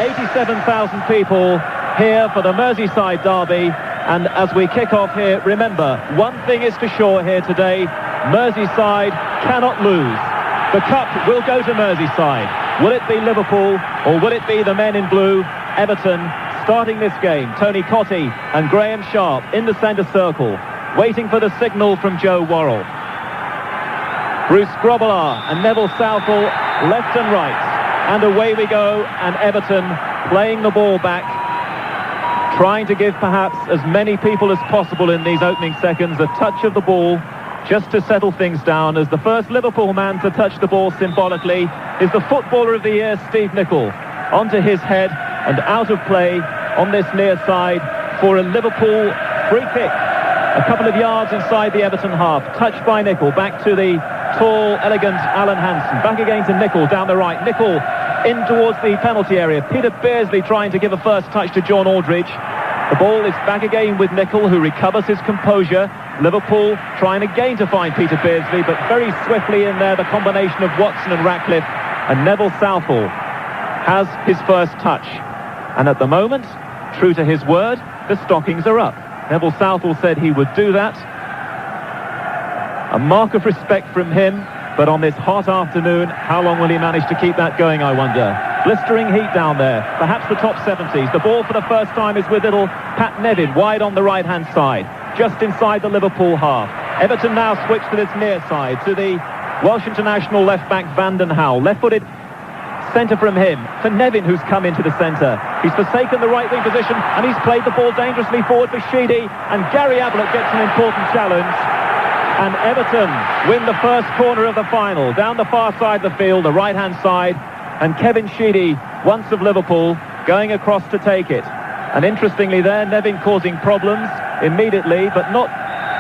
87,000 people here for the Merseyside derby. And as we kick off here, remember, one thing is for sure here today: Merseyside cannot lose. The cup will go to Merseyside. Will it be Liverpool or will it be the men in blue, Everton, starting this game? Tony Cottee and Graham Sharp in the centre circle, waiting for the signal from Joe Worrell. Bruce Grobbelaar and Neville Southall left and right. And away we go, and Everton playing the ball back, trying to give perhaps as many people as possible in these opening seconds a touch of the ball, just to settle things down, as the first Liverpool man to touch the ball symbolically is the Footballer of the Year, Steve Nicol, onto his head and out of play on this near side for a Liverpool free kick. A couple of yards inside the Everton half, touched by Nicol, back to the tall, elegant Alan Hansen, back again to Nicol down the right. Nicol in towards the penalty area. Peter Beardsley trying to give a first touch to John Aldridge. The ball is back again with Nicol, who recovers his composure. Liverpool trying again to find Peter Beardsley, but very swiftly in there the combination of Watson and Ratcliffe, and Neville Southall has his first touch. And at the moment, true to his word, the stockings are up. Neville Southall said he would do that. A mark of respect from him, but on this hot afternoon, how long will he manage to keep that going, I wonder? Blistering heat down there, perhaps the top 70s. The ball for the first time is with little Pat Nevin, wide on the right-hand side, just inside the Liverpool half. Everton now switch to this near side, to the Welsh international left-back Van den Hauwe. Left-footed centre from him, for Nevin, who's come into the centre. He's forsaken the right-wing position, and he's played the ball dangerously forward for Sheedy, and Gary Ablett gets an important challenge. And Everton win the first corner of the final, down the far side of the field, the right-hand side, and Kevin Sheedy, once of Liverpool, going across to take it. And interestingly there, Nevin causing problems immediately, but not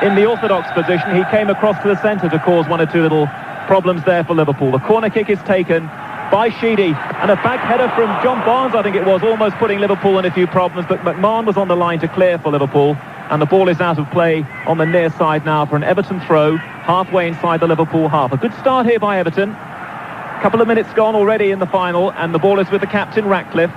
in the orthodox position. He came across to the centre to cause one or two little problems there for Liverpool. The corner kick is taken by Sheedy, and a back header from John Barnes, I think it was, almost putting Liverpool in a few problems, but McMahon was on the line to clear for Liverpool, and the ball is out of play on the near side now for an Everton throw, halfway inside the Liverpool half. A good start here by Everton. A couple of minutes gone already in the final, and the ball is with the captain, Ratcliffe.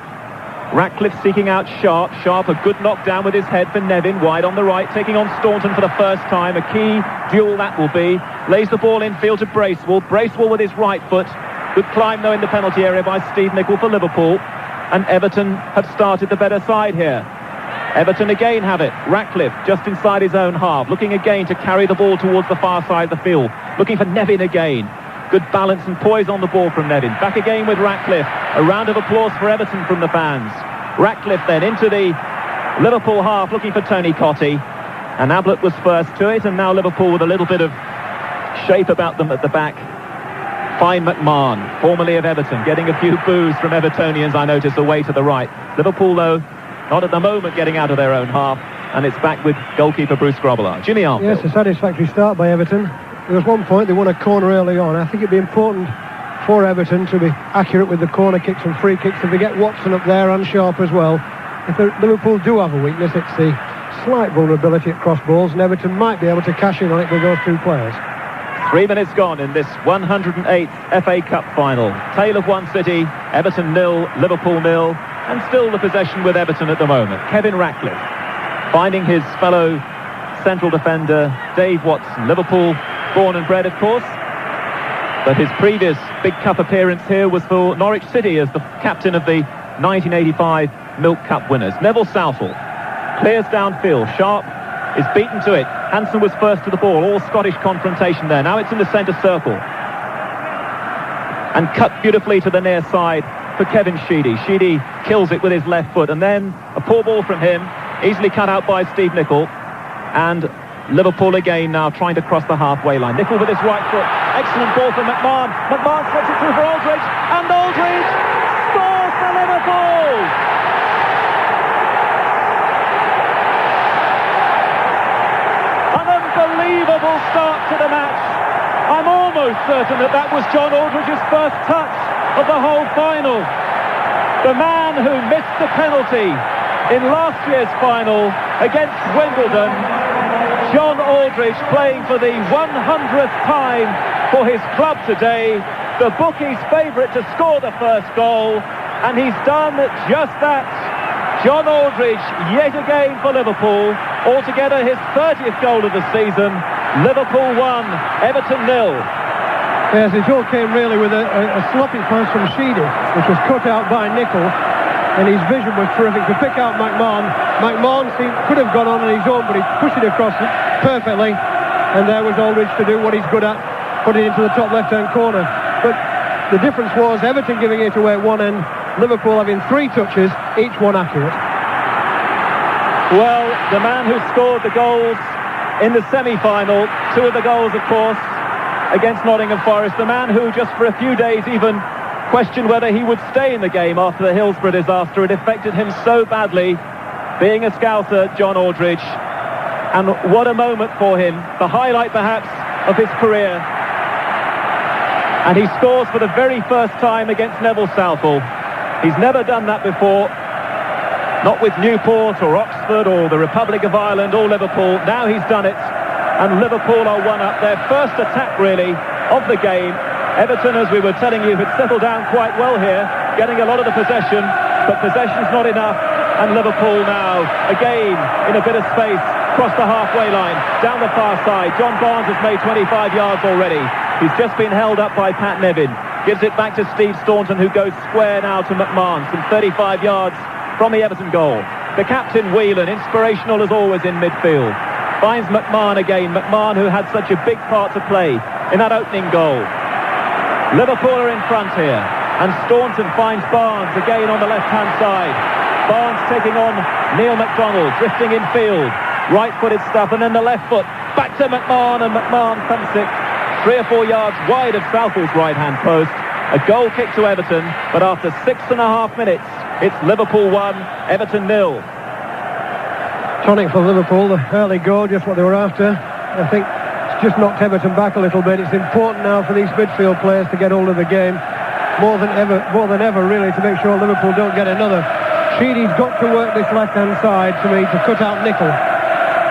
Ratcliffe seeking out Sharp. Sharp, a good knockdown with his head for Nevin, wide on the right, taking on Staunton for the first time. A key duel that will be. Lays the ball infield to Bracewell. Bracewell with his right foot. Good climb, though, in the penalty area by Steve Nicol for Liverpool. And Everton have started the better side here. Everton again have it. Ratcliffe just inside his own half, looking again to carry the ball towards the far side of the field. Looking for Nevin again. Good balance and poise on the ball from Nevin. Back again with Ratcliffe. A round of applause for Everton from the fans. Ratcliffe then into the Liverpool half, looking for Tony Cottee. And Ablett was first to it, and now Liverpool with a little bit of shape about them at the back. Fine McMahon, formerly of Everton, getting a few boos from Evertonians, I notice, away to the right. Liverpool, though, not at the moment getting out of their own half, and it's back with goalkeeper Bruce Grobbelaar. Jimmy Armfield. Yes, a satisfactory start by Everton. There was one point they won a corner early on. I think it'd be important for Everton to be accurate with the corner kicks and free kicks. If they get Watson up there and Sharp as well, if Liverpool do have a weakness, it's the slight vulnerability at cross balls, and Everton might be able to cash in on it with those two players. 3 minutes gone in this 108th FA Cup final. Tale of one city, Everton 0, Liverpool 0, and still the possession with Everton at the moment. Kevin Ratcliffe finding his fellow central defender Dave Watson. Liverpool born and bred, of course, but his previous big cup appearance here was for Norwich City as the captain of the 1985 Milk Cup winners. Neville Southall clears downfield. Sharp is beaten to it. Hansen was first to the ball. All Scottish confrontation there. Now it's in the centre circle. And cut beautifully to the near side for Kevin Sheedy. Sheedy kills it with his left foot, and then a poor ball from him, easily cut out by Steve Nicol. And Liverpool again now trying to cross the halfway line. Nicol with his right foot. Excellent ball from McMahon. McMahon slips it through for Aldridge, and Aldridge scores for Liverpool! An unbelievable start to the match. I'm almost certain that that was John Aldridge's first touch of the whole final. The man who missed the penalty in last year's final against Wimbledon, John Aldridge, playing for the 100th time for his club today, the bookies' favourite to score the first goal, and he's done just that. John Aldridge, yet again for Liverpool, altogether his 30th goal of the season. Liverpool 1, Everton 0. Yes, it all came really with a sloppy pass from Sheedy, which was cut out by Nicol, and his vision was terrific to pick out McMahon. McMahon could have gone on his own, but he pushed it across perfectly, and there was Aldridge to do what he's good at, put it into the top left-hand corner. But the difference was Everton giving it away at one end, Liverpool having 3 touches, each one accurate. Well, the man who scored the goals in the semi-final, 2 of the goals, of course, against Nottingham Forest, the man who just for a few days even questioned whether he would stay in the game after the Hillsborough disaster. It affected him so badly, being a Scouser, John Aldridge. And what a moment for him, the highlight perhaps of his career. And he scores for the very first time against Neville Southall. He's never done that before, not with Newport or Oxford or the Republic of Ireland or Liverpool. Now he's done it, and Liverpool are one up. Their first attack, really, of the game. Everton, as we were telling you, had settled down quite well here, getting a lot of the possession, but possession's not enough. And Liverpool now, again, in a bit of space, across the halfway line, down the far side. John Barnes has made 25 yards already. He's just been held up by Pat Nevin. Gives it back to Steve Staunton, who goes square now to McMahon, some 35 yards from the Everton goal. The captain, Whelan, inspirational as always in midfield. Finds McMahon again. McMahon, who had such a big part to play in that opening goal. Liverpool are in front here, and Staunton finds Barnes again on the left-hand side. Barnes taking on Neil McDonald, drifting in field. Right-footed stuff, and then the left foot. Back to McMahon, and McMahon comes it 3 or 4 yards wide of Southall's right-hand post. A goal kick to Everton, but after 6.5 minutes, it's Liverpool 1, Everton 0. Tonic for Liverpool, the early goal, just what they were after. I think it's just knocked Everton back a little bit. It's important now for these midfield players to get hold of the game, more than ever, really, to make sure Liverpool don't get another. Sheedy's got to work this left-hand side, to me, to cut out Nicol.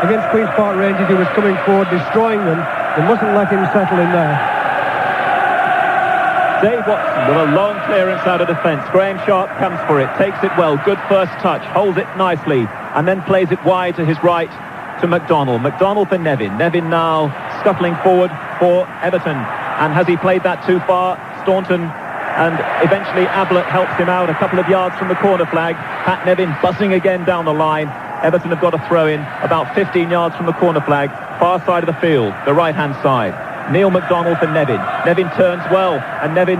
Against Queen's Park Rangers, he was coming forward, destroying them. They mustn't let him settle in there. Dave Watson with a long clearance out of defence. Graham Sharp comes for it, takes it well, good first touch, holds it nicely, and then plays it wide to his right to McDonald. McDonald for Nevin. Nevin now scuttling forward for Everton. And has he played that too far? Staunton, and eventually Ablett helps him out a couple of yards from the corner flag. Pat Nevin buzzing again down the line. Everton have got a throw in about 15 yards from the corner flag, far side of the field, the right-hand side. Neil McDonald for Nevin. Nevin turns well, and Nevin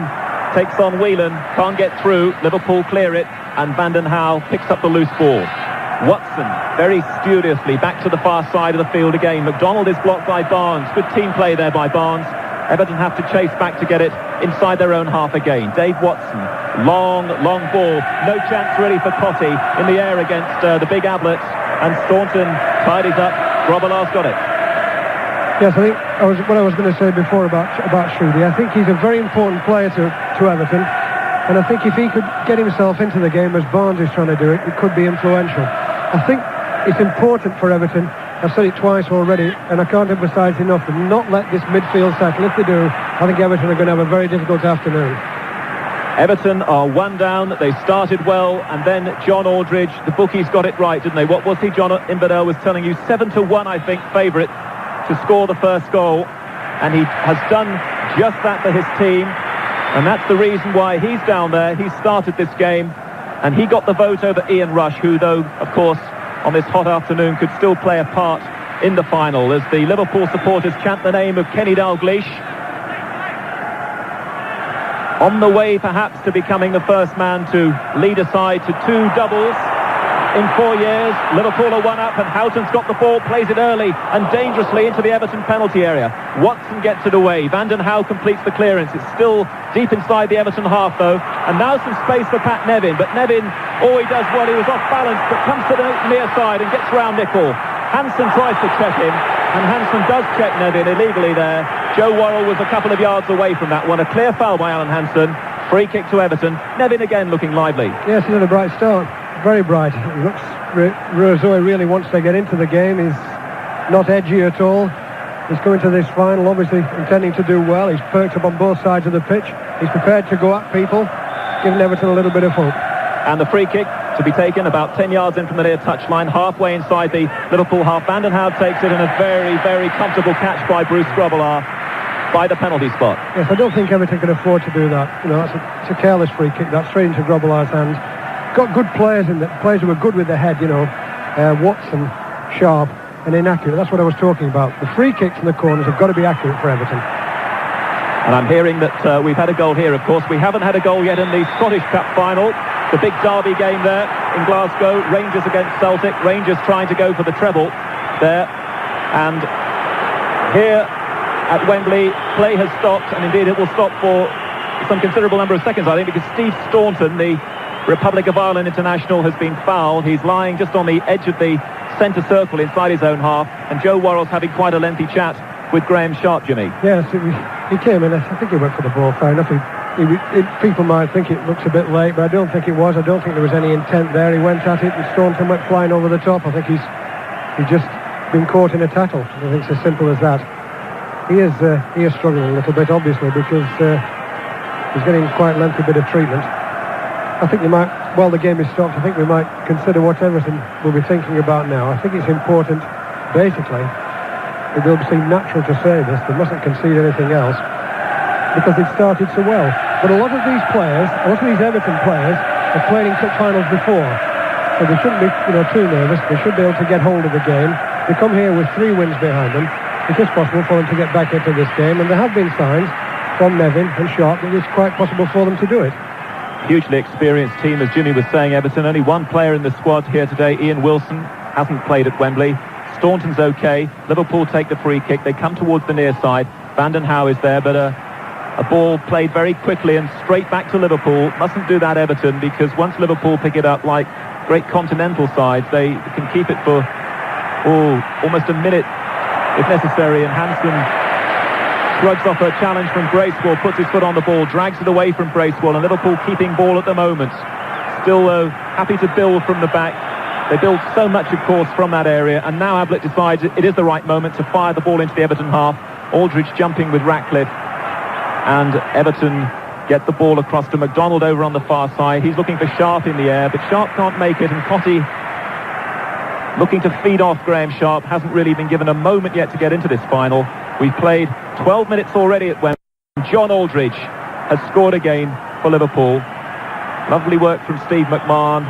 takes on Whelan, can't get through. Liverpool clear it, and Vanden Hauwe picks up the loose ball. Watson, very studiously, back to the far side of the field again. McDonald is blocked by Barnes. Good team play there by Barnes. Everton have to chase back to get it inside their own half again. Dave Watson, long ball. No chance really for Cottee in the air against the big Ablett. And Staunton tidies up. Grobbelaar's got it. Yes, I think what I was going to say before about Sheedy. I think he's a very important player to Everton. And I think if he could get himself into the game as Barnes is trying to do it, it could be influential. I think it's important for Everton. I've said it twice already, and I can't emphasise enough to not let this midfield settle. If they do, I think Everton are going to have a very difficult afternoon. Everton are 1 down. They started well, and then John Aldridge, the bookies got it right, didn't they? What was he? John Inverdale was telling you 7-1, I think, favourite to score the first goal, and he has done just that for his team, and that's the reason why he's down there. He started this game, and he got the vote over Ian Rush, who, though, of course, on this hot afternoon could still play a part in the final, as the Liverpool supporters chant the name of Kenny Dalglish, on the way perhaps to becoming the first man to lead a side to 2 doubles in 4 years. Liverpool are 1 up, and Houghton's got the ball, plays it early and dangerously into the Everton penalty area. Watson gets it away. Vanden Hauwe completes the clearance. It's still deep inside the Everton half though, and now some space for Pat Nevin, but Nevin, he does well. He was off balance, but comes to the near side and gets round Nicol. Hansen tries to check him, and Hansen does check Nevin illegally there. Joe Worrell was a couple of yards away from that one. A clear foul by Alan Hansen. Free kick to Everton. Nevin again looking lively. Yes, he's had a bright start. Very bright. He looks Rozoy really wants to get into the game. He's not edgy at all. He's coming to this final obviously intending to do well. He's perked up on both sides of the pitch. He's prepared to go at people, giving Everton a little bit of hope. And the free kick to be taken about 10 yards in from the near touchline, halfway inside the Liverpool half. Van den Houw takes it, and a very, very comfortable catch by Bruce Grobbelaar by the penalty spot. Yes, I don't think Everton can afford to do that. You know, it's a careless free kick. That's straight into Grobbelaar's hands. Got good players in that. Players who were good with the head, you know. Watson, sharp, and inaccurate. That's what I was talking about. The free kicks in the corners have got to be accurate for Everton. And I'm hearing that we've had a goal here, of course. We haven't had a goal yet in the Scottish Cup final. The big derby game there in Glasgow. Rangers against Celtic. Rangers trying to go for the treble there. And here at Wembley, play has stopped, and indeed it will stop for some considerable number of seconds, I think, because Steve Staunton, the Republic of Ireland international, has been fouled. He's lying just on the edge of the centre circle inside his own half, and Joe Worrell's having quite a lengthy chat with Graham Sharp, Jimmy. Yes, he came in. I think he went for the ball, fair enough. People might think it looks a bit late, but I don't think it was. I don't think there was any intent there. He went at it, and Staunton went flying over the top. I think he's just been caught in a tackle. I think it's as simple as that. He is struggling a little bit, obviously, because he's getting quite a lengthy bit of treatment. I think you might, while the game is stopped, I think we might consider what Everton will be thinking about now. I think it's important, basically, it will seem natural to say this, they mustn't concede anything else, because they've started so well. But a lot of these players, a lot of these Everton players, have played in cup finals before, so they shouldn't be, too nervous. They should be able to get hold of the game. They come here with 3 wins behind them. It is possible for them to get back into this game, and there have been signs from Nevin and Sharp that it's quite possible for them to do it. Hugely experienced team, as Jimmy was saying, Everton. Only one player in the squad here today, Ian Wilson, hasn't played at Wembley. Staunton's okay. Liverpool take the free kick. They come towards the near side. Van den Houw is there, but a ball played very quickly and straight back to Liverpool. Mustn't do that, Everton, because once Liverpool pick it up, like great continental sides, they can keep it for almost a minute if necessary, and Hansen shrugs off a challenge from Bracewell, puts his foot on the ball, drags it away from Bracewell, and Liverpool keeping ball at the moment. Still, though, happy to build from the back. They build so much, of course, from that area, and now Ablett decides it is the right moment to fire the ball into the Everton half. Aldridge jumping with Ratcliffe, and Everton get the ball across to McDonald over on the far side. He's looking for Sharp in the air, but Sharp can't make it, and Cottee, looking to feed off Graham Sharp, hasn't really been given a moment yet to get into this final. We've played 12 minutes already at Wembley. John Aldridge has scored again for Liverpool. Lovely work from Steve McMahon,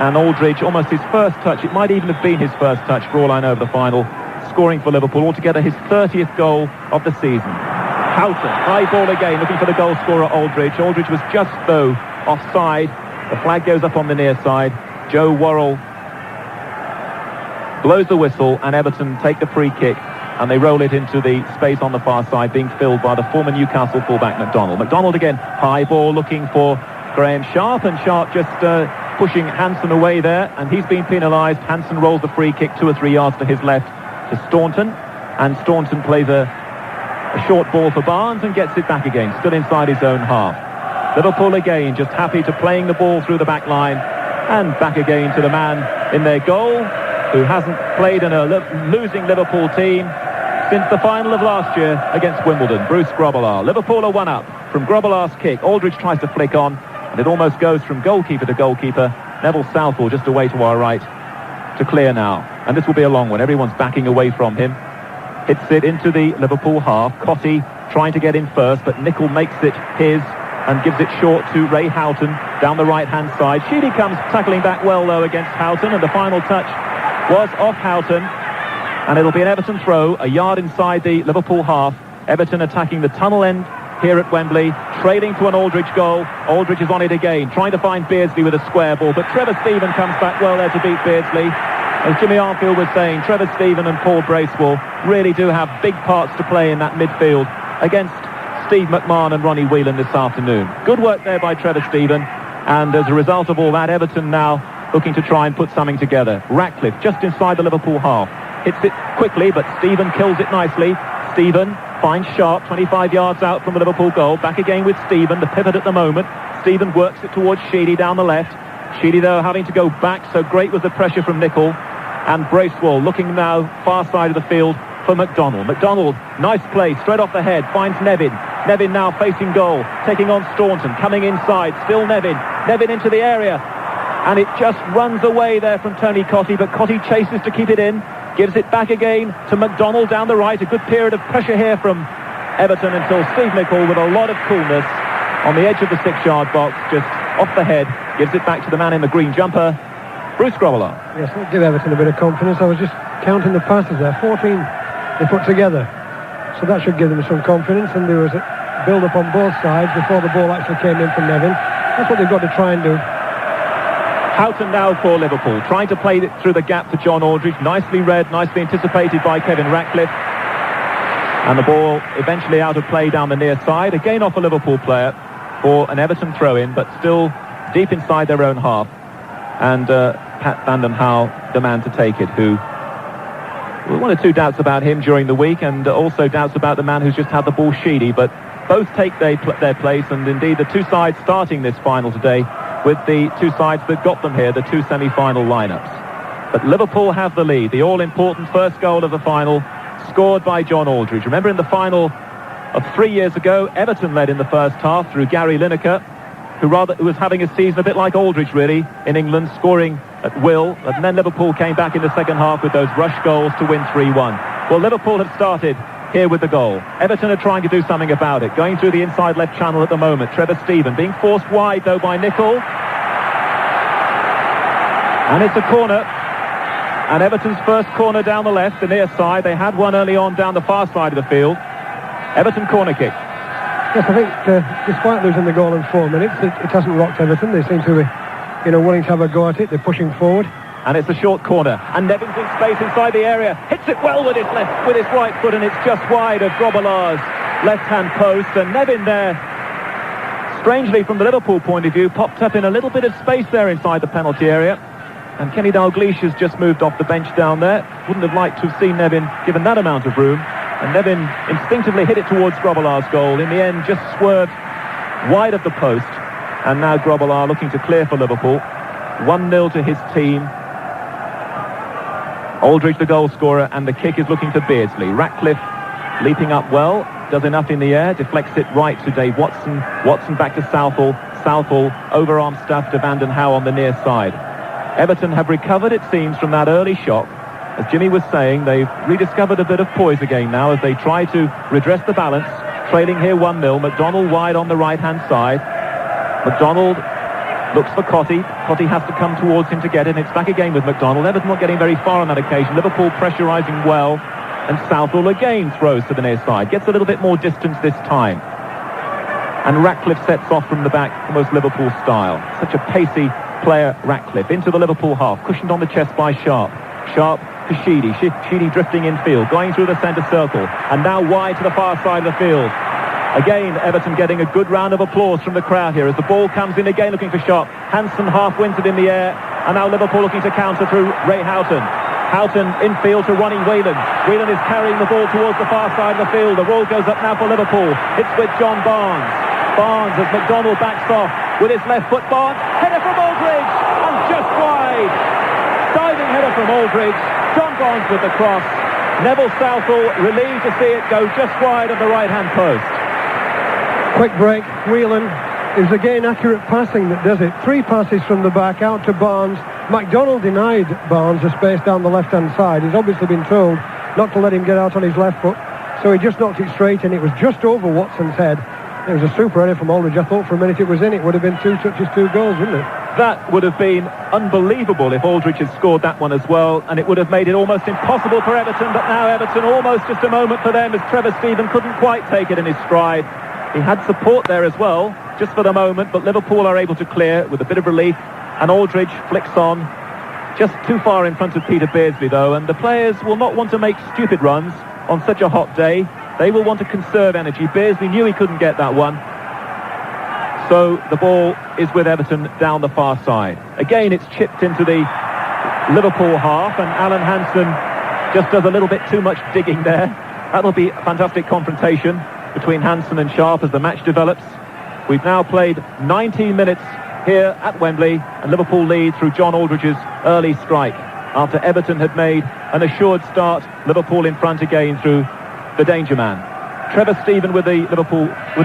and Aldridge, almost his first touch. It might even have been his first touch, for all I know, of the final, scoring for Liverpool. Altogether his 30th goal of the season. Houghton, high ball again, looking for the goal scorer, Aldridge. Aldridge was just, though, offside. The flag goes up on the near side. Joe Worrell blows the whistle, and Everton take the free kick, and they roll it into the space on the far side, being filled by the former Newcastle fullback McDonald. McDonald again, high ball, looking for Graham Sharp, and Sharp just pushing Hansen away there, and he's been penalised. Hansen rolls the free kick 2 or 3 yards to his left to Staunton, and Staunton plays a short ball for Barnes and gets it back again, still inside his own half. Liverpool again, just happy to playing the ball through the back line, and back again to the man in their goal, who hasn't played in a losing Liverpool team since the final of last year against Wimbledon, Bruce Grobbelaar. Liverpool are 1 up from Grobbelaar's kick. Aldridge tries to flick on, and it almost goes from goalkeeper to goalkeeper. Neville Southall just away to our right to clear now. And this will be a long one. Everyone's backing away from him. Hits it into the Liverpool half. Cottee trying to get in first, but Nicol makes it his and gives it short to Ray Houghton down the right-hand side. Sheedy comes tackling back well, though, against Houghton, and the final touch was off Houghton, and it'll be an Everton throw, a yard inside the Liverpool half. Everton attacking the tunnel end here at Wembley, trailing to an Aldridge goal. Aldridge is on it again, trying to find Beardsley with a square ball, but Trevor Stephen comes back well there to beat Beardsley. As Jimmy Arfield was saying, Trevor Stephen and Paul Bracewell really do have big parts to play in that midfield against Steve McMahon and Ronnie Whelan this afternoon. Good work there by Trevor Stephen, and as a result of all that, Everton now looking to try and put something together. Ratcliffe just inside the Liverpool half. Hits it quickly, but Stephen kills it nicely. Stephen finds Sharp 25 yards out from the Liverpool goal. Back again with Stephen, the pivot at the moment. Stephen works it towards Sheedy down the left. Sheedy, though, having to go back, so great was the pressure from Nicol. And Bracewell looking now far side of the field for McDonald. McDonald, nice play, straight off the head, finds Nevin. Nevin now facing goal, taking on Staunton, coming inside, still Nevin. Nevin into the area, and it just runs away there from Tony Cottee, but Cottee chases to keep it in, gives it back again to McDonald down the right. A good period of pressure here from Everton until Steve Nicol, with a lot of coolness on the edge of the 6-yard box, just off the head, gives it back to the man in the green jumper, Bruce Grobbelaar. Yes, that'll give Everton a bit of confidence. I was just counting the passes there, 14 they put together, so that should give them some confidence, and there was a build-up on both sides before the ball actually came in from Nevin. That's what they've got to try and do. Houghton now for Liverpool, trying to play it through the gap for John Aldridge. Nicely read, nicely anticipated by Kevin Ratcliffe. And the ball eventually out of play down the near side. Again off a Liverpool player for an Everton throw-in, but still deep inside their own half. And Pat Van Den Hauwe, the man to take it, who... one or two doubts about him during the week, and also doubts about the man who's just had the ball, Sheedy. But both take their place, and indeed the two sides starting this final today with the two sides that got them here, the two semi-final lineups. But Liverpool have the lead. The all-important first goal of the final, scored by John Aldridge. Remember, in the final of 3 years ago, Everton led in the first half through Gary Lineker, who was having a season a bit like Aldridge, really, in England, scoring at will. And then Liverpool came back in the second half with those rush goals to win 3-1. Well, Liverpool have started here with the goal. Everton are trying to do something about it. Going through the inside left channel at the moment. Trevor Steven being forced wide, though, by Nicol. And it's a corner. And Everton's first corner down the left, the near side. They had one early on down the far side of the field. Everton corner kick. Yes, I think despite losing the goal in 4 minutes, it hasn't rocked Everton. They seem to be, willing to have a go at it. They're pushing forward. And it's a short corner, and Nevin's in space inside the area, hits it well with his right foot, and it's just wide of Grobbelaar's left-hand post. And Nevin there, strangely from the Liverpool point of view, popped up in a little bit of space there inside the penalty area. And Kenny Dalglish has just moved off the bench down there. Wouldn't have liked to have seen Nevin given that amount of room. And Nevin instinctively hit it towards Grobbelaar's goal. In the end, just swerved wide of the post. And now Grobbelaar looking to clear for Liverpool. 1-0 to his team. Aldridge the goal scorer, and the kick is looking to Beardsley. Ratcliffe leaping up well, does enough in the air, deflects it right to Dave Watson. Watson back to Southall. Southall overarm stuff to Van Den Hauwe on the near side. Everton have recovered, it seems, from that early shock. As Jimmy was saying, they've rediscovered a bit of poise again now as they try to redress the balance. Trailing here 1-0. McDonald wide on the right-hand side. McDonald looks for Cottee. Cottee has to come towards him to get it, and it's back again with McDonald. Everton not getting very far on that occasion. Liverpool pressurising well, and Southall again throws to the near side. Gets a little bit more distance this time. And Ratcliffe sets off from the back, almost Liverpool style. Such a pacey player, Ratcliffe. Into the Liverpool half, cushioned on the chest by Sharp. Sharp to Sheedy. Sheedy drifting infield, going through the centre circle, and now wide to the far side of the field. Again, Everton getting a good round of applause from the crowd here as the ball comes in again, looking for Sharp. Hansen half wins it in the air, and now Liverpool looking to counter through Ray Houghton. Houghton infield to Ronnie Whelan. Whelan is carrying the ball towards the far side of the field. The roll goes up now for Liverpool. It's with John Barnes. Barnes as McDonald backs off with his left foot. Barnes, header from Aldridge, and just wide. Diving header from Aldridge. John Barnes with the cross. Neville Southall relieved to see it go just wide of the right-hand post. Quick break. Whelan is again accurate passing that does it. 3 passes from the back out to Barnes. McDonald denied Barnes a space down the left-hand side. He's obviously been told not to let him get out on his left foot, so he just knocked it straight in. It was just over Watson's head. It was a super header from Aldridge. I thought for a minute it was in. It would have been 2 touches, 2 goals, wouldn't it? That would have been unbelievable if Aldridge had scored that one as well, and it would have made it almost impossible for Everton. But now Everton, almost just a moment for them, as Trevor Steven couldn't quite take it in his stride. He had support there as well, just for the moment, but Liverpool are able to clear with a bit of relief, and Aldridge flicks on, just too far in front of Peter Beardsley though, and the players will not want to make stupid runs on such a hot day. They will want to conserve energy. Beardsley knew he couldn't get that one, so the ball is with Everton down the far side. Again, it's chipped into the Liverpool half, and Alan Hansen just does a little bit too much digging there. That'll be a fantastic confrontation between Hansen and Sharp as the match develops. We've now played 19 minutes here at Wembley, and Liverpool lead through John Aldridge's early strike. After Everton had made an assured start, Liverpool in front again through the danger man. Trevor Steven with the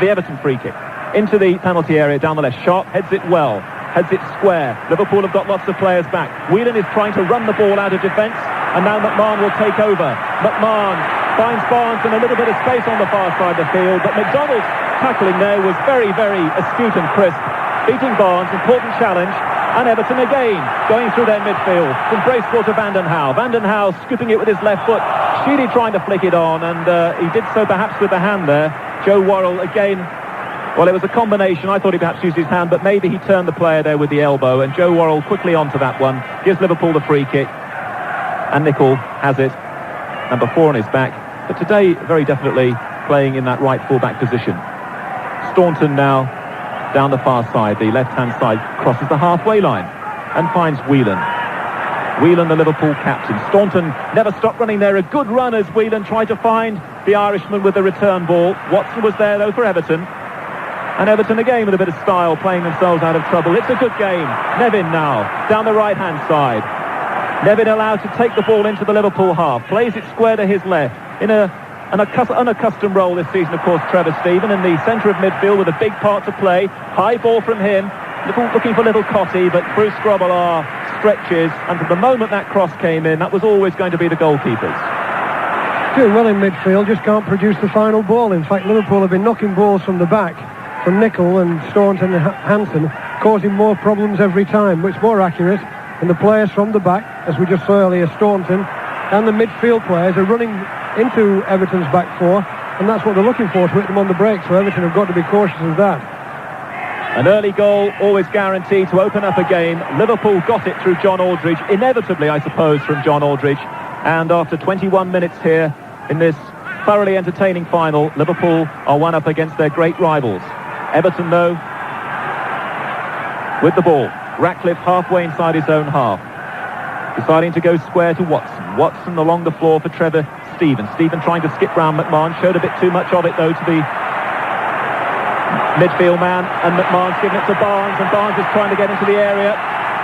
Everton free kick. Into the penalty area down the left. Sharp heads it well. heads it square. Liverpool have got lots of players back. Whelan is trying to run the ball out of defence, and now McMahon will take over. McMahon finds Barnes in a little bit of space on the far side of the field, but McDonald's tackling there was very, very astute and crisp. Beating Barnes, important challenge, and Everton again going through their midfield from Bracewell to Van den Hauwe. Van den Hauwe scooping it with his left foot. Sheedy trying to flick it on, and he did so perhaps with the hand there. Joe Worrell again, well, it was a combination. I thought he perhaps used his hand, but maybe he turned the player there with the elbow, and Joe Worrell quickly onto that one, gives Liverpool the free kick, and Nicol has it, number 4 on his back, but today very definitely playing in that right full-back position. Staunton now down the far side, the left-hand side, crosses the halfway line and finds Whelan. Whelan, the Liverpool captain. Staunton never stopped running there. A good run as Whelan tried to find the Irishman with the return ball. Watson was there, though, for Everton. And Everton again with a bit of style, playing themselves out of trouble. It's a good game. Nevin now, down the right-hand side. Nevin allowed to take the ball into the Liverpool half. Plays it square to his left in an unaccustomed role this season, of course, Trevor Steven in the centre of midfield with a big part to play. High ball from him. Looking for little Cotty, but Bruce Grobbelaar stretches, and from the moment that cross came in, that was always going to be the goalkeepers. Doing well in midfield, just can't produce the final ball. In fact, Liverpool have been knocking balls from the back, from Nicol and Staunton and Hansen, causing more problems every time, much more accurate. And the players from the back, as we just saw earlier, Staunton, and the midfield players are running into Everton's back four, and that's what they're looking for, to hit them on the break, so Everton have got to be cautious of that. An early goal, always guaranteed to open up a game. Liverpool got it through John Aldridge, inevitably, I suppose, from John Aldridge. And after 21 minutes here in this thoroughly entertaining final, Liverpool are one up against their great rivals. Everton, though, with the ball. Ratcliffe halfway inside his own half. Deciding to go square to Watson. Watson along the floor for Trevor Steven. Steven trying to skip round McMahon. Showed a bit too much of it, though, to the midfield man, and McMahon's giving it to Barnes, and Barnes is trying to get into the area.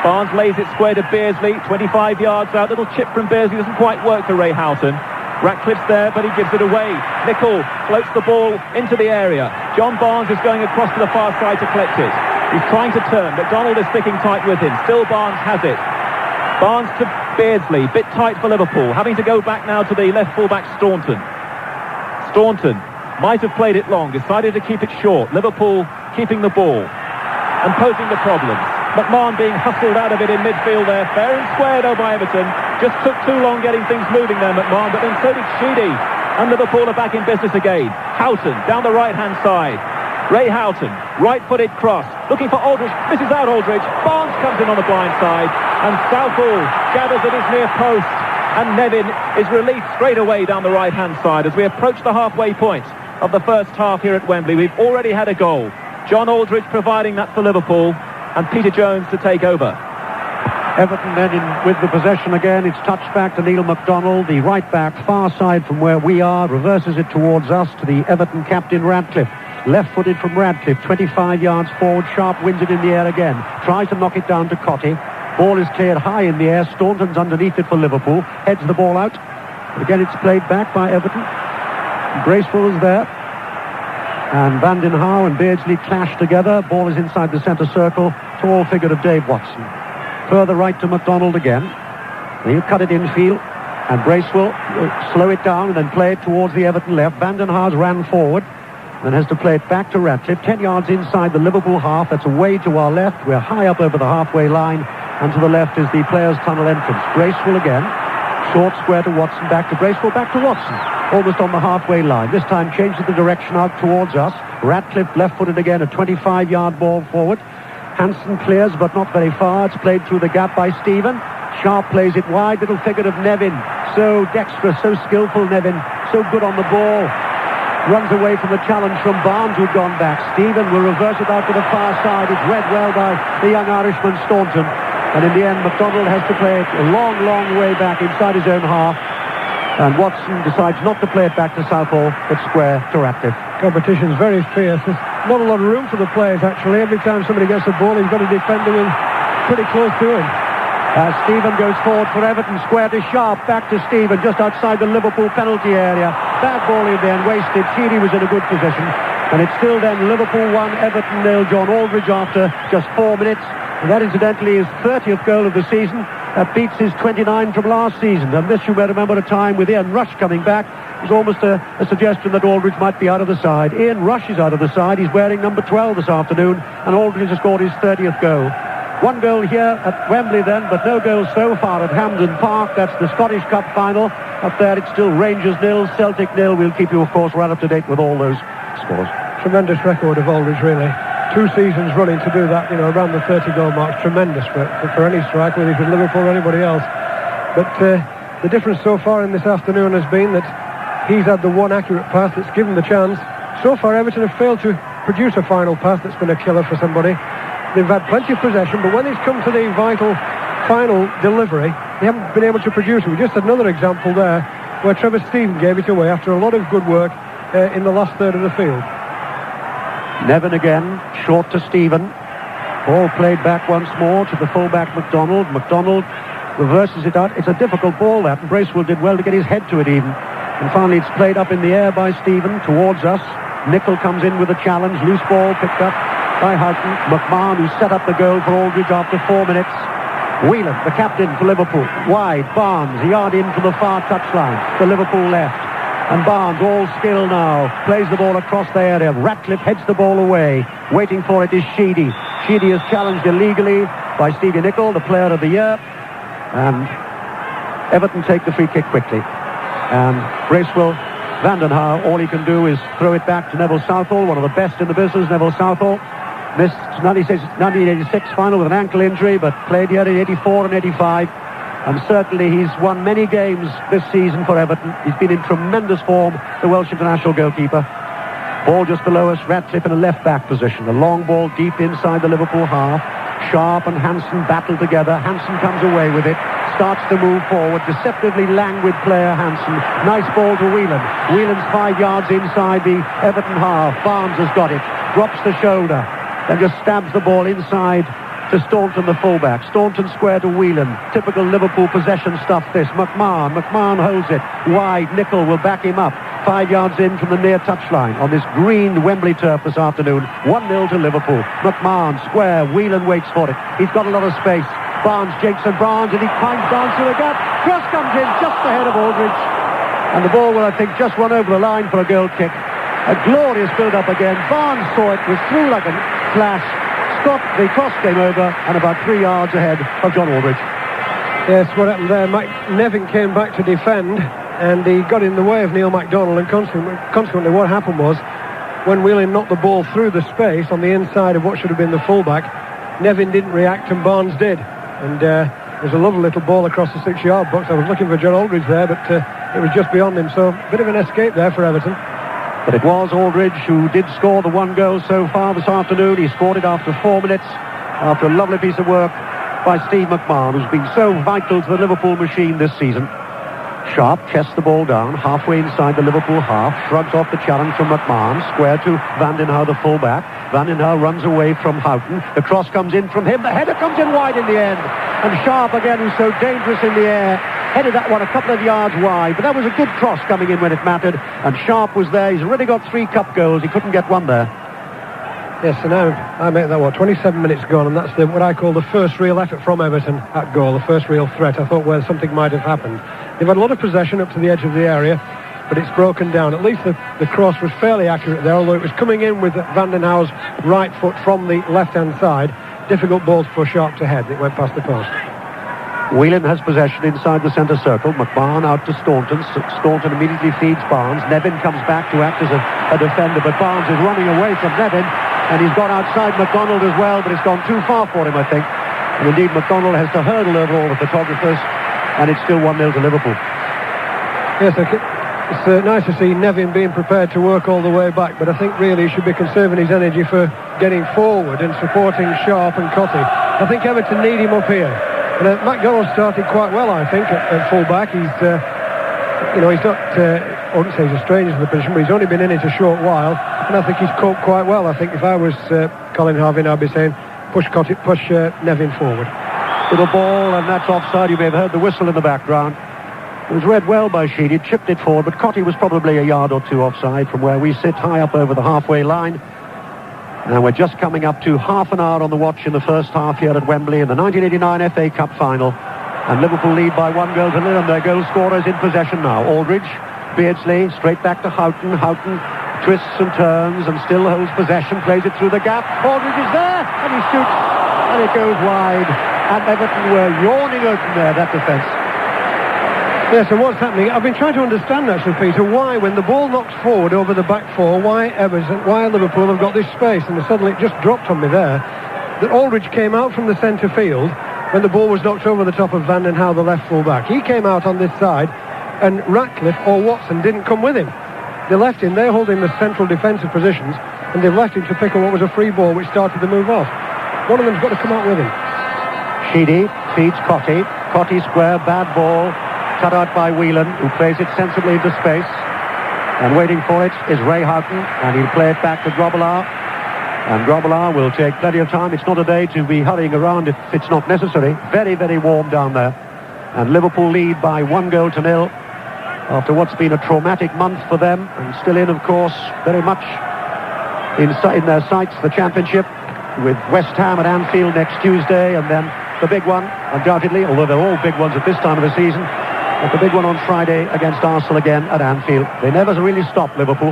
Barnes lays it square to Beardsley, 25 yards out. Little chip from Beardsley, doesn't quite work for Ray Houghton. Ratcliffe's there, but he gives it away. Nicol floats the ball into the area. John Barnes is going across to the far side to collect it. He's trying to turn. McDonald is sticking tight with him. Still Barnes has it. Barnes to Beardsley, bit tight for Liverpool, having to go back now to the left full-back Staunton. Staunton might have played it long, decided to keep it short. Liverpool keeping the ball and posing the problems. McMahon being hustled out of it in midfield there. Fair and square though by Everton. Just took too long getting things moving there, McMahon, but then so did Sheedy. And Liverpool are back in business again. Houghton down the right-hand side. Ray Houghton, right-footed cross, looking for Aldridge, misses out Aldridge. Barnes comes in on the blind side, and Southall gathers at his near post, and Nevin is released straight away down the right-hand side as we approach the halfway point of the first half here at Wembley. We've already had a goal. John Aldridge providing that for Liverpool, and Peter Jones to take over. Everton then with the possession again. It's touched back to Neil MacDonald, the right back, far side from where we are, reverses it towards us to the Everton captain Radcliffe. Left-footed from Radcliffe, 25 yards forward. Sharp wins it in the air again. Tries to knock it down to Cotty. Ball is cleared high in the air. Staunton's underneath it for Liverpool. Heads the ball out. But again, it's played back by Everton. Bracewell is there. And Van den Hauwe and Beardsley clash together. Ball is inside the centre circle. Tall figure of Dave Watson. Further right to MacDonald again. He'll cut it infield. And Bracewell will slow it down and then play it towards the Everton left. Van den Hauwe ran forward. Then has to play it back to Ratcliffe, 10 yards inside the Liverpool half. That's away to our left. We're high up over the halfway line, and to the left is the players' tunnel entrance. Bracewell again, short square to Watson, back to Bracewell, back to Watson, almost on the halfway line. This time changes the direction out towards us. Ratcliffe left-footed again, a 25-yard ball forward. Hansen clears, but not very far. It's played through the gap by Steven. Sharp plays it wide, little figure of Nevin. So dexterous, so skillful Nevin, so good on the ball. Runs away from the challenge from Barnes, who'd gone back. Steven will reverse it out to the far side. It's read well by the young Irishman Staunton. And in the end, MacDonald has to play it a long, long way back inside his own half. And Watson decides not to play it back to Southall, but square to Ratcliffe. Competition's very fierce. There's not a lot of room for the players, actually. Every time somebody gets the ball, he's got to defend him pretty close to him. Stephen goes forward for Everton, square to Sharp, back to Stephen, just outside the Liverpool penalty area. Bad ball in there and wasted. Sheedy was in a good position. And it's still then Liverpool 1, Everton 0. John Aldridge after just 4 minutes. And that, incidentally, is 30th goal of the season. That beats his 29 from last season. And this, you may remember, a time with Ian Rush coming back. It was almost a suggestion that Aldridge might be out of the side. Ian Rush is out of the side. He's wearing number 12 this afternoon. And Aldridge has scored his 30th goal. One goal here at Wembley then, but no goals so far at Hampden Park. That's the Scottish Cup final. Up there it's still Rangers 0, Celtic 0. We'll keep you, of course, right up to date with all those scores. Tremendous record of Aldridge, really. 2 seasons running to do that, around the 30-goal mark. Tremendous for any striker, whether he's with Liverpool or anybody else. But the difference so far in this afternoon has been that he's had the one accurate pass that's given the chance. So far, Everton have failed to produce a final pass that's been a killer for somebody. They've had plenty of possession, but when it's come to the vital final delivery, they haven't been able to produce it. We just had another example there where Trevor Stephen gave it away after a lot of good work in the last third of the field. Nevin again, short to Stephen. Ball played back once more to the fullback McDonald. McDonald reverses it out. It's a difficult ball, that, and Bracewell did well to get his head to it even. And finally it's played up in the air by Stephen towards us. Nicol comes in with a challenge. Loose ball picked up by Houghton. McMahon, who set up the goal for Aldridge after 4 minutes. Whelan, the captain for Liverpool. Wide, Barnes, a yard in from the far touchline. The Liverpool left. And Barnes, all skill now, plays the ball across the area. Ratcliffe heads the ball away. Waiting for it is Sheedy. Sheedy is challenged illegally by Stevie Nicol, the player of the year. And Everton take the free kick quickly. And Bracewell, Vandenhauer, all he can do is throw it back to Neville Southall, one of the best in the business, Neville Southall. Missed 1986 final with an ankle injury, but played here in 84 and 85. And certainly he's won many games this season for Everton. He's been in tremendous form, the Welsh international goalkeeper. Ball just below us, Ratcliffe in a left-back position. A long ball deep inside the Liverpool half. Sharp and Hansen battle together. Hansen comes away with it. Starts to move forward. Deceptively languid player, Hansen. Nice ball to Whelan. Whelan's 5 yards inside the Everton half. Barnes has got it. Drops the shoulder. Then just stabs the ball inside to Staunton, the fullback. Staunton square to Whelan. Typical Liverpool possession stuff, this. McMahon holds it. Wide. Nicol will back him up. 5 yards in from the near touchline on this green Wembley turf this afternoon. 1-0 to Liverpool. McMahon square. Whelan waits for it. He's got a lot of space. Barnes, Jakeson Barnes, and he finds Barnes through the gap. Cross comes in just ahead of Aldridge. And the ball will, I think, just run over the line for a goal kick. A glorious build-up again. Barnes saw it, was through like a flash. Stopped, the cross came over, and about 3 yards ahead of John Aldridge. Yes, what happened there, Nevin came back to defend, and he got in the way of Neil MacDonald, and consequently what happened was, when Whelan knocked the ball through the space on the inside of what should have been the fullback, Nevin didn't react and Barnes did. And there's a lovely little ball across the 6-yard box. I was looking for John Aldridge there, but it was just beyond him, so a bit of an escape there for Everton. But it was Aldridge who did score the 1 goal so far this afternoon. He scored it after 4 minutes, after a lovely piece of work by Steve McMahon, who's been so vital to the Liverpool machine this season. Sharp chests the ball down, halfway inside the Liverpool half, shrugs off the challenge from McMahon, square to Vandenhauer, the fullback. Vandenhauer runs away from Houghton. The cross comes in from him. The header comes in wide in the end. And Sharp, again, who's so dangerous in the air, headed that one a couple of yards wide. But that was a good cross coming in when it mattered. And Sharp was there. He's already got 3 cup goals. He couldn't get one there. Yes, so now I make that, 27 minutes gone, and that's what I call the first real effort from Everton at goal, the first real threat. I thought, well, something might have happened. They've had a lot of possession up to the edge of the area, but it's broken down. At least the cross was fairly accurate there, although it was coming in with Vandenhauer's right foot from the left-hand side. Difficult ball for Sharp to head. It went past the post. Whelan has possession inside the centre circle. McMahon out to Staunton. Staunton immediately feeds Barnes. Nevin comes back to act as a defender, but Barnes is running away from Nevin, and he's gone outside McDonald as well, but it's gone too far for him, I think. And indeed, McDonald has to hurdle over all the photographers, and it's still 1-0 to Liverpool. Yes, it's nice to see Nevin being prepared to work all the way back, but I think really he should be conserving his energy for getting forward and supporting Sharp and Cotty. I think Everton need him up here. And MacDonald started quite well, I think, at full-back. He's not, I wouldn't say he's a stranger to the position, but he's only been in it a short while, and I think he's coped quite well. I think if I was Colin Harvin, I'd be saying, push Nevin forward. Little ball, and that's offside. You may have heard the whistle in the background. It was read well by Sheedy, chipped it forward, but Cotty was probably a yard or two offside from where we sit, high up over the halfway line. And we're just coming up to half an hour on the watch in the first half here at Wembley in the 1989 FA Cup final. And Liverpool lead by 1 goal to nil, and their goal scorers in possession now. Aldridge, Beardsley, straight back to Houghton. Houghton twists and turns and still holds possession, plays it through the gap. Aldridge is there, and he shoots, and it goes wide. And Everton were yawning open there, that defence. Yes, and what's happening? I've been trying to understand, actually, Peter, why, when the ball knocks forward over the back four, why Liverpool have got this space, and suddenly it just dropped on me there, that Aldridge came out from the centre field when the ball was knocked over the top of Van den Hauwe, the left full-back. He came out on this side, and Ratcliffe or Watson didn't come with him. They left him, they're holding the central defensive positions, and they've left him to pick on what was a free ball which started to move off. One of them's got to come out with him. Sheedy feeds Cottee. Cottee square, bad ball. Cut out by Whelan, who plays it sensibly into space. And waiting for it is Ray Houghton, and he'll play it back to Grobbelaar. And Grobbelaar will take plenty of time. It's not a day to be hurrying around if it's not necessary. Very, very warm down there. And Liverpool lead by 1 goal to nil after what's been a traumatic month for them. And still in, of course, very much in their sights, the Championship, with West Ham at Anfield next Tuesday, and then the big one, undoubtedly, although they're all big ones at this time of the season, but the big one on Friday against Arsenal again at Anfield. They never really stop Liverpool,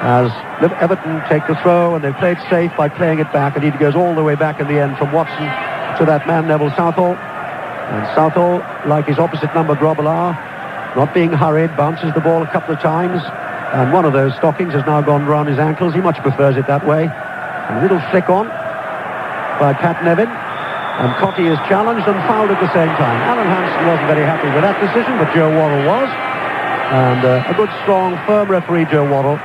as Everton take the throw, and they've played safe by playing it back, and he goes all the way back in the end from Watson to that man Neville Southall. And Southall, like his opposite number Grobbelaar, not being hurried, bounces the ball a couple of times, and one of those stockings has now gone round his ankles. He much prefers it that way. And a little flick on by Pat Nevin. And Cottee is challenged and fouled at the same time. Alan Hansen wasn't very happy with that decision, but Joe Worrell was. And a good, strong, firm referee, Joe Worrell.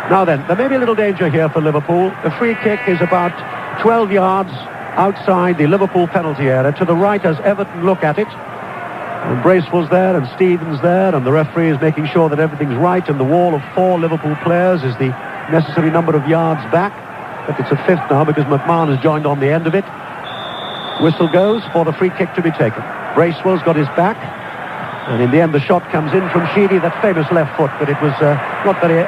Now then, there may be a little danger here for Liverpool. The free kick is about 12 yards outside the Liverpool penalty area. To the right as Everton look at it. And Bracewell's there, and Stevens there, and the referee is making sure that everything's right, and the wall of 4 Liverpool players is the necessary number of yards back. But it's a 5th now because McMahon has joined on the end of it. Whistle goes for the free kick to be taken. Bracewell's got his back, and in the end the shot comes in from Sheedy, that famous left foot, but it was not very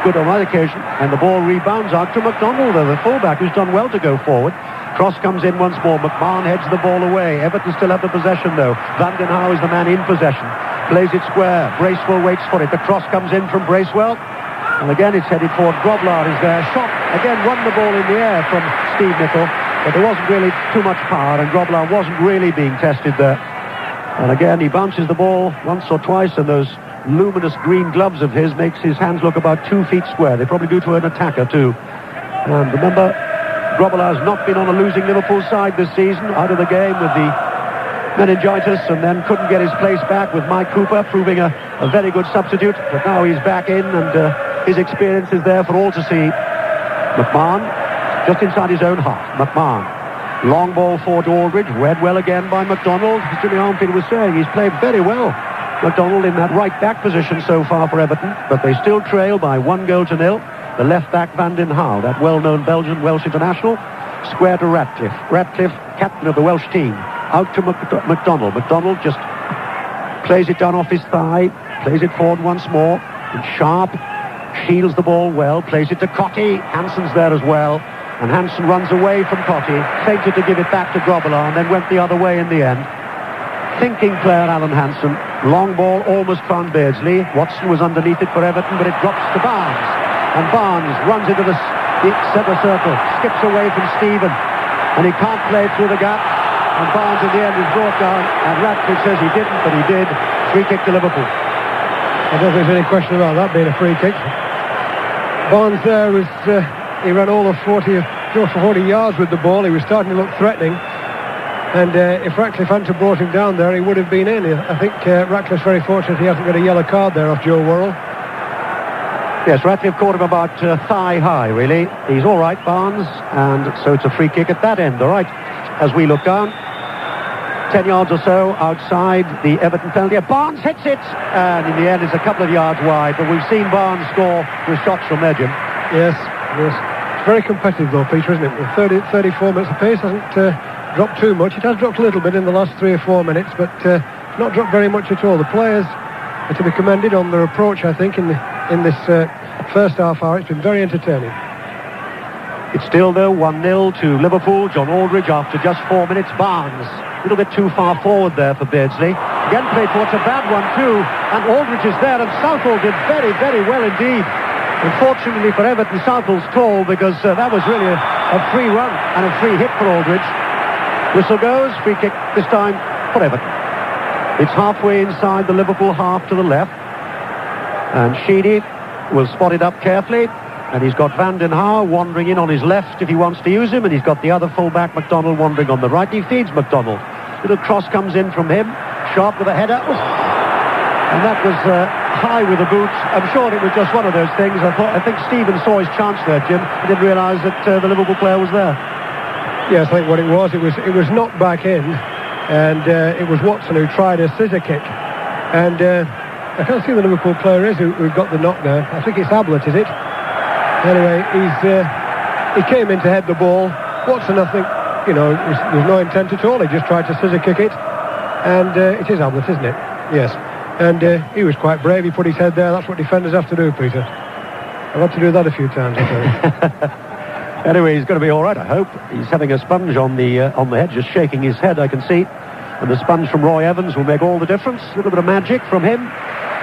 good on that occasion, and the ball rebounds out to McDonald, the fullback, who's done well to go forward. Cross comes in once more. McMahon heads the ball away. Everton still have the possession though. Van den Hauwe is the man in possession. Plays it square. Bracewell waits for it. The cross comes in from Bracewell, and again it's headed forward. Grobbelaar is there. Shot again, won the ball in the air from Steve Nicol, but there wasn't really too much power, and Grobbelaar wasn't really being tested there. And again he bounces the ball once or twice, and those luminous green gloves of his makes his hands look about 2 feet square. They probably do to an attacker too. And remember, Grobbelaar's not been on a losing Liverpool side this season, out of the game with the meningitis, and then couldn't get his place back with Mike Cooper proving a very good substitute. But now he's back in, and his experience is there for all to see. McMahon, just inside his own half. McMahon, long ball forward to Aldridge, read well again by McDonald. As Jimmy Armfield was saying, he's played very well, McDonald, in that right back position so far for Everton, but they still trail by 1 goal to nil. The left back Van den Hauwe, that well-known Belgian-Welsh international, square to Ratcliffe. Ratcliffe, captain of the Welsh team, out to McDonald. McDonald just plays it down off his thigh, plays it forward once more, and Sharp shields the ball well, plays it to Cottee. Hansen's there as well, and Hansen runs away from Cottee, feinted to give it back to Grobbelaar, and then went the other way in the end. Thinking player Alan Hansen. Long ball almost found Beardsley. Watson was underneath it for Everton, but it drops to Barnes. And Barnes runs into the centre circle, skips away from Stephen, and he can't play it through the gap. And Barnes in the end is brought down, and Ratcliffe says he didn't, but he did. Free kick to Liverpool. I don't think there's any question about that being a free kick. Barnes there was, he ran all of 40 yards with the ball. He was starting to look threatening. And if Ratcliffe hadn't brought him down there, he would have been in. I think Ratcliffe's very fortunate he hasn't got a yellow card there off Joe Worrell. Yes, Ratcliffe caught him about thigh high, really. He's all right, Barnes, and so it's a free kick at that end, all right. As we look down, 10 yards or so outside the Everton penalty. Barnes hits it, and in the end it's a couple of yards wide, but we've seen Barnes score with shots from there, Jim. Yes. It's very competitive though, Peter, isn't it? With 34 minutes apiece, hasn't dropped too much. It has dropped a little bit in the last 3 or 4 minutes, but not dropped very much at all. The players are to be commended on their approach, I think, in this first half hour. It's been very entertaining. It's still, though, 1-0 to Liverpool. John Aldridge after just 4 minutes. Barnes, a little bit too far forward there for Beardsley. Again played for, it's a bad one too. And Aldridge is there, and Southall did very, very well indeed. Unfortunately for Everton, Southall's tall, because that was really a free run and a free hit for Aldridge. Whistle goes, free kick this time for Everton. It's halfway inside the Liverpool half to the left. And Sheedy will spot it up carefully. And he's got Van den Haar wandering in on his left if he wants to use him. And he's got the other full-back, McDonald, wandering on the right. He feeds McDonald. Little cross comes in from him. Sharp with a header. And that was high with the boot. I'm sure it was just one of those things. I think Stephen saw his chance there, Jim. He didn't realise that the Liverpool player was there. Yes, I think what it was knocked back in. And it was Watson who tried a scissor kick. And I can't see the Liverpool player is who got the knock there. I think it's Ablett, is it? Anyway, he came in to head the ball. Watson, I think, there's no intent at all. He just tried to scissor kick it. And it is Ablett, isn't it? Yes. And he was quite brave. He put his head there. That's what defenders have to do, Peter. I've had to do that a few times, I think. Anyway, he's going to be all right, I hope. He's having a sponge on the head, just shaking his head, I can see. And the sponge from Roy Evans will make all the difference. A little bit of magic from him.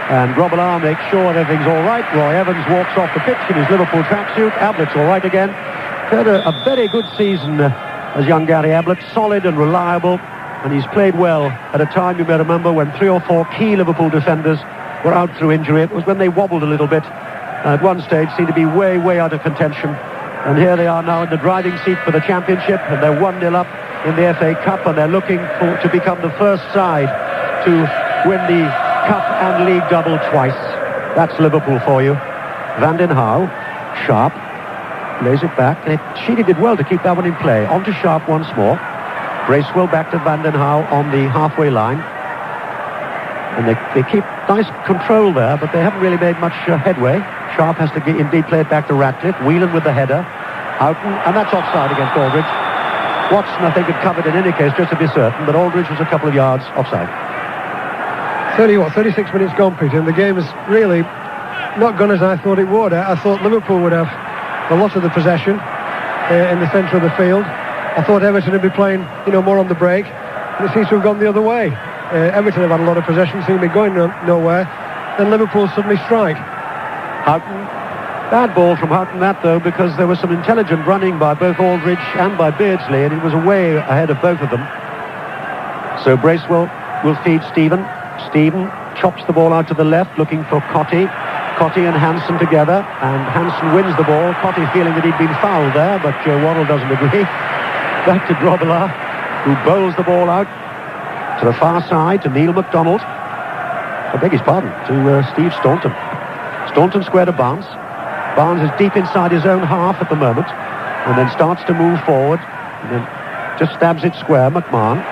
And Grobbelaar makes sure everything's all right. Roy Evans walks off the pitch in his Liverpool tracksuit. Ablett's all right again. Had a very good season as young Gary Ablett. Solid and reliable. And he's played well at a time, you may remember, when 3 or 4 key Liverpool defenders were out through injury. It was when they wobbled a little bit. At one stage, seemed to be way, way out of contention. And here they are now in the driving seat for the championship. And they're 1-0 up in the FA Cup. And they're looking to become the first side to win the Cup and League double twice. That's Liverpool for you. Van den Haar, Sharp, lays it back. Sheedy did well to keep that one in play. On to Sharp once more. Bracewell back to Van den Haar on the halfway line. And they keep nice control there, but they haven't really made much headway. Sharp has to indeed play it back to Ratcliffe. Whelan with the header. Houghton, and that's offside against Aldridge. Watson, I think, had covered in any case, just to be certain, but Aldridge was a couple of yards offside. 36 minutes gone, Peter, and the game has really not gone as I thought it would. I thought Liverpool would have a lot of the possession in the centre of the field. I thought Everton would be playing, more on the break, and it seems to have gone the other way. Everton have had a lot of possession, seem to be going nowhere, and Liverpool suddenly strike. Houghton, bad ball from Houghton, that though, because there was some intelligent running by both Aldridge and by Beardsley, and it was way ahead of both of them. So Bracewell will feed Stephen. Stephen chops the ball out to the left, looking for Cottee. Cottee and Hansen together, and Hansen wins the ball. Cottee feeling that he'd been fouled there, but Joe Waddle doesn't agree. Back to Grobbelaar, who bowls the ball out to the far side to Neil McDonald. I beg his pardon, to Steve Staunton. Staunton square to Barnes. Barnes is deep inside his own half at the moment, and then starts to move forward, and then just stabs it square. McMahon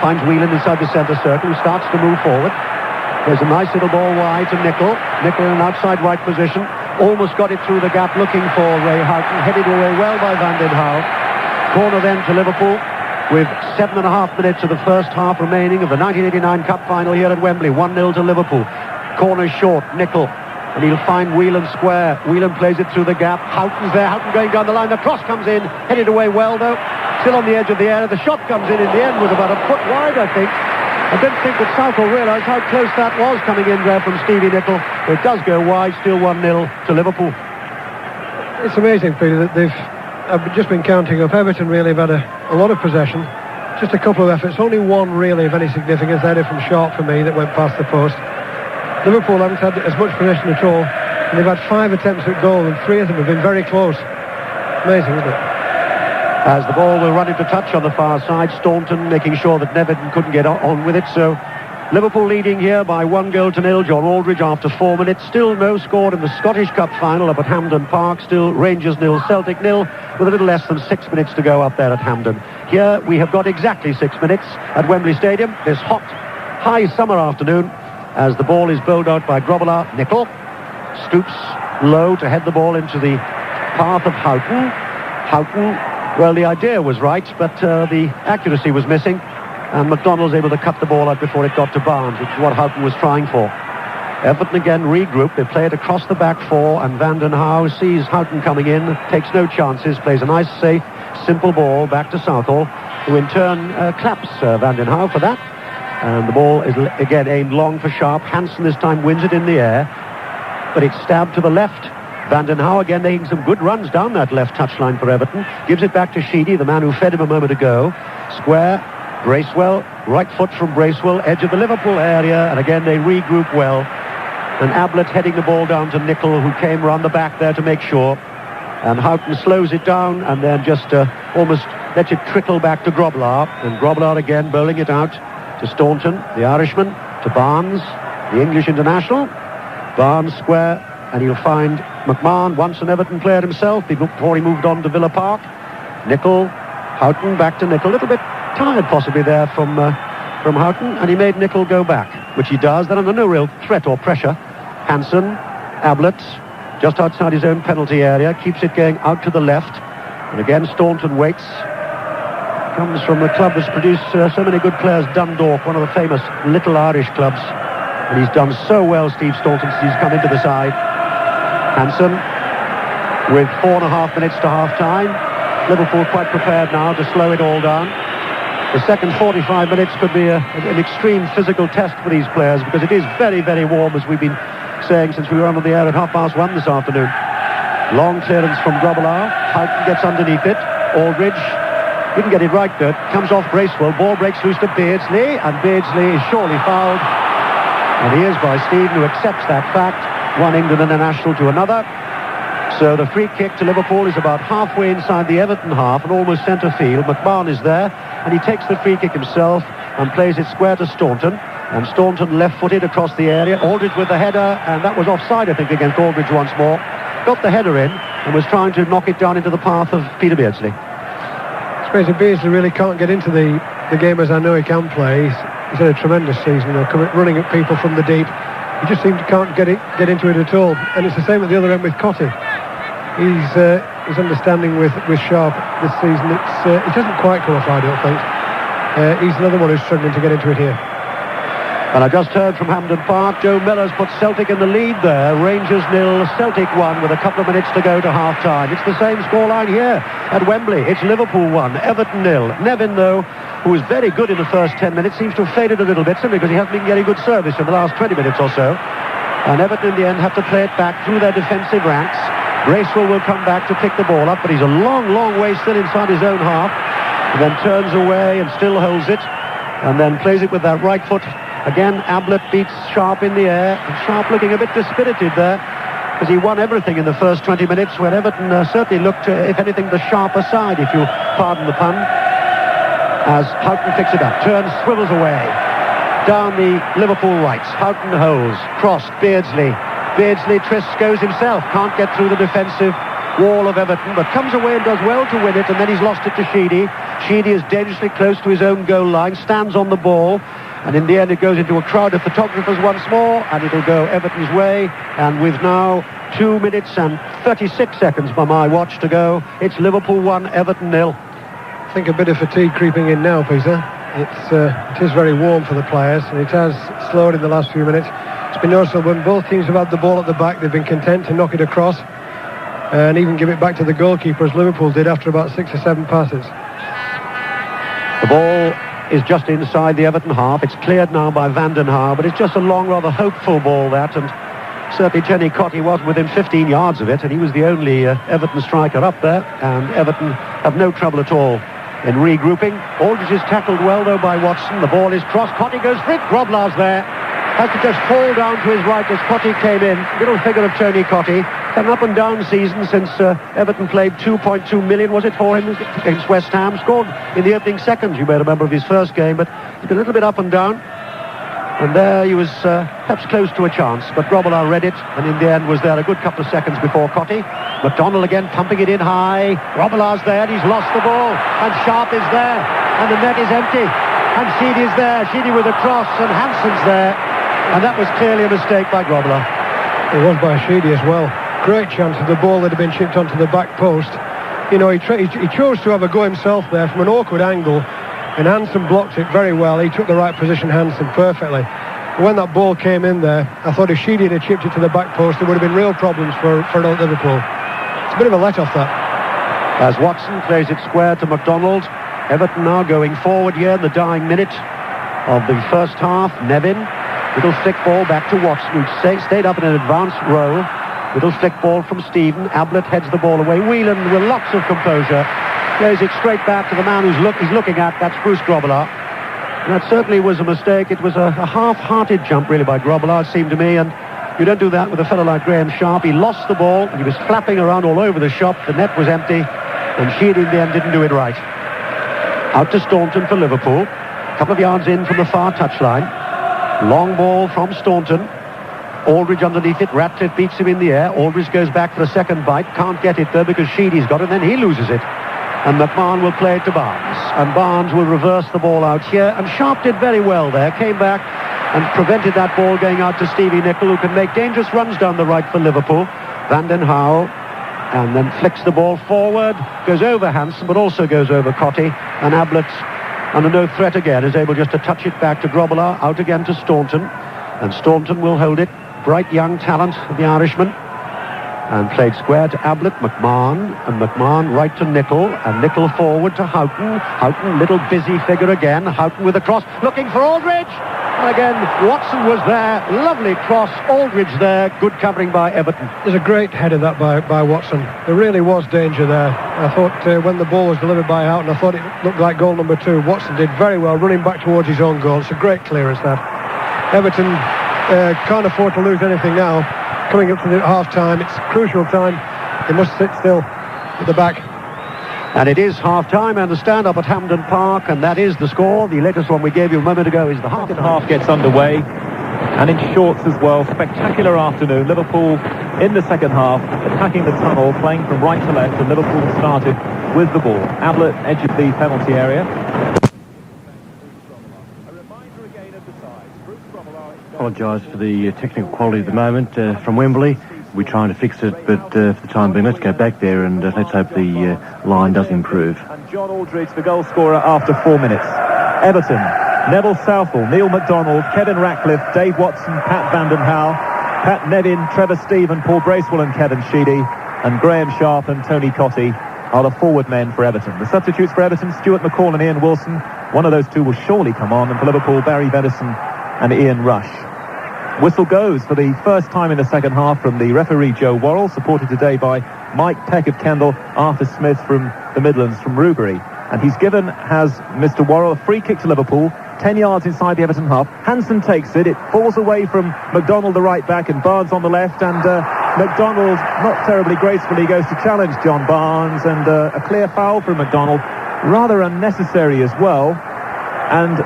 finds Whelan inside the centre circle, who starts to move forward. There's a nice little ball wide to Nicol. Nicol in an outside right position. Almost got it through the gap, looking for Ray Houghton. Headed away well by Van den Haar. Corner then to Liverpool, with 7.5 minutes of the first half remaining of the 1989 Cup final here at Wembley. 1-0 to Liverpool. Corner short, Nicol. And he'll find Whelan square. Whelan plays it through the gap. Houghton's there. Houghton going down the line. The cross comes in. Headed away well, though. Still on the edge of the area. The shot comes in the end, was about a foot wide, I think. I didn't think that Southall realised how close that was coming in there from Stevie Nicol. It does go wide. Still 1-0 to Liverpool. It's amazing, Peter, that I've just been counting up. Everton really have had a lot of possession. Just a couple of efforts. Only one really of any significance. Header from Sharp for me that went past the post. Liverpool haven't had as much possession at all. And they've had 5 attempts at goal, and 3 of them have been very close. Amazing, isn't it? As the ball will run into touch on the far side, Staunton making sure that Neverton couldn't get on with it. So Liverpool leading here by 1-0. John Aldridge after 4 minutes. Still no score in the Scottish Cup final up at Hampden Park. Still Rangers 0, Celtic 0, with a little less than 6 minutes to go up there at Hampden. Here we have got exactly 6 minutes at Wembley Stadium this hot, high summer afternoon, as the ball is bowled out by Grobbelaar. Nicol stoops low to head the ball into the path of Houghton. Houghton, well, the idea was right, but the accuracy was missing, and McDonald's able to cut the ball out before it got to Barnes, which is what Houghton was trying for. Everton again regroup. They play it across the back four, and Van den Hauwe sees Houghton coming in, takes no chances, plays a nice, safe, simple ball back to Southall, who in turn claps Van den Hauwe for that. And the ball is again aimed long for Sharp. Hansen this time wins it in the air, but it's stabbed to the left. Van den Hauwe again making some good runs down that left touchline for Everton. Gives it back to Sheedy, the man who fed him a moment ago. Square, Bracewell, right foot from Bracewell, edge of the Liverpool area, and again they regroup well. And Ablett heading the ball down to Nicol, who came round the back there to make sure. And Houghton slows it down and then just almost lets it trickle back to Grobbelaar. And Grobbelaar again bowling it out to Staunton, the Irishman, to Barnes, the English international. Barnes square, and he'll find McMahon, once an Everton player himself, before he moved on to Villa Park. Nicol, Houghton, back to Nicol. A little bit tired possibly there from Houghton, and he made Nicol go back, which he does. Then under no real threat or pressure. Hansen, Ablett, just outside his own penalty area, keeps it going out to the left. And again Staunton waits. Comes from the club that's produced so many good players, Dundalk, one of the famous little Irish clubs. And he's done so well, Steve Staunton, since he's come into the side. Hansen, with 4.5 minutes to half-time. Liverpool quite prepared now to slow it all down. The second 45 minutes could be an extreme physical test for these players, because it is very, very warm, as we've been saying since we were on the air at 1:30 this afternoon. Long clearance from Grobbelaar. Houghton gets underneath it. Aldridge didn't get it right, though. Comes off Bracewell. Ball breaks loose to Beardsley, and Beardsley is surely fouled. And he is by Stephen, who accepts that fact. One England international to another. So the free kick to Liverpool is about halfway inside the Everton half and almost centre field. McMahon is there, and he takes the free kick himself and plays it square to Staunton. And Staunton left-footed across the area. Aldridge with the header, and that was offside, I think, against Aldridge once more. Got the header in and was trying to knock it down into the path of Peter Beardsley. I suppose Beardsley really can't get into the game as I know he can play. He's had a tremendous season, running at people from the deep. He just seems to can't get into it at all. And it's the same at the other end with Cottee. His understanding with Sharp this season, it doesn't quite come off, I don't think. He's another one who's struggling to get into it here. And I just heard from Hampden Park, Joe Miller's put Celtic in the lead there. Rangers 0, Celtic 1 with a couple of minutes to go to half-time. It's the same scoreline here at Wembley. It's Liverpool 1, Everton 0. Nevin, though, who was very good in the first 10 minutes, seems to have faded a little bit, simply because he hasn't been getting good service in the last 20 minutes or so. And Everton in the end have to play it back through their defensive ranks. Bracewell will come back to pick the ball up, but he's a long, long way still inside his own half. And then turns away and still holds it. And then plays it with that right foot. Again, Ablett beats Sharp in the air. And Sharp looking a bit dispirited there, because he won everything in the first 20 minutes, when Everton certainly looked, if anything, the sharper side, if you pardon the pun. As Houghton picks it up, turns, swivels away. Down the Liverpool rights. Houghton holds. Crossed. Beardsley. Beardsley goes himself. Can't get through the defensive wall of Everton, but comes away and does well to win it, and then he's lost it to Sheedy. Sheedy is dangerously close to his own goal line, stands on the ball, and in the end it goes into a crowd of photographers once more, and it'll go Everton's way. And with now 2 minutes and 36 seconds by my watch to go, it's Liverpool 1, Everton 0. I think a bit of fatigue creeping in now, Peter. It is very warm for the players, and it has slowed in the last few minutes. It's been noticeable when both teams have had the ball at the back, they've been content to knock it across and even give it back to the goalkeeper, as Liverpool did after about 6 or 7 passes. The ball is just inside the Everton half. It's cleared now by Van den Hauwe, but it's just a long, rather hopeful ball, that, and certainly Jenny Cottee was within 15 yards of it, and he was the only Everton striker up there, and Everton have no trouble at all in regrouping. Aldridge is tackled well, though, by Watson. The ball is crossed. Cottee goes for it. Grobbelaar's there. Has to just fall down to his right as Cottee came in. Little figure of Tony Cottee. An up and down season since Everton played 2.2 million, was it, for him against West Ham. Scored in the opening seconds, you may remember, of his first game, but he's been a little bit up and down. And there he was perhaps close to a chance, but Grobbelaar read it, and in the end was there a good couple of seconds before Cottee. McDonald again pumping it in high. Grobbelaar's there, he's lost the ball, and Sharp is there, and the net is empty. And Sheedy's there, Sheedy with a cross, and Hansen's there. And that was clearly a mistake by Grobbelaar. It was by Sheedy as well. Great chance of the ball that had been chipped onto the back post. You know, he chose to have a go himself there from an awkward angle, and Hansen blocked it very well. He took the right position, Hansen, perfectly. when that ball came in there, I thought if Sheedy had chipped it to the back post, there would have been real problems for Liverpool. It's a bit of a let-off, that. As Watson plays it square to McDonald. Everton now going forward here in the dying minute of the first half. Nevin, little flick ball back to Watson, who stayed up in an advanced row. Little flick ball from Stephen. Ablett heads the ball away. Whelan, with lots of composure, plays it straight back to the man he's looking at. That's Bruce Grobbelaar. And that certainly was a mistake. It was a half-hearted jump, really, by Grobbelaar, it seemed to me. And you don't do that with a fellow like Graham Sharp. He lost the ball, and he was flapping around all over the shop. The net was empty, and Sheedy in the end didn't do it right. Out to Staunton for Liverpool. A couple of yards in from the far touchline. Long ball from Staunton. Aldridge underneath it. Ratcliffe beats him in the air. Aldridge goes back for a second bite. Can't get it, though, because Sheedy's got it, and then he loses it. And McMahon will play it to Barnes. And Barnes will reverse the ball out here. And Sharp did very well there. Came back and prevented that ball going out to Stevie Nicol, who can make dangerous runs down the right for Liverpool. Van den Hauwe. And then flicks the ball forward. Goes over Hansen, but also goes over Cottee. And Ablett, under no threat again, is able just to touch it back to Grobbelaar. Out again to Staunton. And Staunton will hold it. Bright young talent of the Irishman. And played square to Ablett, McMahon, and McMahon right to Nicol, and Nicol forward to Houghton. Houghton, little busy figure again. Houghton with a cross, looking for Aldridge. And again, Watson was there. Lovely cross. Aldridge there. Good covering by Everton. There's a great header that by Watson. There really was danger there. I thought when the ball was delivered by Houghton, I thought it looked like goal number 2. Watson did very well, running back towards his own goal. It's a great clearance, that. Everton can't afford to lose anything now. Coming up to the half-time, it's crucial time. They must sit still at the back. And it is half-time, I understand, up at Hampden Park, and that is the score. The latest one we gave you a moment ago is the Second half gets underway, and in shorts as well. Spectacular afternoon. Liverpool in the second half, attacking the tunnel, playing from right to left, and Liverpool started with the ball. Ablett edge of the penalty area. Apologise for the technical quality at the moment from Wembley. We're trying to fix it, but for the time being, let's go back there and let's hope the line does improve. And John Aldridge, the goal scorer after 4 minutes. Everton, Neville Southall, Neil MacDonald, Kevin Ratcliffe, Dave Watson, Pat Van den Hauwe, Pat Nevin, Trevor Stephen, Paul Bracewell and Kevin Sheedy, and Graham Sharp and Tony Cottee are the forward men for Everton. The substitutes for Everton, Stuart McCall and Ian Wilson. One of those two will surely come on, and for Liverpool, Barry Venison and Ian Rush. Whistle goes for the first time in the second half from the referee Joe Worrell, supported today by Mike Peck of Kendal, Arthur Smith from the Midlands from Rubery. And he's given, has Mr. Worrell, a free kick to Liverpool, 10 yards inside the Everton half. Hansen takes it, it falls away from McDonald, the right back, and Barnes on the left, and McDonald, not terribly gracefully, goes to challenge John Barnes, and a clear foul from McDonald, rather unnecessary as well. And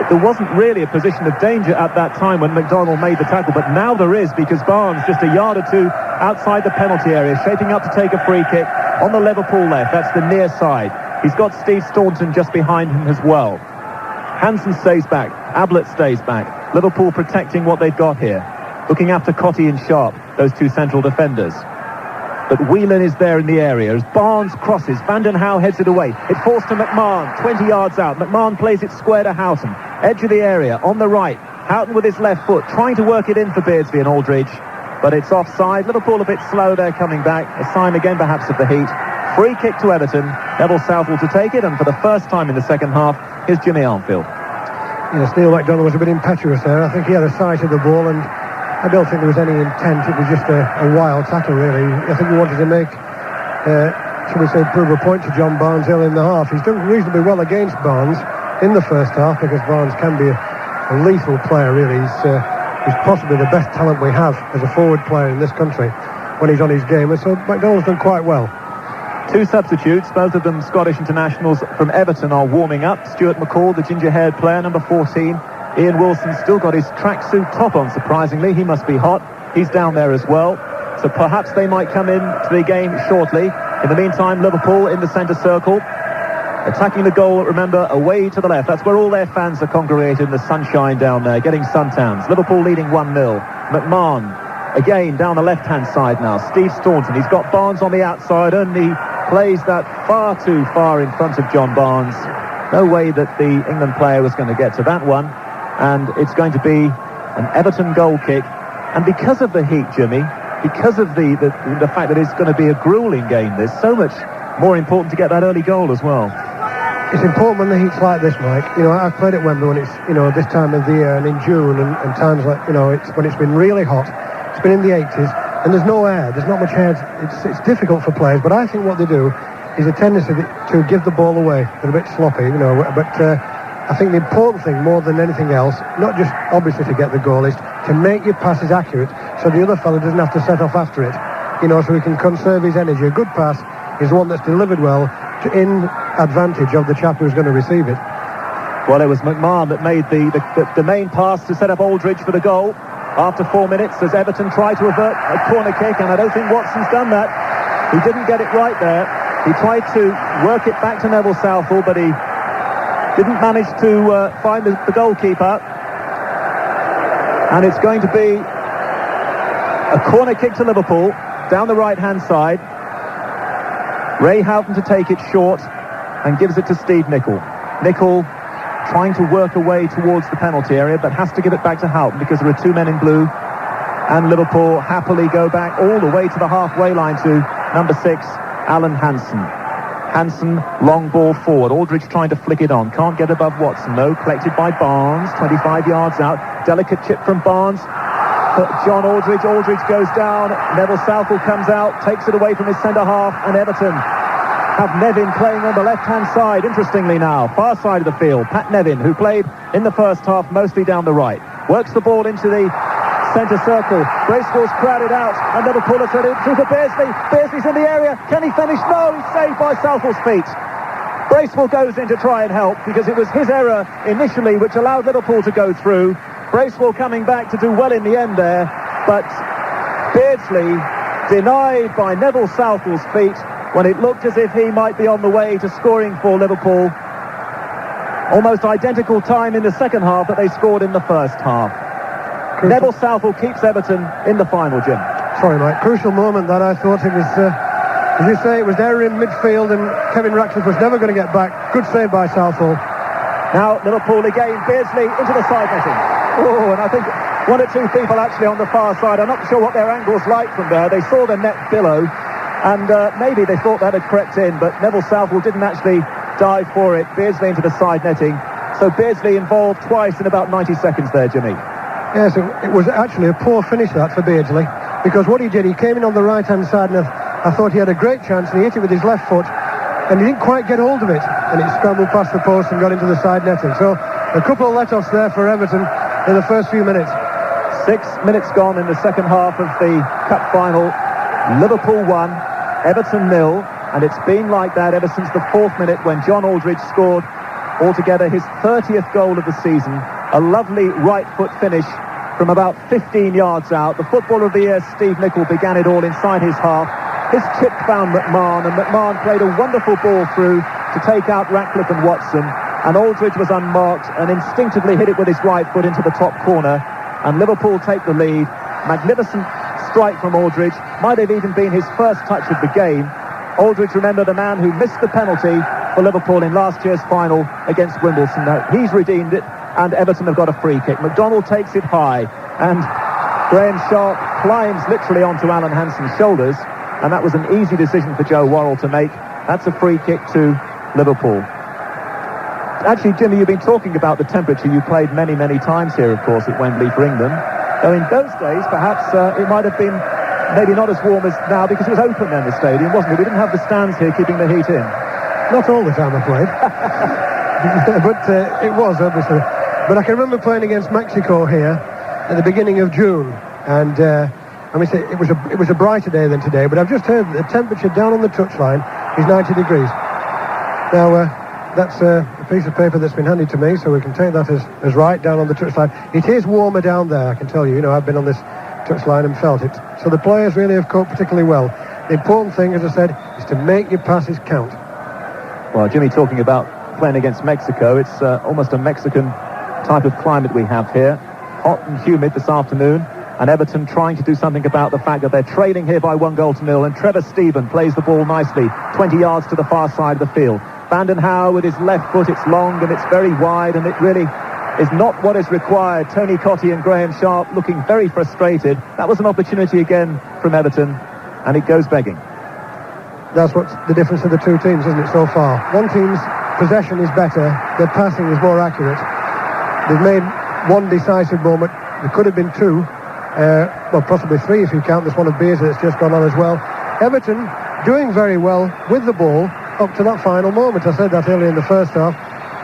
there wasn't really a position of danger at that time when McDonald made the tackle, but now there is, because Barnes just a yard or two outside the penalty area, shaping up to take a free kick on the Liverpool left. That's the near side. He's got Steve Staunton just behind him as well. Hansen stays back, Ablett stays back. Liverpool protecting what they've got here, looking after Cottee and Sharp, those two central defenders. But Whelan is there in the area as Barnes crosses. Van den Hauwe heads it away. It falls to McMahon, 20 yards out. McMahon plays it square to Houghton. Edge of the area, on the right. Houghton with his left foot, trying to work it in for Beardsley and Aldridge. But it's offside. Liverpool a bit slow there coming back. A sign again perhaps of the heat. Free kick to Everton. Neville Southall to take it. And for the first time in the second half, here's Jimmy Armfield. Yes, Neil MacDonald was a bit impetuous there. I think he had a sight of the ball, and I don't think there was any intent. It was just a wild tackle, really. I think he wanted to make, shall we say, prove a point to John Barnes early in the half. He's done reasonably well against Barnes in the first half, because Barnes can be a lethal player, really. He's possibly the best talent we have as a forward player in this country when he's on his game. And so MacDonald's done quite well. Two substitutes, both of them Scottish internationals from Everton, are warming up. Stuart McCall, the ginger-haired player, number 14. Ian Wilson still got his tracksuit top on, surprisingly. He must be hot. He's down there as well. So perhaps they might come in to the game shortly. In the meantime, Liverpool in the centre circle, attacking the goal, remember, away to the left. That's where all their fans are congregated in the sunshine down there, getting suntans. Liverpool leading 1-0. McMahon, again, down the left-hand side now. Steve Staunton, he's got Barnes on the outside, and he plays that far too far in front of John Barnes. No way that the England player was going to get to that one. And it's going to be an Everton goal kick. And because of the heat, Jimmy, because of the fact that it's going to be a grueling game, there's so much more important to get that early goal as well. It's important when the heat's like this, Mike. You know, I've played at Wembley when it's, you know, this time of the year and in June and times like, you know, it's when it's been really hot. It's been in the 80s and there's no air. There's not much air. It's difficult for players, but I think what they do is a tendency to give the ball away. They're a bit sloppy, you know, but I think the important thing more than anything else, not just obviously to get the goal, is to make your passes accurate so the other fellow doesn't have to set off after it, you know, so he can conserve his energy. A good pass is one that's delivered well in advantage of the chap who's going to receive it. Well, it was McMahon that made the main pass to set up Aldridge for the goal after 4 minutes as Everton tried to avert a corner kick, and I don't think Watson's done that. He didn't get it right there. He tried to work it back to Neville Southall, but he didn't manage to find the goalkeeper. And it's going to be a corner kick to Liverpool down the right-hand side. Ray Houghton to take it short and gives it to Steve Nicol. Nicol trying to work away towards the penalty area, but has to give it back to Houghton because there are two men in blue. And Liverpool happily go back all the way to the halfway line to number 6, Alan Hansen. Hansen, long ball forward. Aldridge trying to flick it on. Can't get above Watson, though. Collected by Barnes, 25 yards out. Delicate chip from Barnes. John Aldridge. Aldridge goes down. Neville Southall comes out, takes it away from his centre-half, and Everton have Nevin playing on the left-hand side, interestingly now. Far side of the field. Pat Nevin, who played in the first half mostly down the right. Works the ball into the centre circle. Bracewell's crowded out, and Liverpool are threaded through for Beardsley. Beardsley's in the area. Can he finish? No, he's saved by Southall's feet. Bracewell goes in to try and help because it was his error initially which allowed Liverpool to go through. Bracewell coming back to do well in the end there, but Beardsley denied by Neville Southall's feet when it looked as if he might be on the way to scoring for Liverpool. Almost identical time in the second half that they scored in the first half. Neville Southall keeps Everton in the final, Jim. Sorry, Mike. Crucial moment that I thought it was, as you say, it was there in midfield and Kevin Ratcliffe was never going to get back. Good save by Southall. Now Liverpool again, Beardsley into the side netting. Oh, and I think one or two people actually on the far side, I'm not sure what their angle's like from there. They saw the net below and maybe they thought that had crept in, but Neville Southall didn't actually dive for it. Beardsley into the side netting. So Beardsley involved twice in about 90 seconds there, Jimmy. Yes, it was actually a poor finish that for Beardsley, because what he did, he came in on the right-hand side and I thought he had a great chance and he hit it with his left foot and he didn't quite get hold of it and it scrambled past the post and got into the side netting. So a couple of let-offs there for Everton in the first few minutes. 6 minutes gone in the second half of the Cup final. Liverpool 1, Everton 0, and it's been like that ever since the 4th minute when John Aldridge scored altogether his 30th goal of the season. A lovely right foot finish from about 15 yards out. The Footballer of the Year, Steve Nicol, began it all inside his half. His chip found McMahon, and McMahon played a wonderful ball through to take out Ratcliffe and Watson. And Aldridge was unmarked and instinctively hit it with his right foot into the top corner. And Liverpool take the lead. Magnificent strike from Aldridge. Might have even been his first touch of the game. Aldridge, remember, the man who missed the penalty for Liverpool in last year's final against Wimbledon. Now, he's redeemed it, and Everton have got a free kick. McDonald takes it high, and Graham Sharp climbs literally onto Alan Hansen's shoulders, and that was an easy decision for Joe Worrell to make. That's a free kick to Liverpool. Actually, Jimmy, you've been talking about the temperature. You played many, many times here, of course, at Wembley for England. Though in those days, perhaps it might have been maybe not as warm as now because it was open then, the stadium, wasn't it? We didn't have the stands here keeping the heat in. Not all the time, I played. But it was, obviously. But I can remember playing against Mexico here at the beginning of June. And I mean, it was a brighter day than today, but I've just heard that the temperature down on the touchline is 90 degrees. Now, that's a piece of paper that's been handed to me, so we can take that as right down on the touchline. It is warmer down there, I can tell you. You know, I've been on this touchline and felt it. So the players really have coped particularly well. The important thing, as I said, is to make your passes count. Well, Jimmy, talking about playing against Mexico, it's almost a Mexican type of climate we have here. Hot and humid this afternoon, and Everton trying to do something about the fact that they're trailing here by 1-0, and Trevor Stephen plays the ball nicely, 20 yards to the far side of the field. Vanden Hauwe with his left foot, it's long and it's very wide, and it really is not what is required. Tony Cottee and Graham Sharp looking very frustrated. That was an opportunity again from Everton, and it goes begging. That's what's the difference of the two teams, isn't it, so far? One team's possession is better, their passing is more accurate. They've made one decisive moment. There could have been two, well, possibly three if you count this one of Beardsley that's just gone on as well. Everton doing very well with the ball up to that final moment. I said that earlier in the first half,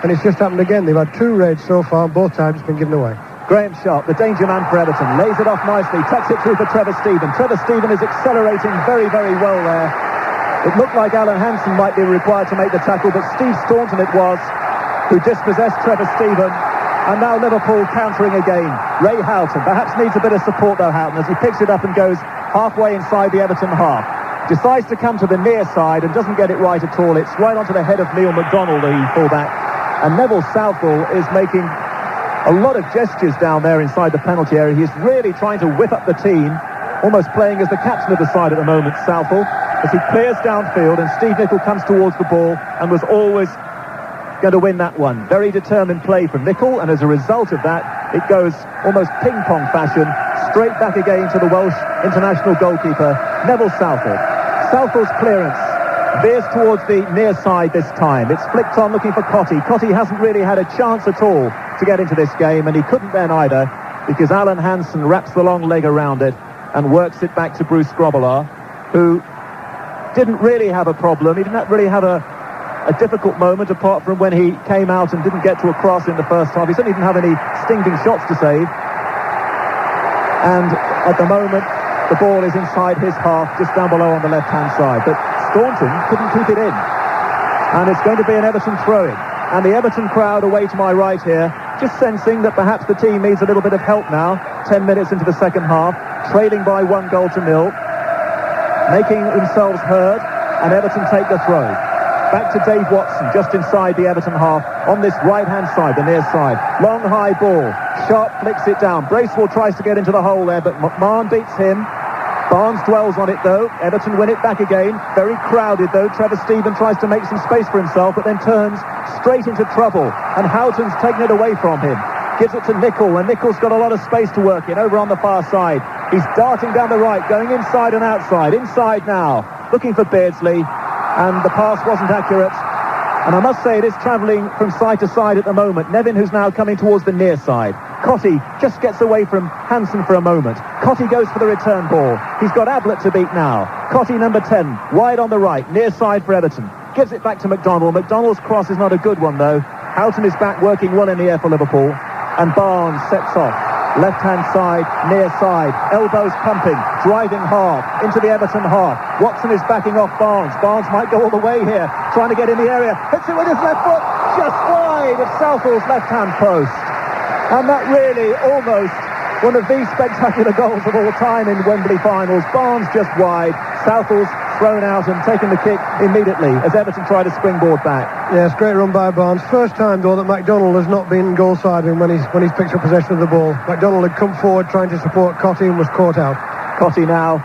and it's just happened again. They've had two raids so far, and both times it's been given away. Graham Sharp, the danger man for Everton, lays it off nicely, tucks it through for Trevor Steven. Trevor Steven is accelerating very, very well there. It looked like Alan Hansen might be required to make the tackle, but Steve Staunton it was who dispossessed Trevor Steven. And now Liverpool countering again. Ray Houghton perhaps needs a bit of support though, Houghton, as he picks it up and goes halfway inside the Everton half. Decides to come to the near side and doesn't get it right at all. It's right onto the head of Neil McDonald, the fullback. And Neville Southall is making a lot of gestures down there inside the penalty area. He's really trying to whip up the team, almost playing as the captain of the side at the moment, Southall, as he clears downfield, and Steve Nicol comes towards the ball and was always going to win that one. Very determined play from Nicol, and as a result of that, it goes almost ping-pong fashion straight back again to the Welsh international goalkeeper, Neville Southall. Southall's clearance veers towards the near side this time. It's flicked on looking for Cottee. Cottee hasn't really had a chance at all to get into this game, and he couldn't then either, because Alan Hansen wraps the long leg around it and works it back to Bruce Grobbelaar, who didn't really have a problem. He didn't really have a difficult moment, apart from when he came out and didn't get to a cross in the first half. He certainly didn't have any stinking shots to save. And at the moment, the ball is inside his half, just down below on the left-hand side. But Staunton couldn't keep it in. And it's going to be an Everton throw-in. And the Everton crowd away to my right here, just sensing that perhaps the team needs a little bit of help now, 10 minutes into the second half, trailing by 1-0, making themselves heard, and Everton take the throw. Back to Dave Watson, just inside the Everton half, on this right-hand side, the near side. Long, high ball. Sharp flicks it down. Bracewell tries to get into the hole there, but McMahon beats him. Barnes dwells on it, though. Everton win it back again. Very crowded, though. Trevor Steven tries to make some space for himself, but then turns straight into trouble. And Houghton's taken it away from him. Gives it to Nicol, and Nicol's got a lot of space to work in, over on the far side. He's darting down the right, going inside and outside. Inside now, looking for Beardsley. And the pass wasn't accurate. And I must say it is travelling from side to side at the moment. Nevin, who's now coming towards the near side. Cottee just gets away from Hansen for a moment. Cottee goes for the return ball. He's got Ablett to beat now. Cottee, number 10, wide on the right, near side for Everton. Gives it back to McDonald. McDonald's cross is not a good one, though. Houghton is back working well in the air for Liverpool. And Barnes sets off. Left-hand side, near side, elbows pumping, driving hard into the Everton half. Watson is backing off Barnes. Barnes might go all the way here, trying to get in the area. Hits it with his left foot, just wide of Southall's left-hand post. And that really almost one of the spectacular goals of all time in Wembley finals. Barnes just wide, Southall's thrown out and taken the kick immediately as Everton try to springboard back. Yes, great run by Barnes. First time, though, that McDonald has not been goal-side when he's picked up possession of the ball. McDonald had come forward trying to support Cottee and was caught out. Cottee now,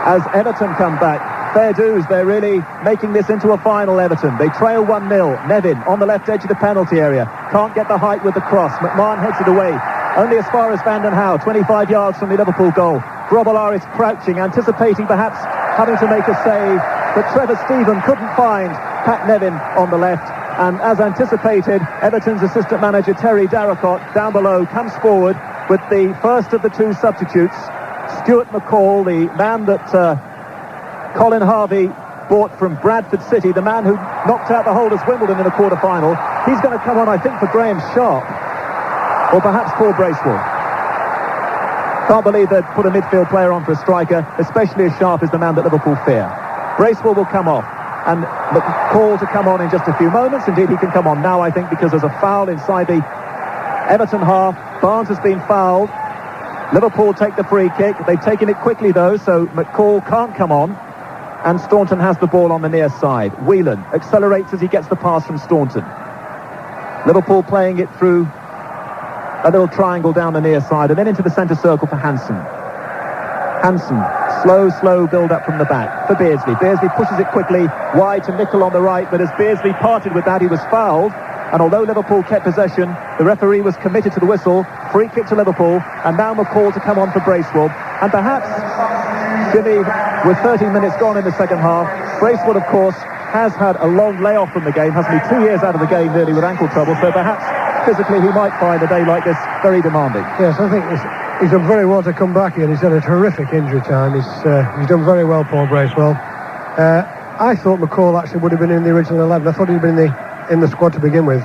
as Everton come back, fair dues, they're really making this into a final Everton. They trail 1-0. Nevin on the left edge of the penalty area. Can't get the height with the cross. McMahon heads it away. Only as far as Van den Houw, 25 yards from the Liverpool goal. Grobbelaar is crouching, anticipating perhaps having to make a save, but Trevor Steven couldn't find Pat Nevin on the left. And as anticipated, Everton's assistant manager Terry Darracott down below comes forward with the first of the two substitutes, Stuart McCall, the man that Colin Harvey bought from Bradford City, the man who knocked out the Holders Wimbledon in the quarter-final. He's going to come on, I think, for Graham Sharp, or perhaps Paul Bracewell. Can't believe they'd put a midfield player on for a striker, especially as Sharp is the man that Liverpool fear. Bracewell will come off, and McCall to come on in just a few moments. Indeed, he can come on now, I think, because there's a foul inside the Everton half. Barnes has been fouled. Liverpool take the free kick. They've taken it quickly, though, so McCall can't come on. And Staunton has the ball on the near side. Whelan accelerates as he gets the pass from Staunton. Liverpool playing it through a little triangle down the near side and then into the centre circle for Hansen. Hansen, slow build-up from the back for Beardsley. Beardsley pushes it quickly wide to Nicol on the right, but as Beardsley parted with that, he was fouled. And although Liverpool kept possession, the referee was committed to the whistle. Free kick to Liverpool, and now McCall to come on for Bracewell. And perhaps, Jimmy, with 13 minutes gone in the second half, Bracewell, of course, has had a long layoff from the game, hasn't he? 2 years out of the game, really, with ankle trouble. So perhaps physically he might find a day like this very demanding. Yes, I think he's done very well to come back here. He's had a terrific injury time. He's done very well, Paul Bracewell. I thought McCall actually would have been in the original 11. I thought he'd been in the squad to begin with.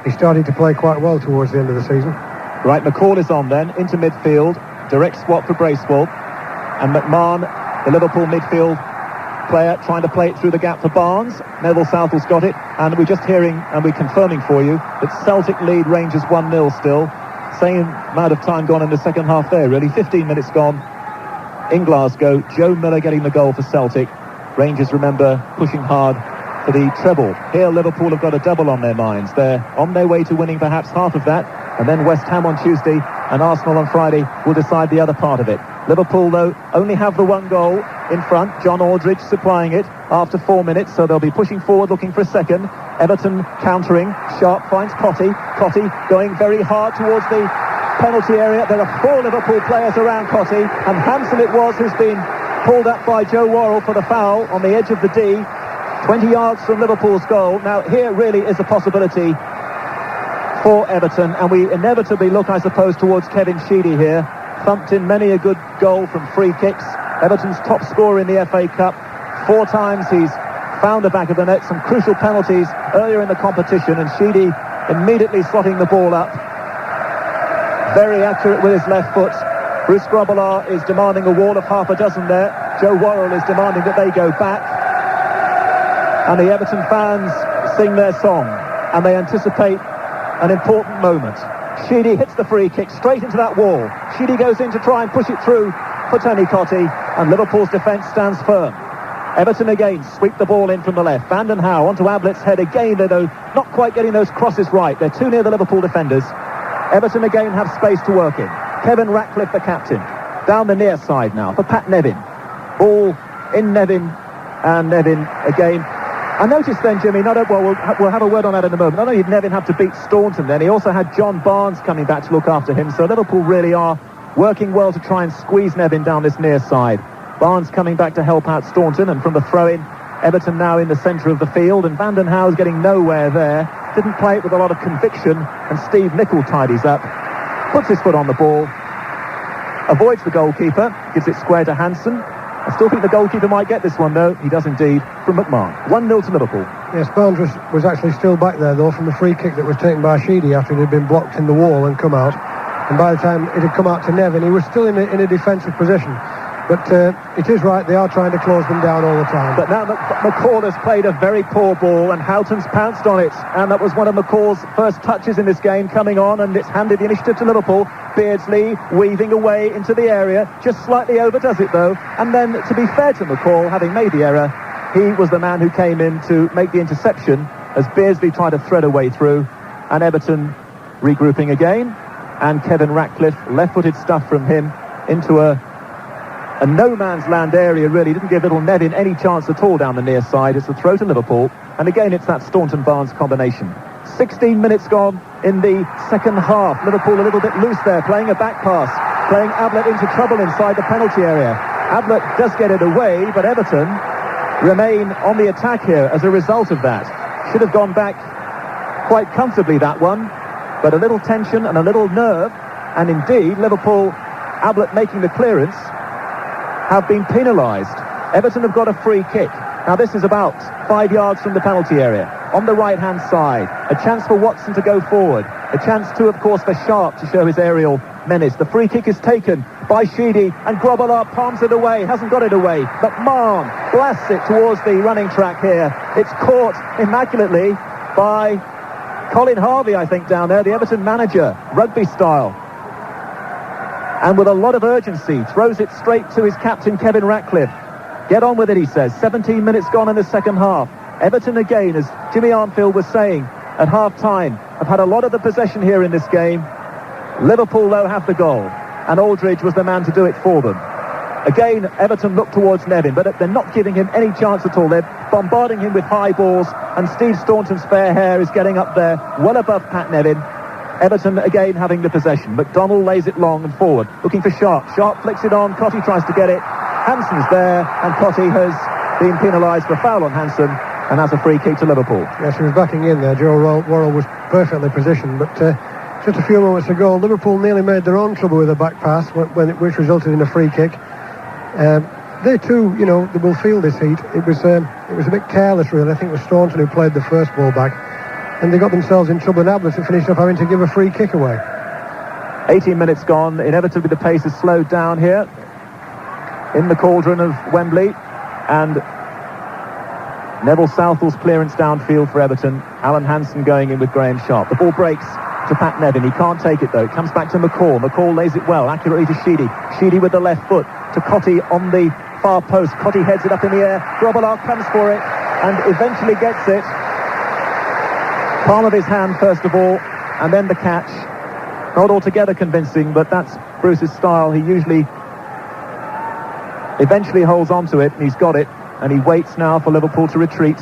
He started to play quite well towards the end of the season. Right, McCall is on then, into midfield. Direct swap for Bracewell. And McMahon, the Liverpool midfield player, trying to play it through the gap for Barnes. Neville Southall's got it. And we're just hearing, and we're confirming for you, that Celtic lead Rangers 1-0 still. Same amount of time gone in the second half there, really. 15 minutes gone in Glasgow. Joe Miller getting the goal for Celtic. Rangers, remember, pushing hard for the treble. Here Liverpool have got a double on their minds. They're on their way to winning perhaps half of that, and then West Ham on Tuesday and Arsenal on Friday will decide the other part of it. Liverpool, though, only have the one goal in front. John Aldridge supplying it after 4 minutes, so they'll be pushing forward looking for a second. Everton countering. Sharp finds Cottee. Cottee going very hard towards the penalty area. There are 4 Liverpool players around Cottee, and Hansen it was who's been pulled up by Joe Worrell for the foul on the edge of the D, 20 yards from Liverpool's goal. Now here really is a possibility for Everton, and we inevitably look, I suppose, towards Kevin Sheedy here. Thumped in many a good goal from free kicks. Everton's top scorer in the FA Cup. 4 times he's found the back of the net, some crucial penalties earlier in the competition, and Sheedy immediately slotting the ball up. Very accurate with his left foot. Bruce Grobbelaar is demanding a wall of half a dozen there. Joe Worrell is demanding that they go back. And the Everton fans sing their song, and they anticipate an important moment. Sheedy hits the free kick straight into that wall. Sheedy goes in to try and push it through for Tony Cottee, and Liverpool's defence stands firm. Everton again sweep the ball in from the left. Van den Hauwe onto Ablett's head again, though not quite getting those crosses right. They're too near the Liverpool defenders. Everton again have space to work in. Kevin Ratcliffe, the captain, down the near side now for Pat Nevin. Ball in Nevin, and Nevin again. I noticed then, Jimmy, we'll have a word on that in a moment. Not only did Nevin have to beat Staunton then, he also had John Barnes coming back to look after him. So Liverpool really are working well to try and squeeze Nevin down this near side. Barnes coming back to help out Staunton, and from the throw-in, Everton now in the centre of the field, and Van den Hauwe's getting nowhere there. Didn't play it with a lot of conviction, and Steve Nicol tidies up. Puts his foot on the ball, avoids the goalkeeper, gives it square to Hansen. I still think the goalkeeper might get this one, though. He does indeed, from McMahon. 1-0 to Liverpool. Yes, Barnes was actually still back there, though, from the free kick that was taken by Sheedy after it had been blocked in the wall and come out. And by the time it had come out to Nevin, he was still in a defensive position. But it is right, they are trying to close them down all the time. But now McCall has played a very poor ball, and Houghton's pounced on it. And that was one of McCall's first touches in this game coming on, and it's handed the initiative to Liverpool. Beardsley weaving away into the area, just slightly overdoes it though. And then, to be fair to McCall, having made the error, he was the man who came in to make the interception as Beardsley tried to thread a way through. And Everton regrouping again, and Kevin Ratcliffe, left-footed stuff from him into a no-man's land area, really. Didn't give little Nevin any chance at all down the near side. It's a throw to Liverpool, and again it's that Staunton-Barnes combination. 16 minutes gone in the second half. Liverpool a little bit loose there, playing a back pass, playing Ablett into trouble inside the penalty area. Ablett does get it away, but Everton remain on the attack here as a result of that. Should have gone back quite comfortably, that one, but a little tension and a little nerve, and indeed Liverpool, Ablett making the clearance, have been penalised. Everton have got a free kick. Now this is about 5 yards from the penalty area, on the right-hand side. A chance for Watson to go forward. A chance too, of course, for Sharp to show his aerial menace. The free kick is taken by Sheedy, and Grobbelaar palms it away. Hasn't got it away. McMahon blasts it towards the running track here. It's caught immaculately by Colin Harvey, I think, down there, the Everton manager, rugby style. And with a lot of urgency, throws it straight to his captain, Kevin Ratcliffe. Get on with it, he says. 17 minutes gone in the second half. Everton again, as Jimmy Armfield was saying at half-time, have had a lot of the possession here in this game. Liverpool, though, have the goal, and Aldridge was the man to do it for them. Again, Everton look towards Nevin, but they're not giving him any chance at all. They're bombarding him with high balls, and Steve Staunton's fair hair is getting up there, well above Pat Nevin. Everton again having the possession. McDonald lays it long and forward, looking for Sharp. Sharp flicks it on, Cottee tries to get it. Hansen's there, and Cottee has been penalised for a foul on Hansen, and that's a free kick to Liverpool. Yes, he was backing in there. Joe Worrell was perfectly positioned, but just a few moments ago, Liverpool nearly made their own trouble with a back pass, which resulted in a free kick. They too, they will feel this heat. It was a bit careless, really. I think it was Staunton who played the first ball back, and they got themselves in trouble, and Ablett finished off having to give a free kick away. 18 minutes gone. Inevitably, the pace has slowed down here in the cauldron of Wembley, and Neville Southall's clearance downfield for Everton. Alan Hansen going in with Graham Sharp. The ball breaks to Pat Nevin. He can't take it, though. It comes back to McCall. McCall lays it well, accurately to Sheedy. Sheedy with the left foot to Cottee on the far post. Cottee heads it up in the air. Grobbelaar comes for it and eventually gets it. Palm of his hand, first of all, and then the catch. Not altogether convincing, but that's Bruce's style. He usually eventually holds on to it, and he's got it, and he waits now for Liverpool to retreat,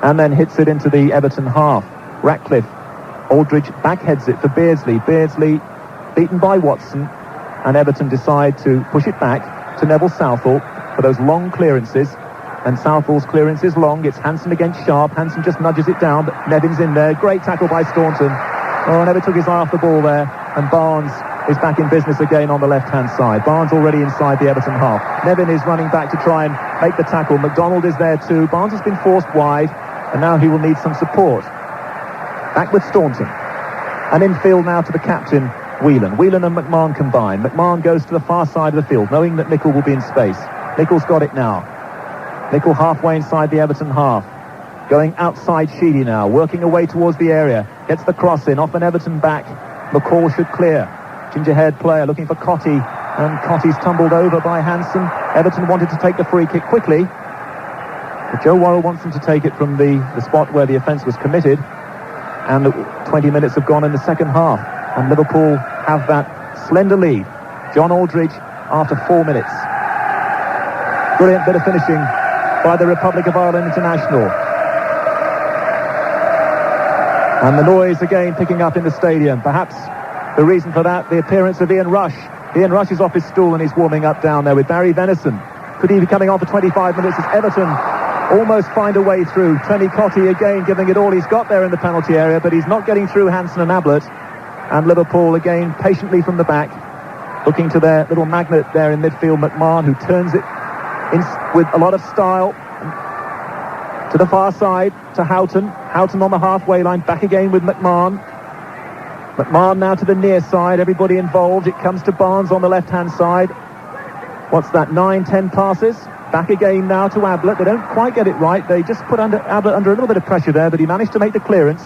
and then hits it into the Everton half. Ratcliffe, Aldridge backheads it for Beardsley. Beardsley beaten by Watson, and Everton decide to push it back to Neville Southall for those long clearances, and Southall's clearance is long. It's Hansen against Sharp. Hansen just nudges it down, but Nevin's in there. Great tackle by Staunton. Oh, never took his eye off the ball there, and Barnes is back in business again on the left-hand side. Barnes already inside the Everton half. Nevin is running back to try and make the tackle. McDonald is there too. Barnes has been forced wide, and now he will need some support. Back with Staunton. And infield now to the captain, Whelan. Whelan and McMahon combine. McMahon goes to the far side of the field, knowing that Nicol will be in space. Nicol's got it now. Nicol halfway inside the Everton half. Going outside Sheedy now, working away towards the area. Gets the cross in, off an Everton back. McCall should clear. Ginger-haired player looking for Cottee, and Cottee's tumbled over by Hansen. Everton wanted to take the free kick quickly, but Joe Worrell wants them to take it from the spot where the offence was committed, and 20 minutes have gone in the second half, and Liverpool have that slender lead. John Aldridge after 4 minutes. Brilliant bit of finishing by the Republic of Ireland international. And the noise again picking up in the stadium. Perhaps the reason for that, the appearance of Ian Rush. Ian Rush is off his stool and he's warming up down there with Barry Venison. Could he be coming on for 25 minutes as Everton almost find a way through? Tony Cottee again giving it all he's got there in the penalty area, but he's not getting through Hansen and Ablett. And Liverpool again patiently from the back, looking to their little magnet there in midfield, McMahon, who turns it in with a lot of style to the far side to Houghton. Houghton on the halfway line, back again with McMahon. McMahon now to the near side, everybody involved. It comes to Barnes on the left-hand side. What's that, 9-10 passes? Back again now to Ablett. They don't quite get it right. They just put Ablett under a little bit of pressure there, but he managed to make the clearance.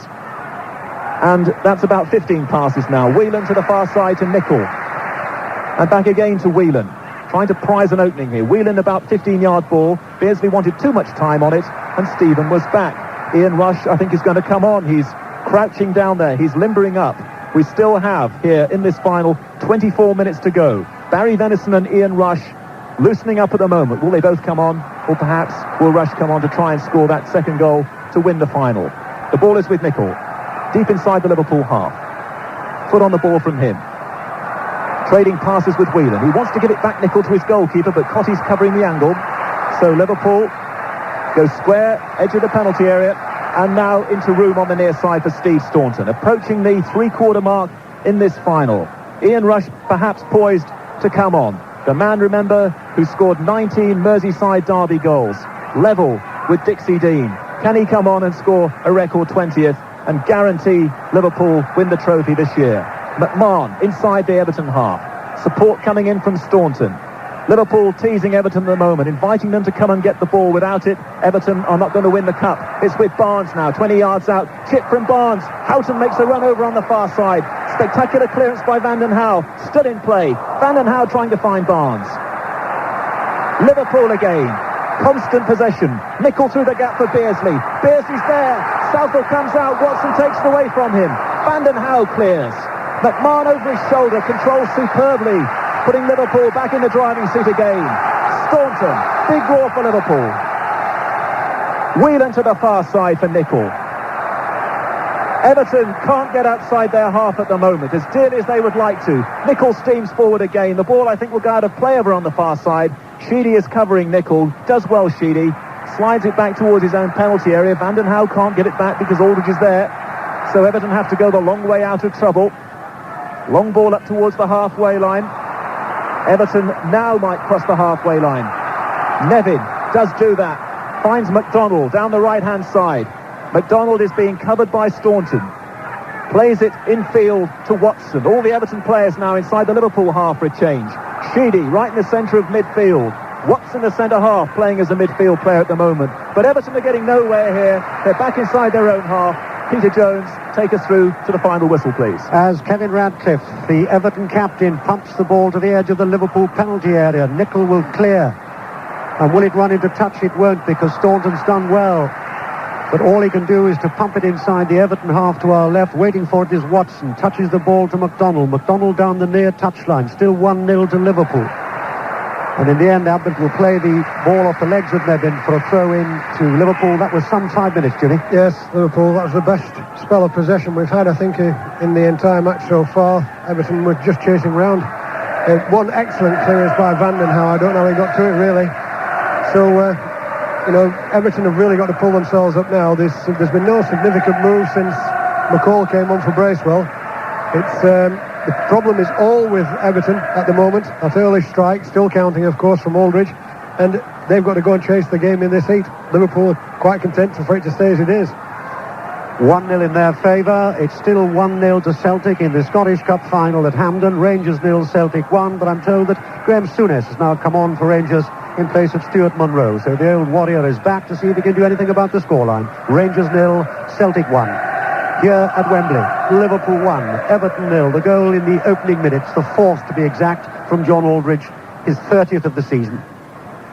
And that's about 15 passes now. Whelan to the far side to Nicol. And back again to Whelan. Trying to prize an opening here. Whelan about 15-yard ball. Beardsley wanted too much time on it, and Stephen was back. Ian Rush, I think, is going to come on. He's crouching down there. He's limbering up. We still have here in this final 24 minutes to go. Barry Venison and Ian Rush loosening up at the moment. Will they both come on? Or perhaps will Rush come on to try and score that second goal to win the final? The ball is with Nicol. Deep inside the Liverpool half. Foot on the ball from him. Trading passes with Whelan. He wants to give it back, Nicol, to his goalkeeper, but Cottee's covering the angle. So Liverpool goes square, edge of the penalty area, and now into room on the near side for Steve Staunton, approaching the three-quarter mark in this final. Ian Rush perhaps poised to come on. The man, remember, who scored 19 Merseyside derby goals, level with Dixie Dean. Can he come on and score a record 20th and guarantee Liverpool win the trophy this year? McMahon inside the Everton half. Support coming in from Staunton. Liverpool teasing Everton at the moment, inviting them to come and get the ball. Without it, Everton are not going to win the cup. It's with Barnes now, 20 yards out. Chip from Barnes. Houghton makes a run over on the far side. Spectacular clearance by Van den Hauwe. Still in play. Van den Hauwe trying to find Barnes. Liverpool again. Constant possession. Nicol through the gap for Beardsley. Beardsley's there. Southall comes out. Watson takes it away from him. Van den Hauwe clears. McMahon over his shoulder, controls superbly, putting Liverpool back in the driving seat again. Staunton, big roar for Liverpool. Whelan to the far side for Nicol. Everton can't get outside their half at the moment, as dearly as they would like to. Nicol steams forward again. The ball, I think, will go out of play over on the far side. Sheedy is covering Nicol. Does well, Sheedy. Slides it back towards his own penalty area. Van den Hauwe can't get it back because Aldridge is there. So Everton have to go the long way out of trouble. Long ball up towards the halfway line. Everton now might cross the halfway line. Nevin does do that. Finds McDonald down the right-hand side. McDonald is being covered by Staunton. Plays it infield to Watson. All the Everton players now inside the Liverpool half for a change. Sheedy right in the centre of midfield. Watson, the centre-half, playing as a midfield player at the moment. But Everton are getting nowhere here. They're back inside their own half. Peter Jones, take us through to the final whistle, please. As Kevin Radcliffe, the Everton captain, pumps the ball to the edge of the Liverpool penalty area. Nicol will clear. And will it run into touch? It won't, because Staunton's done well. But all he can do is to pump it inside the Everton half to our left. Waiting for it is Watson. Touches the ball to McDonald. McDonald down the near touchline. Still 1-0 to Liverpool. And in the end, Albert will play the ball off the legs of Nevin for a throw-in to Liverpool. That was some 5 minutes, Jimmy. Yes, Liverpool, that was the best spell of possession we've had, I think, in the entire match so far. Everton was just chasing round. One excellent clearance by Van den Hauwe. I don't know how he got to it, really. So, Everton have really got to pull themselves up now. There's been no significant move since McCall came on for Bracewell. The problem is all with Everton at the moment. That early strike, still counting, of course, from Aldridge. And they've got to go and chase the game in this heat. Liverpool are quite content for it to stay as it is. 1-0 in their favour. It's still 1-0 to Celtic in the Scottish Cup final at Hampden. Rangers 0, Celtic 1. But I'm told that Graham Souness has now come on for Rangers in place of Stuart Munro. So the old warrior is back to see if he can do anything about the scoreline. Rangers 0, Celtic 1. Here at Wembley, Liverpool 1, Everton 0. The goal in the opening minutes, the fourth to be exact, from John Aldridge, his 30th of the season.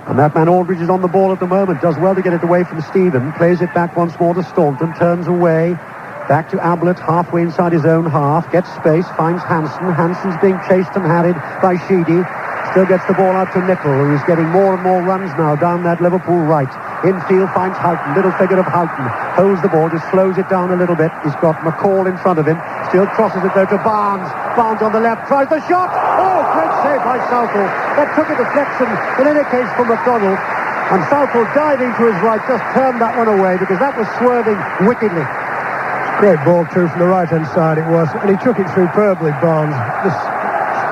And that man Aldridge is on the ball at the moment, does well to get it away from Stephen, plays it back once more to Staunton, turns away, back to Ablett, halfway inside his own half, gets space, finds Hansen. Hansen's being chased and harried by Sheedy. Still gets the ball out to Nicol, who is getting more and more runs now down that Liverpool right. Infield finds Houghton, little figure of Houghton. Holds the ball, just slows it down a little bit. He's got McCall in front of him. Still crosses it there to Barnes. Barnes on the left, tries the shot. Oh, great save by Southall. That took a deflection, in any case, from McDonald. And Southall diving to his right, just turned that one away because that was swerving wickedly. Great ball, too, from the right-hand side it was. And he took it superbly, Barnes. This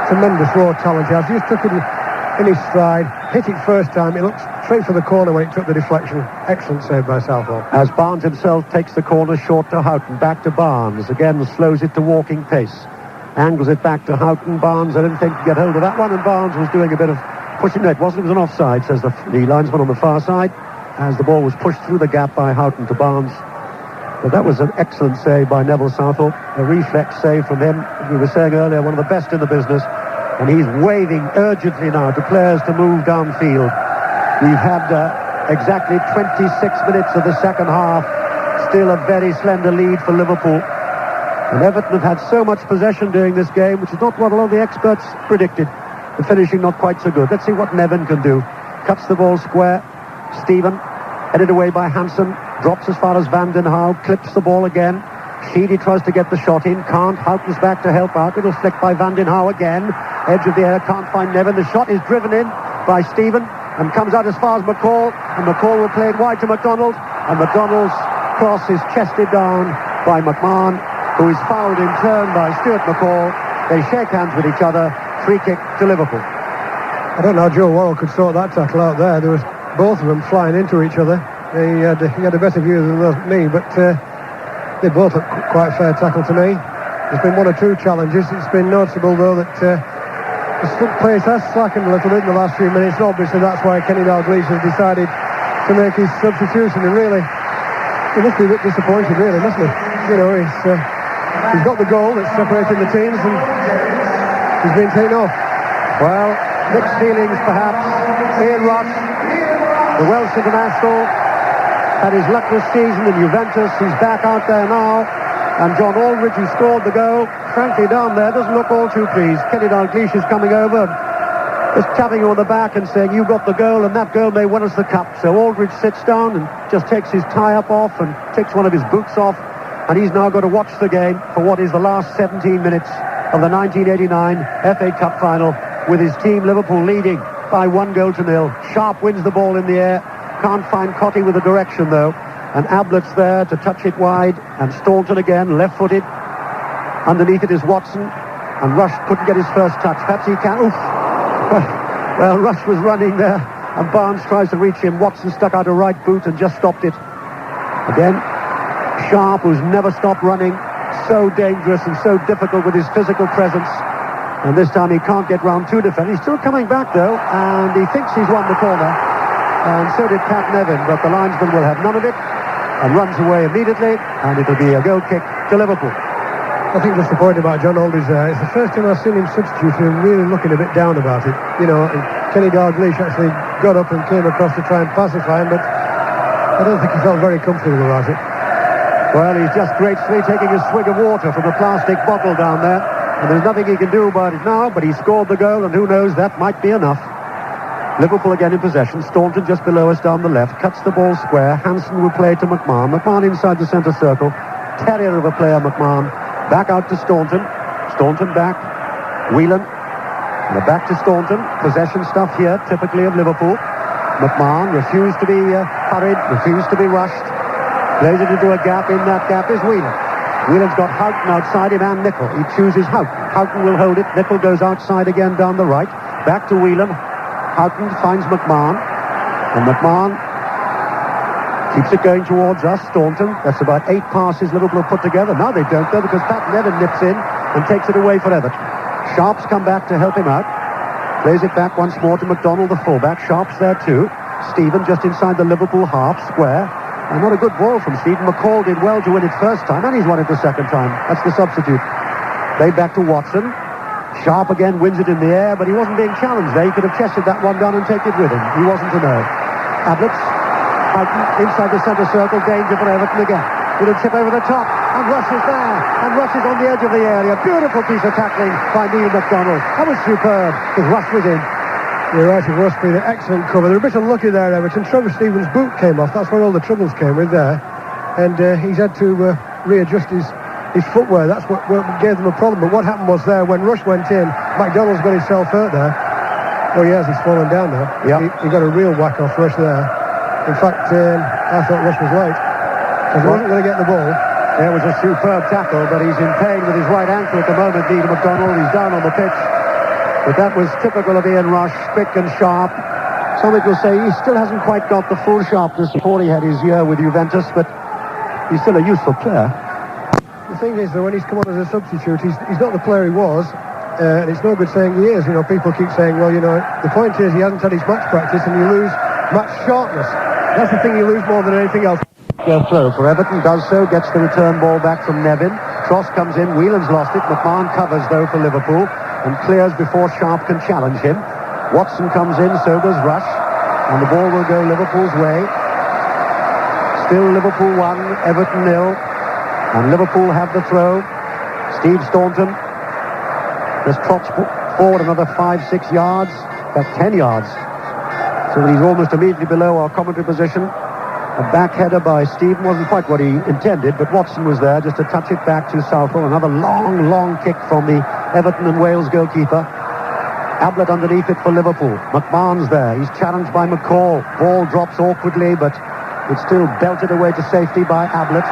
tremendous raw talent he has. He just took it in his stride, hit it first time. It looked straight for the corner when it took the deflection. Excellent save by Southall. As Barnes himself takes the corner short to Houghton, back to Barnes. Again, slows it to walking pace. Angles it back to Houghton. Barnes, I didn't think could get hold of that one, and Barnes was doing a bit of pushing. No, it wasn't. It was an offside, says the linesman on the far side, as the ball was pushed through the gap by Houghton to Barnes. But that was an excellent save by Neville Southall. A reflex save from him. We were saying earlier, one of the best in the business. And he's waving urgently now to players to move downfield. We've had exactly 26 minutes of the second half. Still a very slender lead for Liverpool. And Everton have had so much possession during this game, which is not what a lot of the experts predicted. The finishing not quite so good. Let's see what Nevin can do. Cuts the ball square. Stephen, headed away by Hansen. Drops as far as Van den Hauwe. Clips the ball again. Sheedy tries to get the shot in. Can't. Houghton's back to help out. It'll flick by Van den Hauwe again. Edge of the air. Can't find Nevin. The shot is driven in by Stephen and comes out as far as McCall. And McCall will play it wide to McDonald. And McDonald's cross is chested down by McMahon, who is fouled in turn by Stuart McCall. They shake hands with each other. Free kick to Liverpool. I don't know how Joe Worrell could sort that tackle out there. There was both of them flying into each other. He had a better view than me, but they both look quite a fair tackle to me. There's been one or two challenges. It's been noticeable, though, that the pace has slackened a little bit in the last few minutes. And obviously, that's why Kenny Dalglish has decided to make his substitution. And really, he must be a bit disappointed, really, mustn't he? You know, he's got the goal that's separating the teams, and he's been taken off. Well, mixed feelings, perhaps. Ian Ross, the Welsh international, had his luckless season in Juventus. He's back out there now. And John Aldridge, who scored the goal, frankly down there, doesn't look all too pleased. Kenny Dalglish is coming over. just tapping you on the back and saying, you got the goal and that goal may win us the cup. So Aldridge sits down and just takes his tie-up off and takes one of his boots off, and he's now got to watch the game for what is the last 17 minutes of the 1989 FA Cup final, with his team Liverpool leading by 1-0. Sharp wins the ball in the air, can't find Cotty with the direction though, and Ablett's there to touch it wide, and Staunton again, left-footed. Underneath it is Watson, and Rush couldn't get his first touch. Perhaps he can. Oof. Well, Rush was running there, and Barnes tries to reach him. Watson stuck out a right boot and just stopped it. Again, Sharp, who's never stopped running, so dangerous and so difficult with his physical presence. And this time he can't get round two defenders. He's still coming back though, and he thinks he's won the corner. And so did Pat Nevin, but the linesman will have none of it and runs away immediately, and it'll be a goal kick to Liverpool. I think that's the point about John Aldridge there. It's the first time I've seen him substitute and really looking a bit down about it. You know, and Kenny Dalglish actually got up and came across to try and pacify him, but I don't think he felt very comfortable about it. Well, he's just gracefully taking a swig of water from a plastic bottle down there, and there's nothing he can do about it now, but he scored the goal, and who knows, that might be enough. Liverpool again in possession. Staunton just below us down the left, cuts the ball square. Hansen will play to McMahon. McMahon inside the centre circle. Terrier of a player, McMahon. Back out to Staunton. Staunton back. Whelan. And back to Staunton. Possession stuff here, typically of Liverpool. McMahon refused to be hurried, refused to be rushed. Plays it into a gap. In that gap is Whelan. Whelan's got Houghton outside him and Nicol. He chooses Houghton. Houghton will hold it. Nicol goes outside again down the right. Back to Whelan. Houghton finds McMahon. And McMahon keeps it going towards us. Staunton. That's about 8 passes Liverpool have put together. Now they don't though, because Pat Nevin nips in and takes it away for Everton. Sharp's come back to help him out. Plays it back once more to McDonald, the fullback. Sharp's there too. Stephen just inside the Liverpool half square. And not a good ball from Stephen. McCall did well to win it first time, and he's won it the second time. That's the substitute. Played back to Watson. Sharp again wins it in the air, but he wasn't being challenged there. He could have chested that one down and taken it with him. He wasn't to know. Ablett, inside the centre circle, danger for Everton again. With a tip over the top, and Rush is there, and Rush is on the edge of the area. Beautiful piece of tackling by Neil McDonald. That was superb, because Rush was in. You're right, it was been an excellent cover. They're a bit unlucky there, Everton. Trevor Stevens' boot came off. That's where all the troubles came with there. And he's had to readjust his footwear. That's what gave them a problem. But what happened was there, when Rush went in, McDonald's got himself hurt there. Oh, he has. He's fallen down now. Yep. He got a real whack off Rush there. In fact, I thought Rush was late, because he wasn't going to get the ball. It was a superb tackle, but he's in pain with his right ankle at the moment, Neil McDonald. He's down on the pitch. But that was typical of Ian Rush, quick and sharp. Some people say he still hasn't quite got the full sharpness before he had his year with Juventus, but he's still a useful player. The thing is, though, when he's come on as a substitute, he's not the player he was, and it's no good saying he is. You know, people keep saying, well, you know, the point is he hasn't had his match practice, and you lose match sharpness. That's the thing you lose more than anything else. Throw for Everton, does so, gets the return ball back from Nevin. Tross comes in, Whelan's lost it. McMahon covers, though, for Liverpool, and clears before Sharp can challenge him. Watson comes in, so does Rush, and the ball will go Liverpool's way. Still Liverpool 1, Everton 0, and Liverpool have the throw. Steve Staunton just trots forward another 5-6 yards, about 10 yards, so that he's almost immediately below our commentary position. A back header by Stephen wasn't quite what he intended, but Watson was there just to touch it back to Southall. Another long kick from the Everton and Wales goalkeeper. Ablett underneath it for Liverpool. McMahon's there. He's challenged by McCall. Ball drops awkwardly, but it's still belted away to safety by Ablett.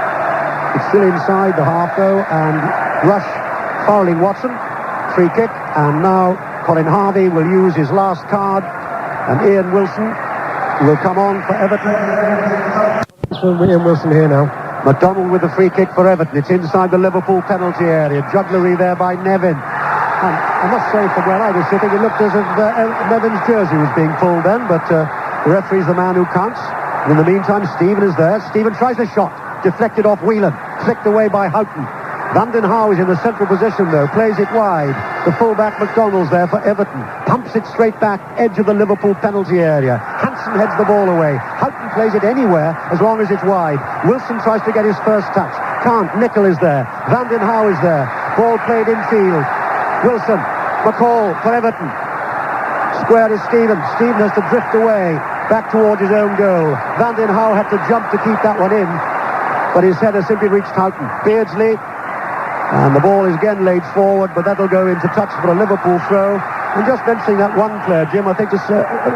It's still inside the half, though, and Rush fouling Watson. Free kick, and now Colin Harvey will use his last card, and Ian Wilson will come on for Everton. Ian Wilson here now. McDonald with the free kick for Everton. It's inside the Liverpool penalty area. Jugglery there by Nevin. And I must say, from where I was sitting, it looked as if Nevin's jersey was being pulled then, but the referee's the man who counts. And in the meantime, Stephen is there. Stephen tries a shot. Deflected off Whelan. Flicked away by Houghton. Van den Hauwe is in the central position, though. Plays it wide. The fullback McDonald's there for Everton. Pumps it straight back, edge of the Liverpool penalty area. Hansen heads the ball away. Houghton plays it anywhere as long as it's wide. Wilson tries to get his first touch. Can't. Nicol is there. Van den Hauwe is there. Ball played infield. Wilson. McCall for Everton. Square to Stephen. Stephen has to drift away, back towards his own goal. Van den Hauwe had to jump to keep that one in, but his header simply reached Houghton. Beardsley, and the ball is again laid forward, but that'll go into touch for a Liverpool throw. And just mentioning that one player, Jim, I think just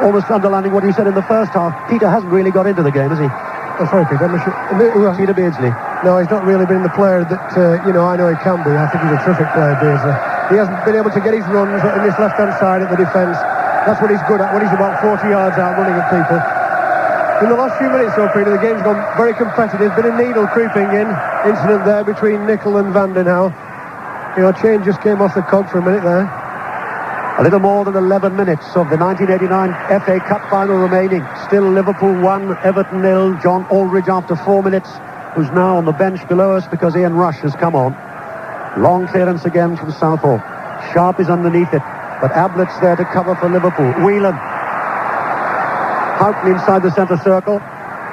almost underlining what you said in the first half. Peter hasn't really got into the game, has he? Oh, sorry, Peter. Peter Beardsley. No, he's not really been the player that, I know he can be. I think he's a terrific player, Beardsley. He hasn't been able to get his runs in this left-hand side at the defence. That's what he's good at when he's about 40 yards out running at people. In the last few minutes, though, Peter, the game's gone very competitive. Been a needle creeping in. Incident there between Nicol and Van den Hauwe. Change just came off the cog for a minute there. A little more than 11 minutes of the 1989 FA Cup final remaining. Still Liverpool 1, Everton 0. John Aldridge after 4 minutes, who's now on the bench below us because Ian Rush has come on. Long clearance again from Southall. Sharp is underneath it, but Ablett's there to cover for Liverpool. Whelan. Houghton inside the centre circle,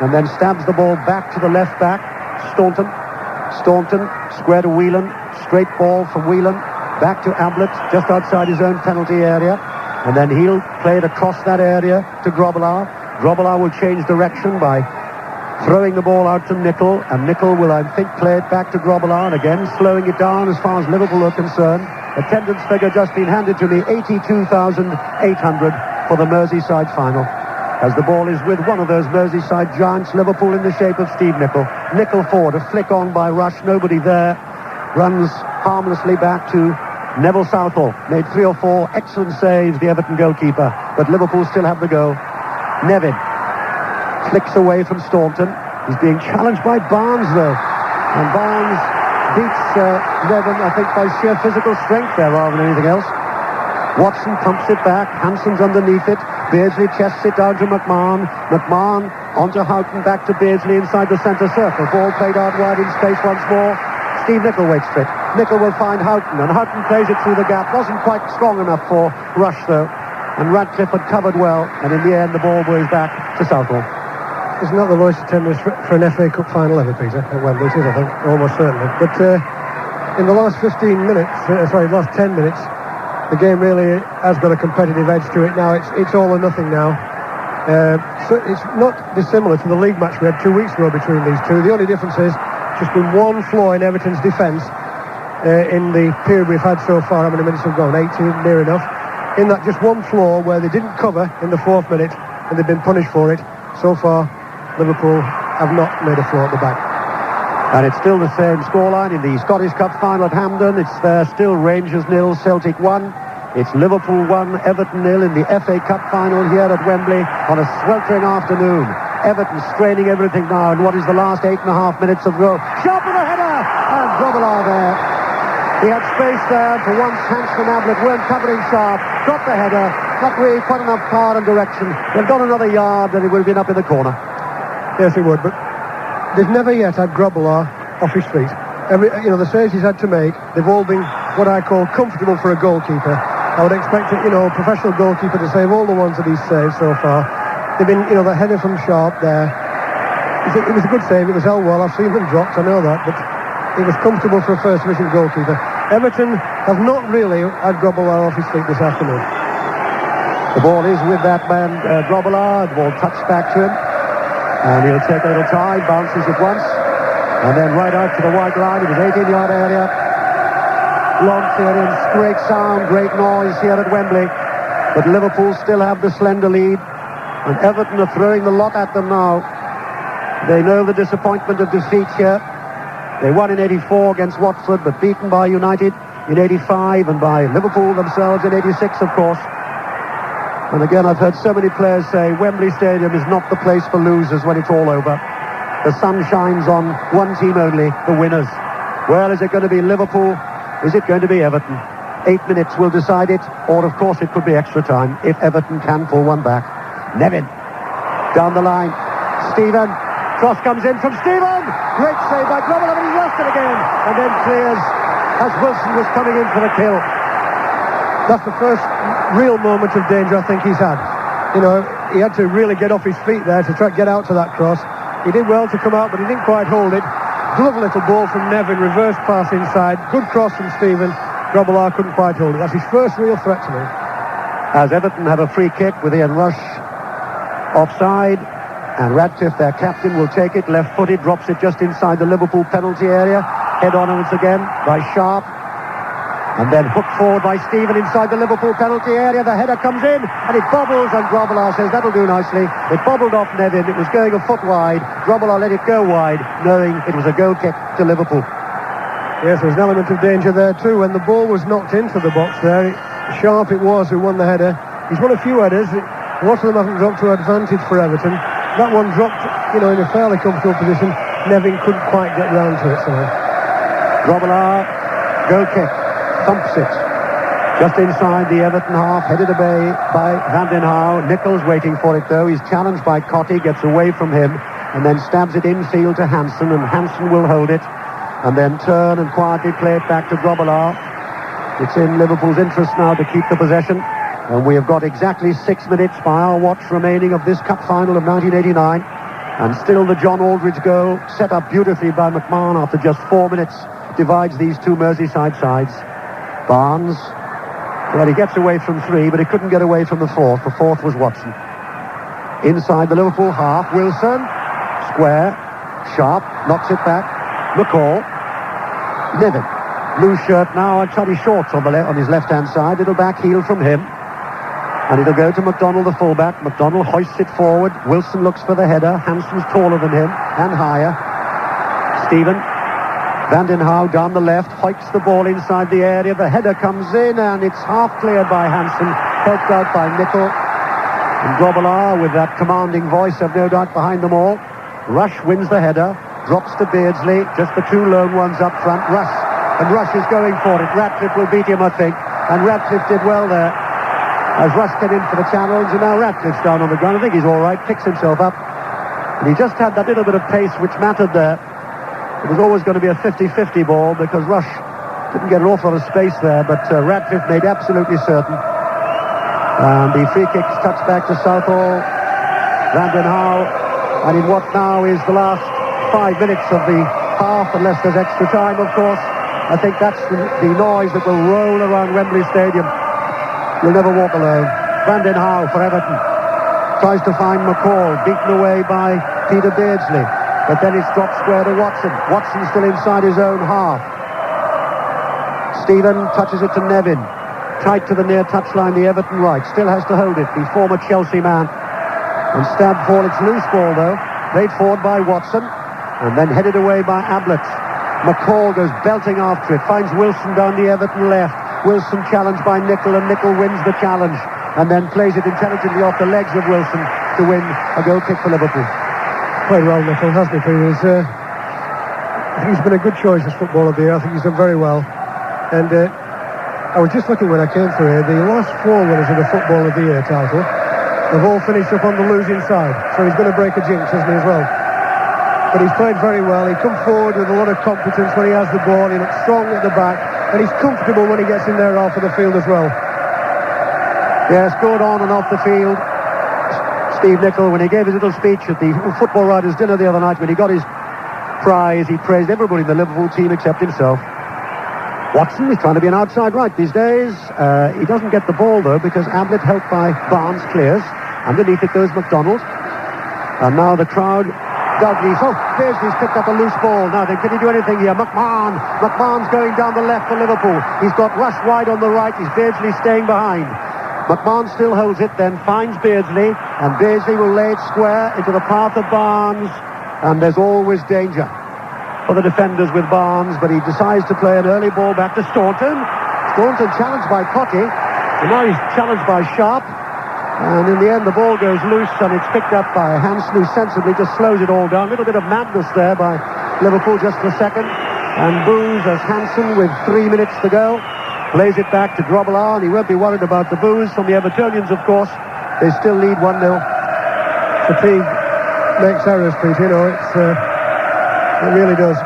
and then stabs the ball back to the left back. Staunton, square to Whelan. Straight ball from Whelan. Back to Ablett, just outside his own penalty area. And then he'll play it across that area to Grobbelaar. Grobbelaar will change direction by throwing the ball out to Nicol. And Nicol will, I think, play it back to Grobbelaar. And again, slowing it down as far as Liverpool are concerned. Attendance figure just been handed to me, 82,800 for the Merseyside final. As the ball is with one of those Merseyside giants, Liverpool in the shape of Steve Nicol. Nicol forward, a flick on by Rush, nobody there. Runs harmlessly back to Neville Southall. Made 3 or 4 excellent saves, the Everton goalkeeper, but Liverpool still have the goal. Nevin flicks away from Staunton. He's being challenged by Barnes, though. And Barnes beats Nevin, I think, by sheer physical strength there rather than anything else. Watson pumps it back. Hanson's underneath it. Beardsley chests it down to McMahon. McMahon onto Houghton, back to Beardsley inside the centre circle. Ball played out wide in space once more. Steve Nicol waits for it. Nicol will find Houghton, and Houghton plays it through the gap. Wasn't quite strong enough for Rush, though. And Radcliffe had covered well, and in the end, the ball goes back to Southall. Isn't that the lowest attendance for an FA Cup final ever, Peter? At Wembley, it is, I think. Almost certainly. But in the last 10 minutes, the game really has got a competitive edge to it now. It's all or nothing now. So it's not dissimilar to the league match we had 2 weeks ago between these two. The only difference is just been one flaw in Everton's defence in the period we've had so far. How many minutes have gone? 18, near enough. In that just one flaw where they didn't cover in the 4th minute and they've been punished for it. So far, Liverpool have not made a flaw at the back. And it's still the same scoreline in the Scottish Cup final at Hampden. It's there still Rangers 0, Celtic 1. It's Liverpool 1, Everton 0 in the FA Cup final here at Wembley on a sweltering afternoon. Everton straining everything now in what is the last 8.5 minutes of goal. Sharp with a header! And Grobbelaar there. He had space there. For once, Hanson and Ablett weren't covering Sharp. Got the header. Not really quite enough power and direction. They've gone another yard and it would have been up in the corner. Yes, it would, but they've never yet had Grobbelaar off his feet. The saves he's had to make, they've all been what I call comfortable for a goalkeeper. I would expect a professional goalkeeper to save all the ones that he's saved so far. They've been, the header from Sharp there. It was a good save. It was held well. I've seen them dropped. I know that, but it was comfortable for a first division goalkeeper. Everton have not really had Grobbelaar off his feet this afternoon. The ball is with that man, Grobbelaar. The ball touched back to him. And he'll take a little time, bounces it once. And then right out to the white line, it was 18-yard area. Long clearance, great sound, great noise here at Wembley. But Liverpool still have the slender lead. And Everton are throwing the lot at them now. They know the disappointment of defeat here. They won in 84 against Watford, but beaten by United in 85 and by Liverpool themselves in 86, of course. And again, I've heard so many players say Wembley Stadium is not the place for losers when it's all over. The sun shines on one team only, the winners. Well, is it going to be Liverpool? Is it going to be Everton? 8 minutes will decide it, or of course it could be extra time if Everton can pull one back. Nevin, down the line. Stephen, cross comes in from Stephen. Great save by Grobbelaar, but he's lost it again. And then clears as Wilson was coming in for the kill. That's the first real moment of danger I think he's had. He had to really get off his feet there to try to get out to that cross. He did well to come out, but he didn't quite hold it. Lovely little ball from Nevin, reverse pass inside. Good cross from Stephen. Grobbelaar couldn't quite hold it. That's his first real threat to me. as Everton have a free kick with Ian Rush offside, and Radcliffe, their captain, will take it left-footed, drops it just inside the Liverpool penalty area, head on once again by Sharp, and then hooked forward by Stephen inside the Liverpool penalty area. The header comes in and it bobbles, and Grobbelaar says that'll do nicely. It bobbled off Nevin. It was going a foot wide. Grobbelaar let it go wide, knowing it was a goal kick to Liverpool. Yes, there was an element of danger there too. When the ball was knocked into the box there, Sharp it was who won the header. He's won a few headers. Lots of them haven't dropped to advantage for Everton. That one dropped, in a fairly comfortable position. Nevin couldn't quite get round to it, so. Grobbelaar, goal kick, thumps it. Just inside the Everton half, headed away by Van den Hauwe. Nichols waiting for it though. He's challenged by Cottee, gets away from him, and then stabs it infield to Hansen, and Hansen will hold it, and then turn and quietly play it back to Grobbelaar. It's in Liverpool's interest now to keep the possession, and we have got exactly 6 minutes by our watch remaining of this cup final of 1989, and still the John Aldridge goal, set up beautifully by McMahon after just 4 minutes, divides these two Merseyside sides. Barnes, well, he gets away from three, but he couldn't get away from the fourth. The fourth was Watson. Inside the Liverpool half, Wilson, square, Sharp, knocks it back, McCall, Nevin, blue shirt now, and Toddy Shorts on his left-hand side. Little back heel from him, and it'll go to McDonald, the fullback. McDonald hoists it forward. Wilson looks for the header. Hansen's taller than him and higher. Stephen, Van den Hauwe down the left, hoiks the ball inside the area. The header comes in, and it's half cleared by Hansen, helped out by Nicol. And Grobbelaar, with that commanding voice, I've no doubt, behind them all. Rush wins the header, drops to Beardsley, just the two lone ones up front. Rush is going for it. Radcliffe will beat him, I think, and Radcliffe did well there as Rush came in for the challenge, and now Radcliffe's down on the ground. I think he's all right, picks himself up, and he just had that little bit of pace which mattered there. It was always going to be a 50-50 ball because Rush didn't get an awful lot of space there, but Radcliffe made absolutely certain. And the free kick's touched back to Southall, Van den Hauwe, and in what now is the last 5 minutes of the half, unless there's extra time, of course. I think that's the noise that will roll around Wembley Stadium. You'll never walk alone. Van den Hauwe for Everton tries to find McCall, beaten away by Peter Beardsley. But then it's dropped square to Watson. Watson still inside his own half. Stephen touches it to Nevin. Tight to the near touchline, the Everton right. Still has to hold it, the former Chelsea man. And stabbed forward, it's loose ball though. Played forward by Watson. And then headed away by Ablett. McCall goes belting after it. Finds Wilson down the Everton left. Wilson challenged by Nicol, and Nicol wins the challenge. And then plays it intelligently off the legs of Wilson to win a goal kick for Liverpool. Played well, Nicol, hasn't he, Peter? I think he's been a good choice as Footballer of the Year. I think he's done very well. And I was just looking when I came through here, the last four winners of the Footballer of the Year title have all finished up on the losing side. So he's going to break a jinx, hasn't he, as well? But he's played very well. He comes forward with a lot of competence when he has the ball. He looks strong at the back, and he's comfortable when he gets in there half of the field as well. Yes, good on and off the field. Steve Nicol, when he gave his little speech at the Football Writers' Dinner the other night, when he got his prize, he praised everybody in the Liverpool team except himself. Watson is trying to be an outside right these days. He doesn't get the ball, though, because Ablett, helped by Barnes, clears. Underneath it goes McDonald. And now the crowd... Douglas, Beardsley's picked up a loose ball. Now then, can he do anything here? McMahon's going down the left for Liverpool. He's got Rush wide on the right. He's Beardsley staying behind. McMahon still holds it, then finds Beardsley, and Beardsley will lay it square into the path of Barnes, and there's always danger for the defenders with Barnes, but he decides to play an early ball back to Staunton. Staunton challenged by Cottee, and now he's challenged by Sharp, and in the end the ball goes loose, and it's picked up by Hansen, who sensibly just slows it all down. A little bit of madness there by Liverpool just for a second, and boos as Hansen, with 3 minutes to go, plays it back to Grobbelaar, and he won't be worried about the boos from the Evertonians, of course. They still lead 1-0. Fatigue makes errors, Pete, it really does.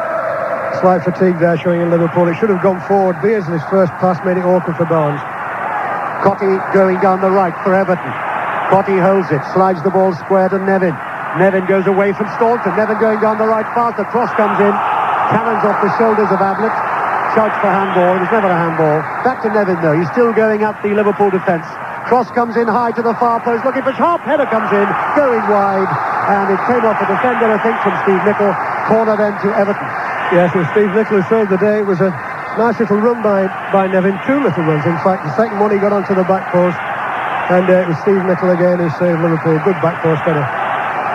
Slight fatigue there showing in Liverpool. It should have gone forward. Beardsley's first pass made it awkward for Barnes. Cottee going down the right for Everton. Cottee holds it, slides the ball square to Nevin. Nevin goes away from Staunton. Nevin going down the right fast. The cross comes in. Cannons off the shoulders of Ablett. Shouts for handball. It was never a handball. Back to Nevin, though. He's still going at the Liverpool defence. Cross comes in high to the far post, looking for sharp. Header comes in, going wide, and it came off the defender, I think, from Steve Nicol. Corner then to Everton. Yes, and Steve Nicol saved the day. It was a nice little run by Nevin. 2 little runs, in fact. The second one he got onto the back post, and it was Steve Nicol again who saved Liverpool. Good back post header.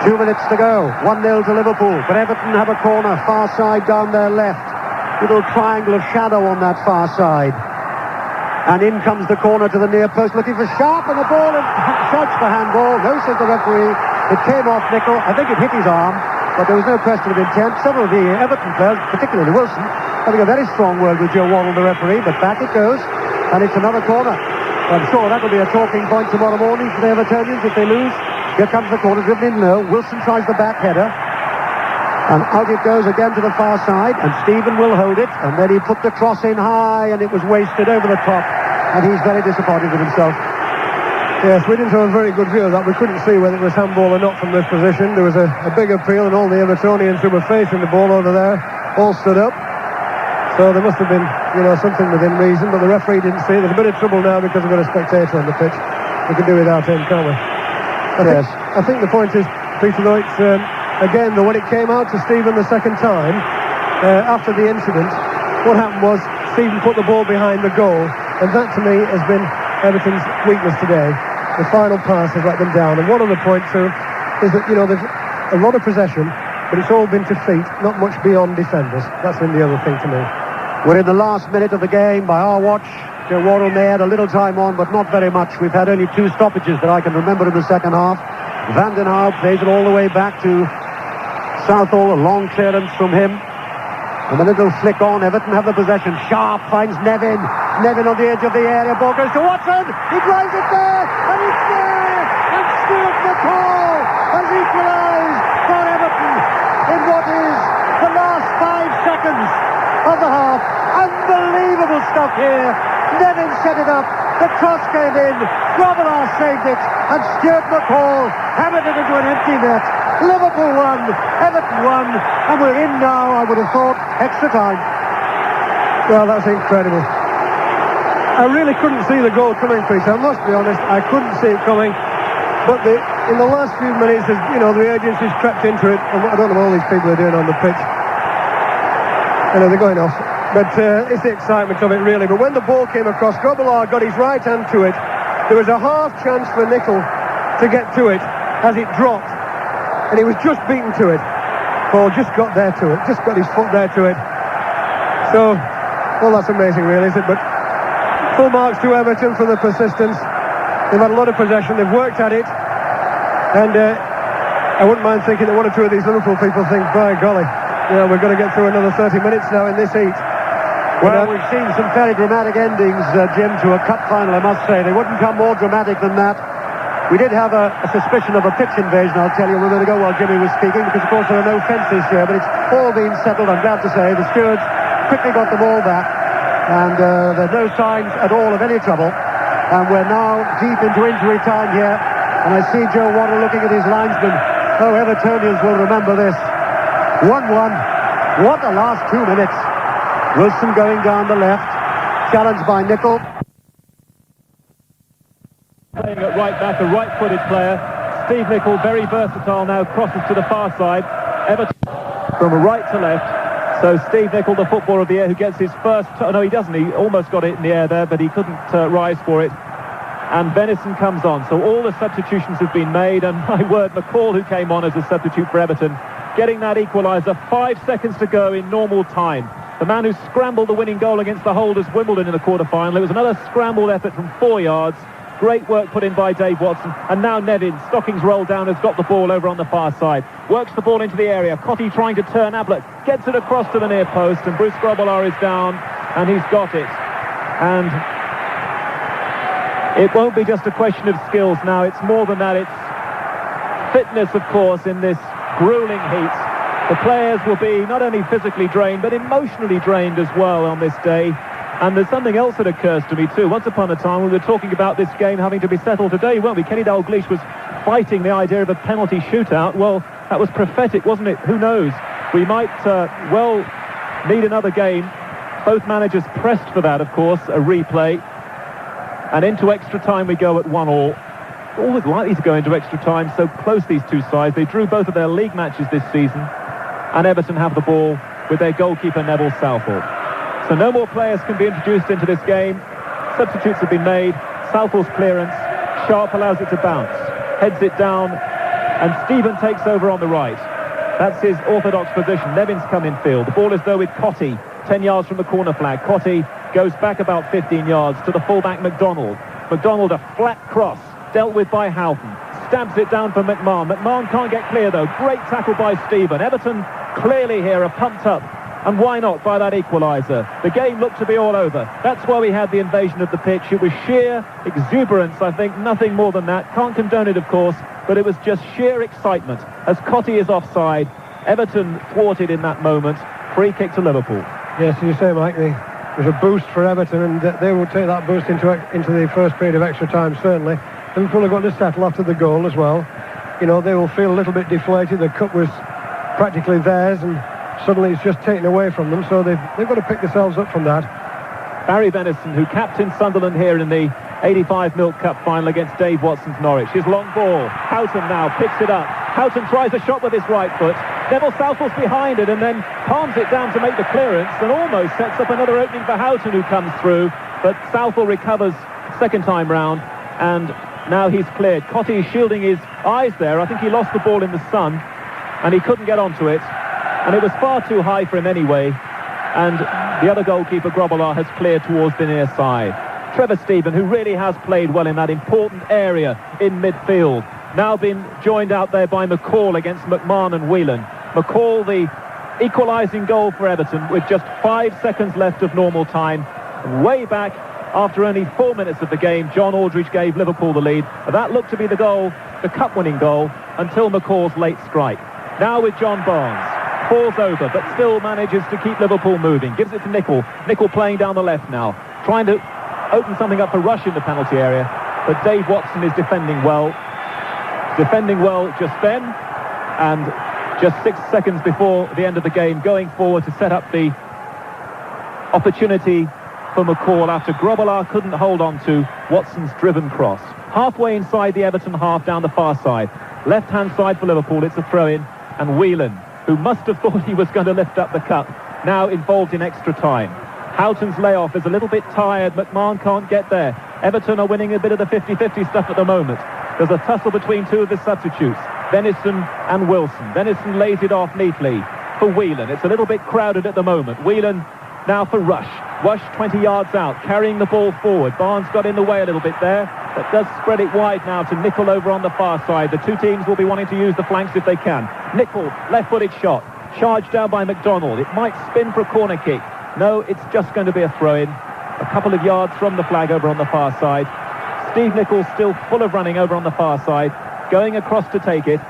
2 minutes to go. 1-0 to Liverpool. But Everton have a corner, far side down their left. Little triangle of shadow on that far side. And in comes the corner to the near post, looking for Sharp, and the ball, and shouts for handball. No, says the referee. It came off Nicol. I think it hit his arm, but there was no question of intent. Several of the Everton players, particularly Wilson, having a very strong word with Joe Waddle, the referee, but back it goes, and it's another corner. I'm sure that'll be a talking point tomorrow morning for the Evertonians if they lose. Here comes the corner, driven in low. Wilson tries the back header, and out it goes again to the far side, and Stephen will hold it, and then he put the cross in high, and it was wasted over the top, and he's very disappointed with himself. Yes, we didn't have a very good view of that. We couldn't see whether it was handball or not from this position. There was a big appeal, and all the Evertonians who were facing the ball over there all stood up. So there must have been, something within reason, but the referee didn't see it. There's a bit of trouble now because we've got a spectator on the pitch. We can do without him, can't we? I think the point is, Peter, though, it's again, when it came out to Stephen the second time, after the incident, what happened was Stephen put the ball behind the goal, and that to me has been Everton's weakness today. The final pass has let them down. And one other point too is that, there's a lot of possession, but it's all been to feet, not much beyond defenders. That's been the other thing to me. We're in the last minute of the game by our watch. Joe Waddle may add a little time on, but not very much. We've had only 2 stoppages that I can remember in the second half. Van den Hauwe plays it all the way back to Southall, a long clearance from him. And then it'll flick on. Everton have the possession. Sharp finds Nevin. Nevin on the edge of the area. Ball goes to Watson. He drives it there, and it's there. And Stuart McCall has equalised for Everton in what is the last 5 seconds of the half. Unbelievable stuff here. Nevin set it up. The cross came in. Grobbelaar saved it, and Stuart McCall hammered it into an empty net. Liverpool won, Everton won, and we're in now, I would have thought, extra time. Well, that's incredible. I really couldn't see the goal coming, Peter. I must be honest, I couldn't see it coming. But in the last few minutes, the urgency's crept into it. I don't know what all these people are doing on the pitch. They're going off. But it's the excitement of it, really. But when the ball came across, Grobbelaar got his right hand to it. There was a half chance for Nicol to get to it as it dropped. And he was just beaten to it. Paul just got there to it, just got his foot there to it. So, well, that's amazing, really, isn't it? But full marks to Everton for the persistence. They've had a lot of possession, they've worked at it. And I wouldn't mind thinking that 1 or 2 of these Liverpool people think, by golly, we're going to get through another 30 minutes now in this heat. Well, we've seen some fairly dramatic endings, Jim, to a cup final, I must say. They wouldn't come more dramatic than that. We did have a suspicion of a pitch invasion, I'll tell you, a minute ago while Jimmy was speaking, because, of course, there are no fences here, but it's all been settled, I'm glad to say. The stewards quickly got the ball back, and there are no signs at all of any trouble. And we're now deep into injury time here, and I see Joe Waddle looking at his linesman. Oh, Evertonians will remember this. 1-1. What a last 2 minutes. Wilson going down the left, challenged by Nicol. Playing at right back, a right-footed player. Steve Nicol, very versatile now, crosses to the far side. Everton from right to left. So Steve Nicol, the footballer of the year, who gets his first... No, he doesn't. He almost got it in the air there, but he couldn't rise for it. And Benison comes on. So all the substitutions have been made, and my word, McCall, who came on as a substitute for Everton, getting that equaliser. 5 seconds to go in normal time. The man who scrambled the winning goal against the holders Wimbledon in the quarter-final. It was another scrambled effort from 4 yards. Great work put in by Dave Watson. And now Nevin, stockings rolled down, has got the ball over on the far side. Works the ball into the area. Cotty trying to turn Ablett. Gets it across to the near post. And Bruce Grobbelaar is down. And he's got it. And it won't be just a question of skills now. It's more than that. It's fitness, of course, in this grueling heat. The players will be not only physically drained, but emotionally drained as well on this day. And there's something else that occurs to me too. Once upon a time we were talking about this game having to be settled today, weren't we? Kenny Dalglish was fighting the idea of a penalty shootout. Well, that was prophetic, wasn't it? Who knows? We might well need another game. Both managers pressed for that, of course, a replay. And into extra time we go at 1-1. Always likely to go into extra time, so close these two sides. They drew both of their league matches this season. And Everton have the ball with their goalkeeper Neville Southall. So no more players can be introduced into this game. Substitutes have been made. Southall's clearance. Sharp allows it to bounce. Heads it down. And Stephen takes over on the right. That's his orthodox position. Nevin's come in field. The ball is though with Cottee, 10 yards from the corner flag. Cottee goes back about 15 yards to the fullback McDonald. McDonald, a flat cross, dealt with by Houghton. Stabs it down for McMahon. McMahon can't get clear though. Great tackle by Stephen. Everton clearly here are pumped up. And why not by that equaliser? The game looked to be all over. That's why we had the invasion of the pitch. It was sheer exuberance, I think, nothing more than that. Can't condone it, of course, but it was just sheer excitement. As Cottee is offside, Everton thwarted in that moment. Free kick to Liverpool. Yes, as you say, Mike, it was a boost for Everton, and they will take that boost into the first period of extra time, certainly. Liverpool have got to settle after the goal as well. You know, they will feel a little bit deflated. The cup was practically theirs, and suddenly it's just taken away from them, so they've got to pick themselves up from that. Barry Venison, who captained Sunderland here in the 85 Milk Cup final against Dave Watson's Norwich. His long ball. Houghton now picks it up. Houghton tries a shot with his right foot. Neville Southall's behind it and then palms it down to make the clearance and almost sets up another opening for Houghton, who comes through. But Southall recovers second time round, and now he's cleared. Cottee shielding his eyes there. I think he lost the ball in the sun and he couldn't get onto it. And it was far too high for him anyway. And the other goalkeeper, Grobbelaar, has cleared towards the near side. Trevor Stephen, who really has played well in that important area in midfield, now been joined out there by McCall against McMahon and Whelan. McCall, the equalising goal for Everton with just 5 seconds left of normal time. Way back, after only 4 minutes of the game, John Aldridge gave Liverpool the lead. That looked to be the goal, the cup-winning goal, until McCall's late strike. Now with John Barnes. Falls over, but still manages to keep Liverpool moving. Gives it to Nicol. Nicol playing down the left now. Trying to open something up for Rush in the penalty area. But Dave Watson is defending well. Defending well just then. And just 6 seconds before the end of the game, going forward to set up the opportunity for McCall after Grobbelaar couldn't hold on to Watson's driven cross. Halfway inside the Everton half down the far side. Left-hand side for Liverpool. It's a throw-in. And Whelan, who must have thought he was going to lift up the cup, now involved in extra time. Houghton's layoff is a little bit tired. McMahon can't get there. Everton are winning a bit of the 50-50 stuff at the moment. There's a tussle between two of the substitutes, Venison and Wilson. Venison lays it off neatly for Whelan. It's a little bit crowded at the moment. Whelan now for Rush. Rush 20 yards out, carrying the ball forward. Barnes got in the way a little bit there, but does spread it wide now to Nicol over on the far side. The two teams will be wanting to use the flanks if they can. Nicol, left-footed shot, charged down by McDonald. It might spin for a corner kick. No, it's just going to be a throw-in. A couple of yards from the flag over on the far side. Steve Nicol still full of running over on the far side, going across to take it,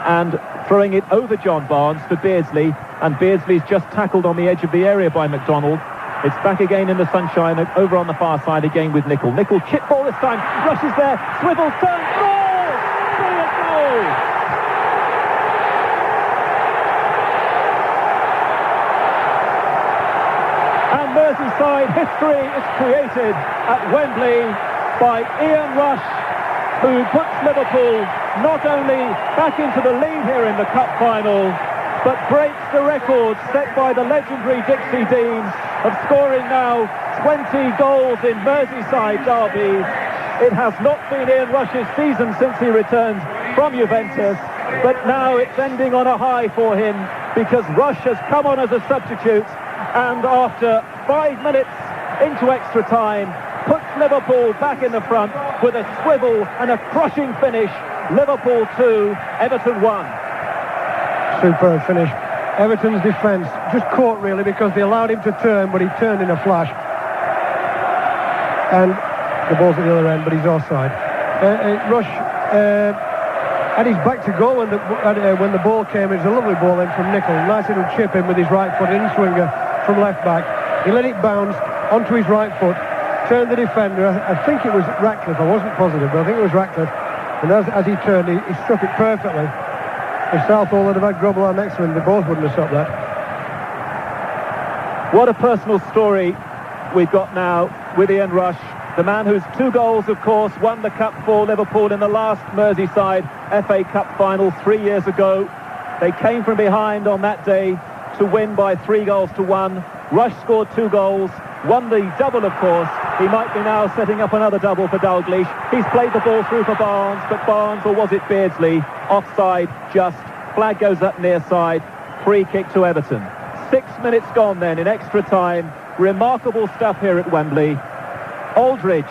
and throwing it over John Barnes for Beardsley, and Beardsley's just tackled on the edge of the area by McDonald. It's back again in the sunshine, over on the far side again with Nicol. Nicol, chip ball this time, rushes there, swivels, turns, goal! Brilliant goal! And Merseyside history is created at Wembley by Ian Rush, who puts Liverpool not only back into the lead here in the cup final, but breaks the record set by the legendary Dixie Deans of scoring now 20 goals in Merseyside derby. It has not been Ian Rush's season since he returned from Juventus, but now it's ending on a high for him because Rush has come on as a substitute, and after 5 minutes into extra time, puts Liverpool back in the front with a swivel and a crushing finish. Liverpool 2, Everton 1. Superb finish. Everton's defence just caught really because they allowed him to turn, but he turned in a flash. And the ball's at the other end, but he's offside. Rush had his back to goal when the ball came. It was a lovely ball in from Nicol. Nice little chip in with his right foot, in-swinger from left back. He let it bounce onto his right foot, turned the defender. I think it was Ratcliffe. I wasn't positive, but I think it was Ratcliffe. And as he turned, he struck it perfectly. If Southall had had Grobbelaar next to him, they both wouldn't have stopped that. What a personal story we've got now with Ian Rush. the man whose 2 goals, of course, won the cup for Liverpool in the last Merseyside FA Cup final 3 years ago. They came from behind on that day to win by 3-1. Rush scored 2 goals, won the double, of course. He might be now setting up another double for Dalglish. He's played the ball through for Barnes, but Barnes, or was it Beardsley, offside just. Flag goes up near side. Free kick to Everton. 6 minutes gone then in extra time. Remarkable stuff here at Wembley. Aldridge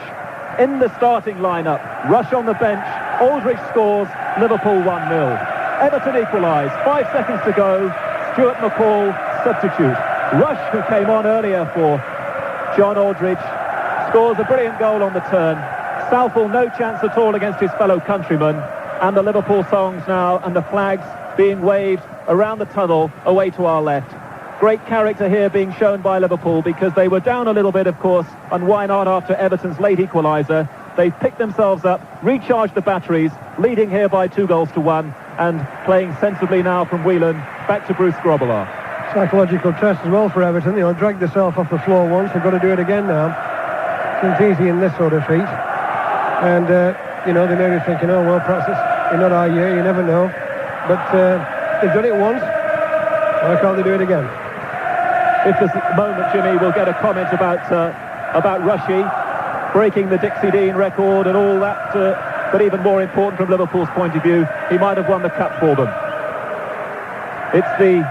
in the starting lineup. Rush on the bench. Aldridge scores. Liverpool 1-0. Everton equalise. 5 seconds to go. Stuart McCall substitute. Rush, who came on earlier for John Aldridge, scores a brilliant goal on the turn. Southall no chance at all against his fellow countrymen. And the Liverpool songs now and the flags being waved around the tunnel away to our left. Great character here being shown by Liverpool, because they were down a little bit, of course, and why not after Everton's late equaliser. They've picked themselves up, recharged the batteries, leading here by 2-1, and playing sensibly now from Whelan back to Bruce Grobbelaar. Psychological test as well for Everton. Dragged themselves off the floor once. They've got to do it again now. Seems easy in this sort of feat. And, they may be thinking, oh, well, perhaps it's not our year, you never know. But they've done it once. Why can't they do it again? If there's a moment, Jimmy, we'll get a comment about Rushy breaking the Dixie Dean record and all that. But even more important from Liverpool's point of view, he might have won the cup for them. It's the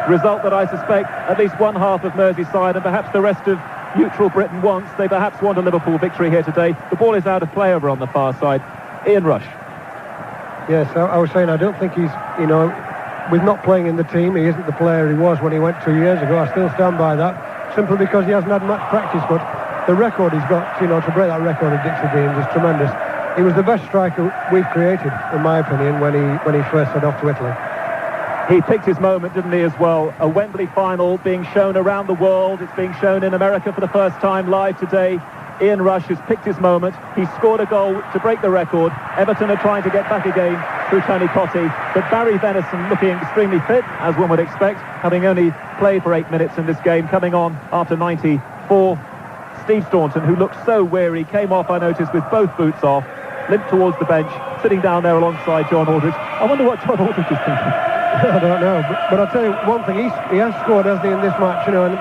result that I suspect at least one half of Merseyside and perhaps the rest of neutral Britain wants. They perhaps want a Liverpool victory here today. The ball is out of play over on the far side. Ian Rush. Yes, I was saying I don't think he's, with not playing in the team, he isn't the player he was when he went 2 years ago. I still stand by that, simply because he hasn't had much practice, but the record he's got, to break that record of Dixie Deans is tremendous. He was the best striker we've created, in my opinion, when he first set off to Italy. He picked his moment, didn't he, as well? A Wembley final being shown around the world. It's being shown in America for the first time live today. Ian Rush has picked his moment. He scored a goal to break the record. Everton are trying to get back again through Tony Cottee. But Barry Venison looking extremely fit, as one would expect, having only played for 8 minutes in this game, coming on after 94. Steve Staunton, who looked so weary, came off, I noticed, with both boots off, limped towards the bench, sitting down there alongside John Aldridge. I wonder what John Aldridge is thinking. I don't know, but I'll tell you one thing, he has scored, hasn't he, in this match, and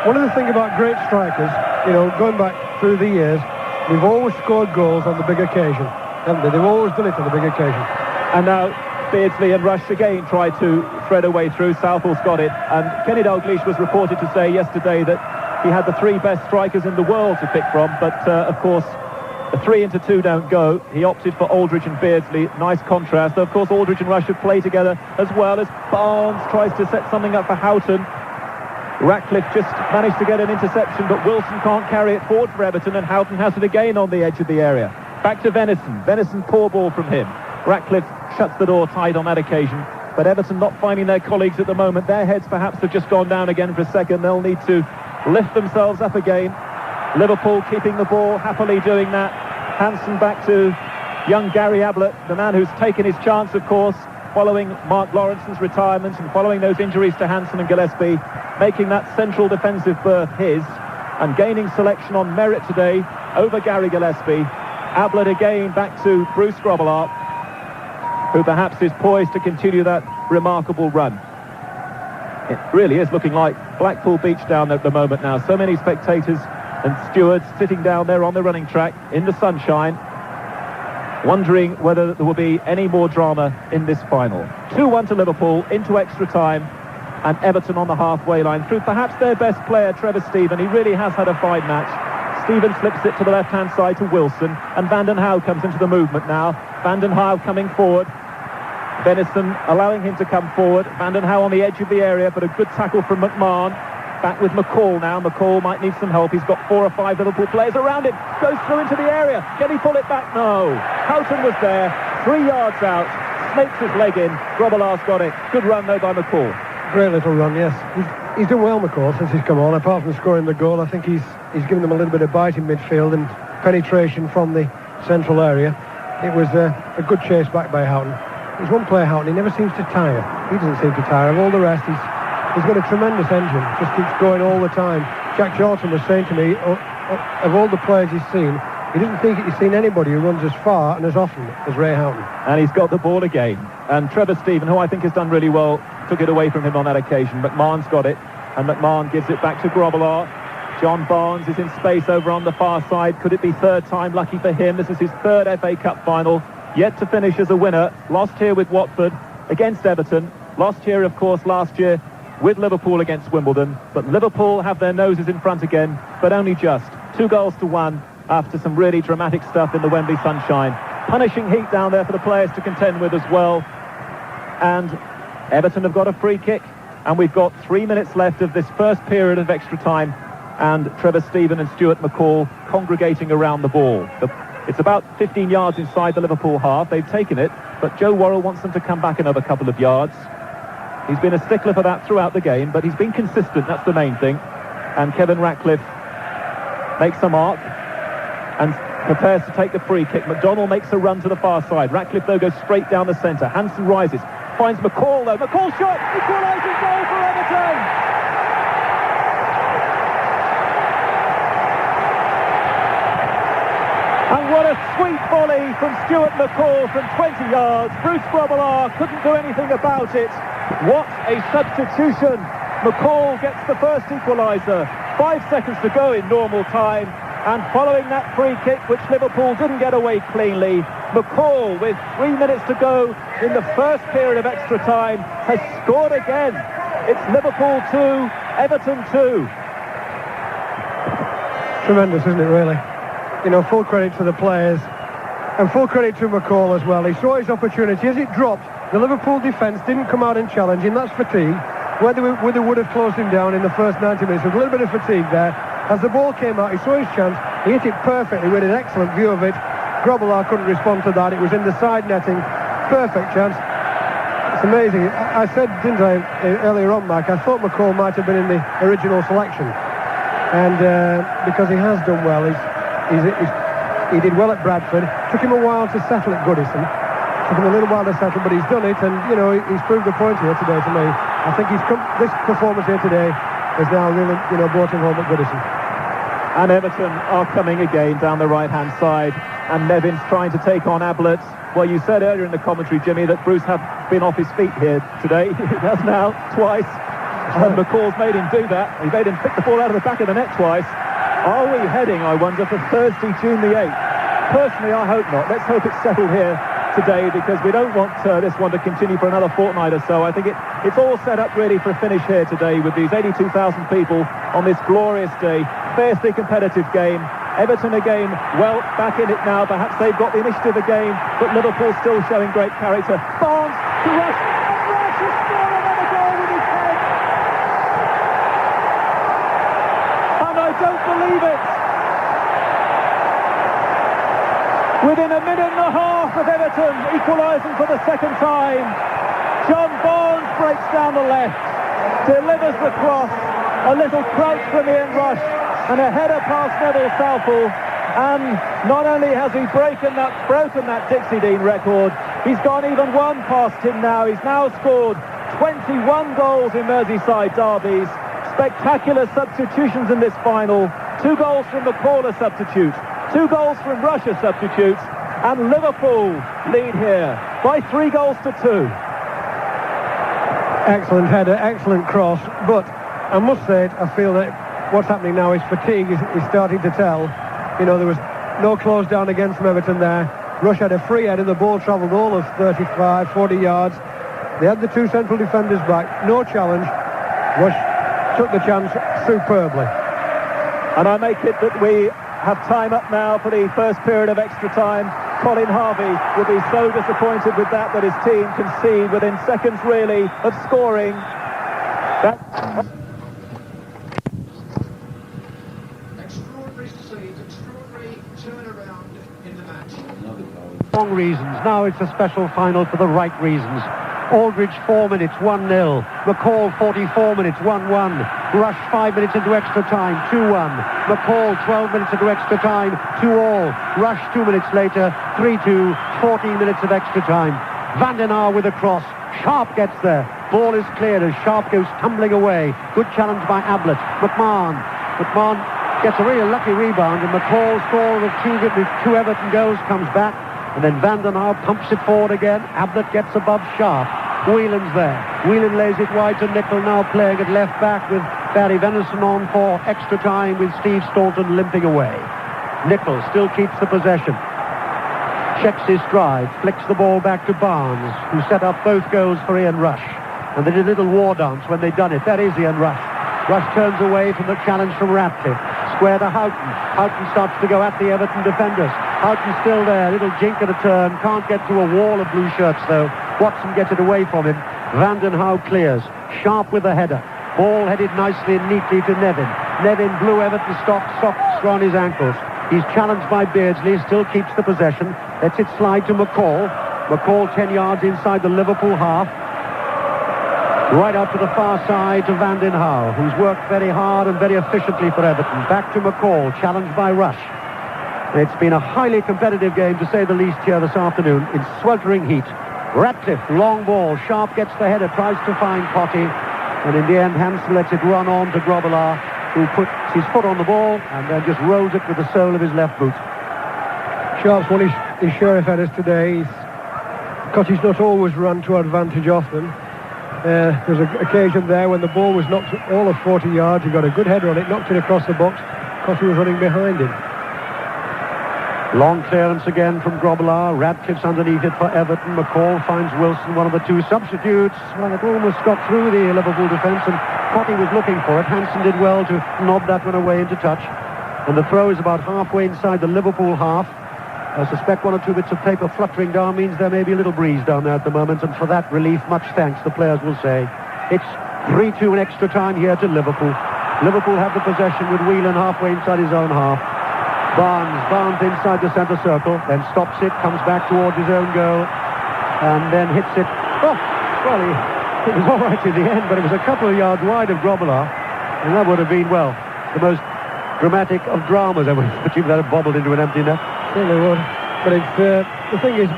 one of the things about great strikers, going back through the years, they've always scored goals on the big occasion, haven't they? They've always done it on the big occasion. And now Beardsley and Rush again tried to thread a way through. Southall's got it, and Kenny Dalglish was reported to say yesterday that he had the 3 best strikers in the world to pick from, but of course the 3 into 2 don't go. He opted for Aldridge and Beardsley. Nice contrast. Of course, Aldridge and Rush have played together, as well as Barnes tries to set something up for Houghton. Ratcliffe just managed to get an interception, but Wilson can't carry it forward for Everton, and Houghton has it again on the edge of the area. Back to Venison. Venison, poor ball from him. Ratcliffe shuts the door tight on that occasion, but Everton not finding their colleagues at the moment. Their heads perhaps have just gone down again for a second. They'll need to lift themselves up again. Liverpool keeping the ball, happily doing that. Hansen back to young Gary Ablett, the man who's taken his chance, of course, following Mark Lawrenson's retirement and following those injuries to Hansen and Gillespie, making that central defensive berth his and gaining selection on merit today over Gary Gillespie. Ablett again back to Bruce Grobbelaar, who perhaps is poised to continue that remarkable run. It really is looking like Blackpool Beach down there at the moment now. So many spectators and stewards sitting down there on the running track in the sunshine, wondering whether there will be any more drama in this final. 2-1 to Liverpool into extra time, and Everton on the halfway line through perhaps their best player, Trevor Steven. He really has had a fine match. Steven slips it to the left-hand side to Wilson, and Van den Houw comes into the movement now. Van den Houw coming forward. Venison allowing him to come forward. Van den Houw on the edge of the area, but a good tackle from McMahon. Back with McCall now. McCall might need some help. He's got 4 or 5 Liverpool players around him. Goes through into the area. Can he pull it back? No. Houghton was there. 3 yards out. Snakes his leg in. Grobbelaar's got it. Good run though by McCall. Great little run, yes. He's done well, McCall, since he's come on. Apart from scoring the goal, I think he's given them a little bit of bite in midfield and penetration from the central area. It was a good chase back by Houghton. He's one player, Houghton. He never seems to tire. He doesn't seem to tire. Of all the rest, he's got a tremendous engine. Just keeps going all the time. Jack Charlton was saying to me of all the players he's seen, he doesn't think he's seen anybody who runs as far and as often as Ray Houghton. And he's got the ball again. And Trevor Stephen, who I think has done really well, took it away from him on that occasion. McMahon's got it, and McMahon gives it back to Grobbelaar. John Barnes is in space over on the far side. Could it be third time lucky for him? This is his third FA Cup final. Yet to finish as a winner. Lost here with Watford against Everton. Lost here, of course, last year with Liverpool against Wimbledon. But Liverpool have their noses in front again, but only just. 2-1 after some really dramatic stuff in the Wembley sunshine. Punishing heat down there for the players to contend with as well. And Everton have got a free kick, and we've got 3 minutes left of this first period of extra time, and Trevor Stephen and Stuart McCall congregating around the ball. It's about 15 yards inside the Liverpool half. They've taken it, but Joe Worrell wants them to come back another couple of yards. He's been a stickler for that throughout the game, but he's been consistent, that's the main thing. And Kevin Ratcliffe makes a mark and prepares to take the free kick. McDonnell makes a run to the far side. Ratcliffe, though, goes straight down the centre. Hansen rises, finds McCall, though. McCall shot! Equalising goal for Everton! And what a sweet volley from Stuart McCall from 20 yards. Bruce Grobbelaar couldn't do anything about it. What a substitution. McCall gets the first equaliser. 5 seconds to go in normal time. And following that free kick, which Liverpool didn't get away cleanly, McCall, with 3 minutes to go in the first period of extra time, has scored again. It's Liverpool 2, Everton 2. Tremendous, isn't it, really? You know, full credit to the players and full credit to McCall as well. He saw his opportunity. As it dropped, the Liverpool defence didn't come out and challenge him. That's fatigue. Whether they would have closed him down in the first 90 minutes, there was a little bit of fatigue there. As the ball came out, he saw his chance. He hit it perfectly with an excellent view of it. Grobbelaar couldn't respond to that. It was in the side netting. Perfect chance. It's amazing. I said, didn't I, earlier on, Mark, I thought McCall might have been in the original selection. And because he has done well, he did well at Bradford. Took him a while to settle at Goodison. Took him a little while to settle, but he's done it. And, you know, he's proved the point here today to me. I think this performance here today has now really, you know, brought him home at Goodison. And Everton are coming again down the right-hand side. And Nevin's trying to take on Ablett. Well, you said earlier in the commentary, Jimmy, that Bruce had been off his feet here today. He has now, twice. And McCall's made him do that. He made him pick the ball out of the back of the net twice. Are we heading, I wonder, for Thursday, June the 8th? Personally, I hope not. Let's hope it's settled here today, because we don't want this one to continue for another fortnight or so. I think it's all set up really for a finish here today with these 82,000 people on this glorious day. Fiercely competitive game. Everton again, well, back in it now. Perhaps they've got the initiative again, but Liverpool still showing great character. Barnes to Rush, and Rush has scored another goal with his head. And I don't believe it. Within a minute and a half of Everton equalising for the second time, John Barnes breaks down the left, delivers the cross, a little crouch from Ian Rush, and a header past Neville Southall. And not only has he broken that Dixie Dean record, he's gone even one past him now. He's now scored 21 goals in Merseyside derbies. Spectacular substitutions in this final. 2 goals from the corner substitute, 2 goals from Russia substitutes, and Liverpool lead here by 3 goals to 2. Excellent header, excellent cross, but I must say it, I feel that what's happening now is fatigue is starting to tell. You know, there was no close down again from Everton there. Rush had a free header, the ball travelled all of 35, 40 yards. They had the 2 central defenders back, no challenge. Rush took the chance superbly. And I make it that we have time up now for the first period of extra time. Colin Harvey will be so disappointed with that his team concede within seconds really of scoring. Extraordinary save, extraordinary turnaround in the match. Wrong reasons. Now it's a special final for the right reasons. Aldridge 4 minutes, 1-0. McCall 44 minutes, 1-1. Rush 5 minutes into extra time, 2-1. McCall 12 minutes into extra time, 2-2. Rush 2 minutes later, 3-2. 14 minutes of extra time. Van den Aar with a cross. Sharp gets there. Ball is cleared as Sharp goes tumbling away. Good challenge by Ablett. McMahon gets a really lucky rebound, and McCall score with two Everton goals, comes back, and then Van den Hauwe pumps it forward again. Ablett gets above Sharp. Whelan's there. Whelan lays it wide to Nicol, now playing at left back with Barry Venison on for extra time with Steve Staunton limping away. Nicol still keeps the possession. Checks his stride, flicks the ball back to Barnes, who set up both goals for Ian Rush. And they did a little war dance when they'd done it. That is Ian Rush. Rush turns away from the challenge from Ratcliffe. Square to Houghton. Houghton starts to go at the Everton defenders. Houghton still there. Little jink at a turn. Can't get to a wall of blue shirts, though. Watson gets it away from him. Van den Hauwe clears. Sharp with the header. Ball headed nicely and neatly to Nevin. Nevin blew Everton socks around his ankles. He's challenged by Beardsley. Still keeps the possession. Lets it slide to McCall. McCall 10 yards inside the Liverpool half. Right out to the far side to Van den Hauwe, who's worked very hard and very efficiently for Everton. Back to McCall, challenged by Rush. It's been a highly competitive game, to say the least, here this afternoon, in sweltering heat. Ratcliffe, long ball. Sharp gets the header, tries to find Potty, and in the end, Hansen lets it run on to Grobbelaar, who puts his foot on the ball and then just rolls it with the sole of his left boot. Sharp's won his share of headers today. Cotty's not always run to advantage often. There's an occasion there when the ball was knocked all of 40 yards. He got a good header on it, knocked it across the box. Cotty was running behind him. Long clearance again from Grobbelaar. Radcliffe's underneath it for Everton. McCall finds Wilson, one of the two substitutes. Well, it almost got through the Liverpool defence, and Cotty was looking for it. Hansen did well to knob that one away into touch. And the throw is about halfway inside the Liverpool half. I suspect one or two bits of paper fluttering down means there may be a little breeze down there at the moment, and for that relief, much thanks, the players will say. It's 3-2 in extra time here to Liverpool. Liverpool have the possession with Whelan halfway inside his own half. Barnes inside the centre circle, then stops it, comes back towards his own goal, and then hits it. Oh, well, it was all right in the end, but it was a couple of yards wide of Grobbelaar, and that would have been, well, the most dramatic of dramas. I would have thought that had bobbled into an empty net. Certainly would. But it's, the thing is,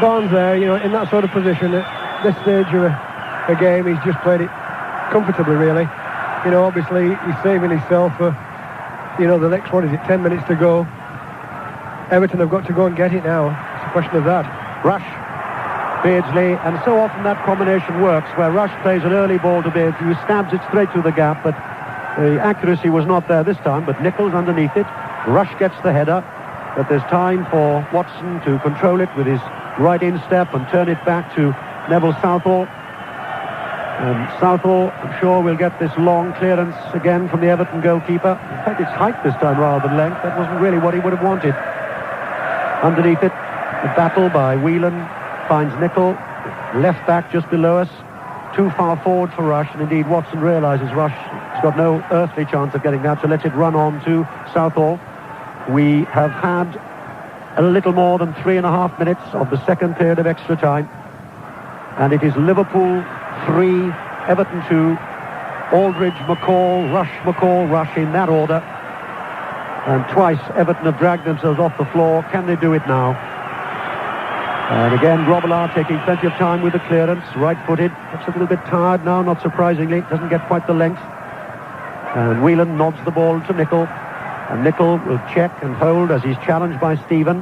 Barnes there, in that sort of position, at this stage of a game, he's just played it comfortably, really. Obviously, he's saving himself for, the next, 10 minutes to go. Everton have got to go and get it now. It's a question of that. Rush, Beardsley, and so often that combination works, where Rush plays an early ball to Beardsley, who stabs it straight through the gap, but the accuracy was not there this time, but Nichols underneath it. Rush gets the header. But there's time for Watson to control it with his right instep and turn it back to Neville Southall. And Southall, I'm sure, will get this long clearance again from the Everton goalkeeper. In fact, it's height this time rather than length. That wasn't really what he would have wanted. Underneath it, the battle by Whelan finds Nicol, left back just below us. Too far forward for Rush, and indeed Watson realises Rush has got no earthly chance of getting that, so lets it run on to Southall. We have had a little more than 3.5 minutes of the second period of extra time. And it is Liverpool 3, Everton 2, Aldridge, McCall, Rush in that order. And twice Everton have dragged themselves off the floor. Can they do it now? And again, Grobbelaar taking plenty of time with the clearance, right-footed. Looks a little bit tired now, not surprisingly. Doesn't get quite the length. And Whelan nods the ball to Nicol. And Nicol will check and hold as he's challenged by Stephen,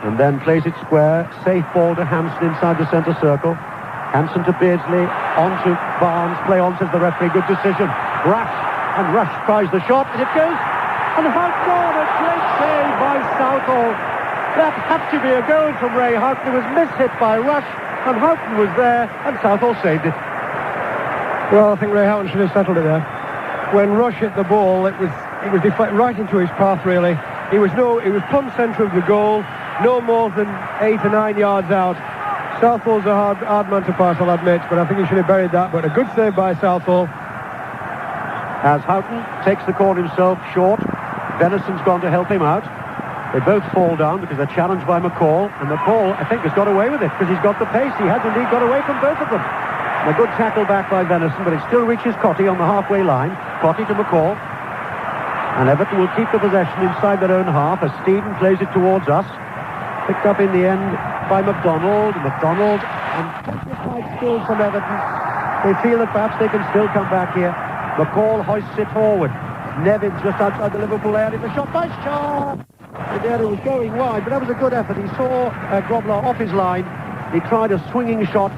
and then plays it square. Safe ball to Hansen inside the centre circle. Hansen to Beardsley, on to Barnes. Play on, says the referee. Good decision. Rush tries the shot, and it goes. And Houghton, a great save by Southall. That had to be a goal from Ray Houghton. It was mishit by Rush, and Houghton was there, and Southall saved it. Well, I think Ray Houghton should have settled it there. When Rush hit the ball, it was deflected right into his path, really. It was plumb centre of the goal, no more than 8 or 9 yards out. Southall's a hard man to pass, I'll admit, but I think he should have buried that. But a good save by Southall. As Houghton takes the corner himself short, Venison's gone to help him out. They both fall down because they're challenged by McCall, and McCall, I think, has got away with it because he's got the pace. He has indeed got away from both of them. And a good tackle back by Venison, but it still reaches Cotty on the halfway line. Cotty to McCall. And Everton will keep the possession inside their own half as Stephen plays it towards us. Picked up in the end by McDonald, and quite skills from Everton. They feel that perhaps they can still come back here. McCall hoists it forward. Nevin's just outside the Liverpool area. The shot by Shaw. The area was going wide, but that was a good effort. He saw Grobler off his line. He tried a swinging shot.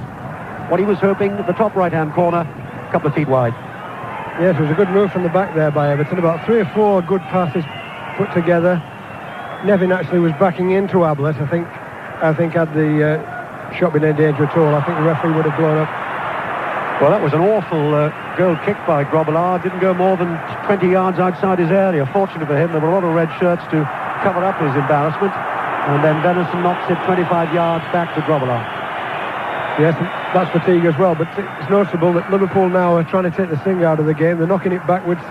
What he was hoping at the top right-hand corner, a couple of feet wide. Yes, it was a good move from the back there by Everton. About 3 or 4 good passes put together. Nevin actually was backing into Ablett. I think had the shot been in danger at all, I think the referee would have blown up. Well, that was an awful goal kick by Grobler. Didn't go more than 20 yards outside his area. Fortunate for him, there were a lot of red shirts to cover up his embarrassment. And then Venison knocks it 25 yards back to Grobler. Yes, that's fatigue as well, but it's noticeable that Liverpool now are trying to take the sting out of the game. They're knocking it backwards.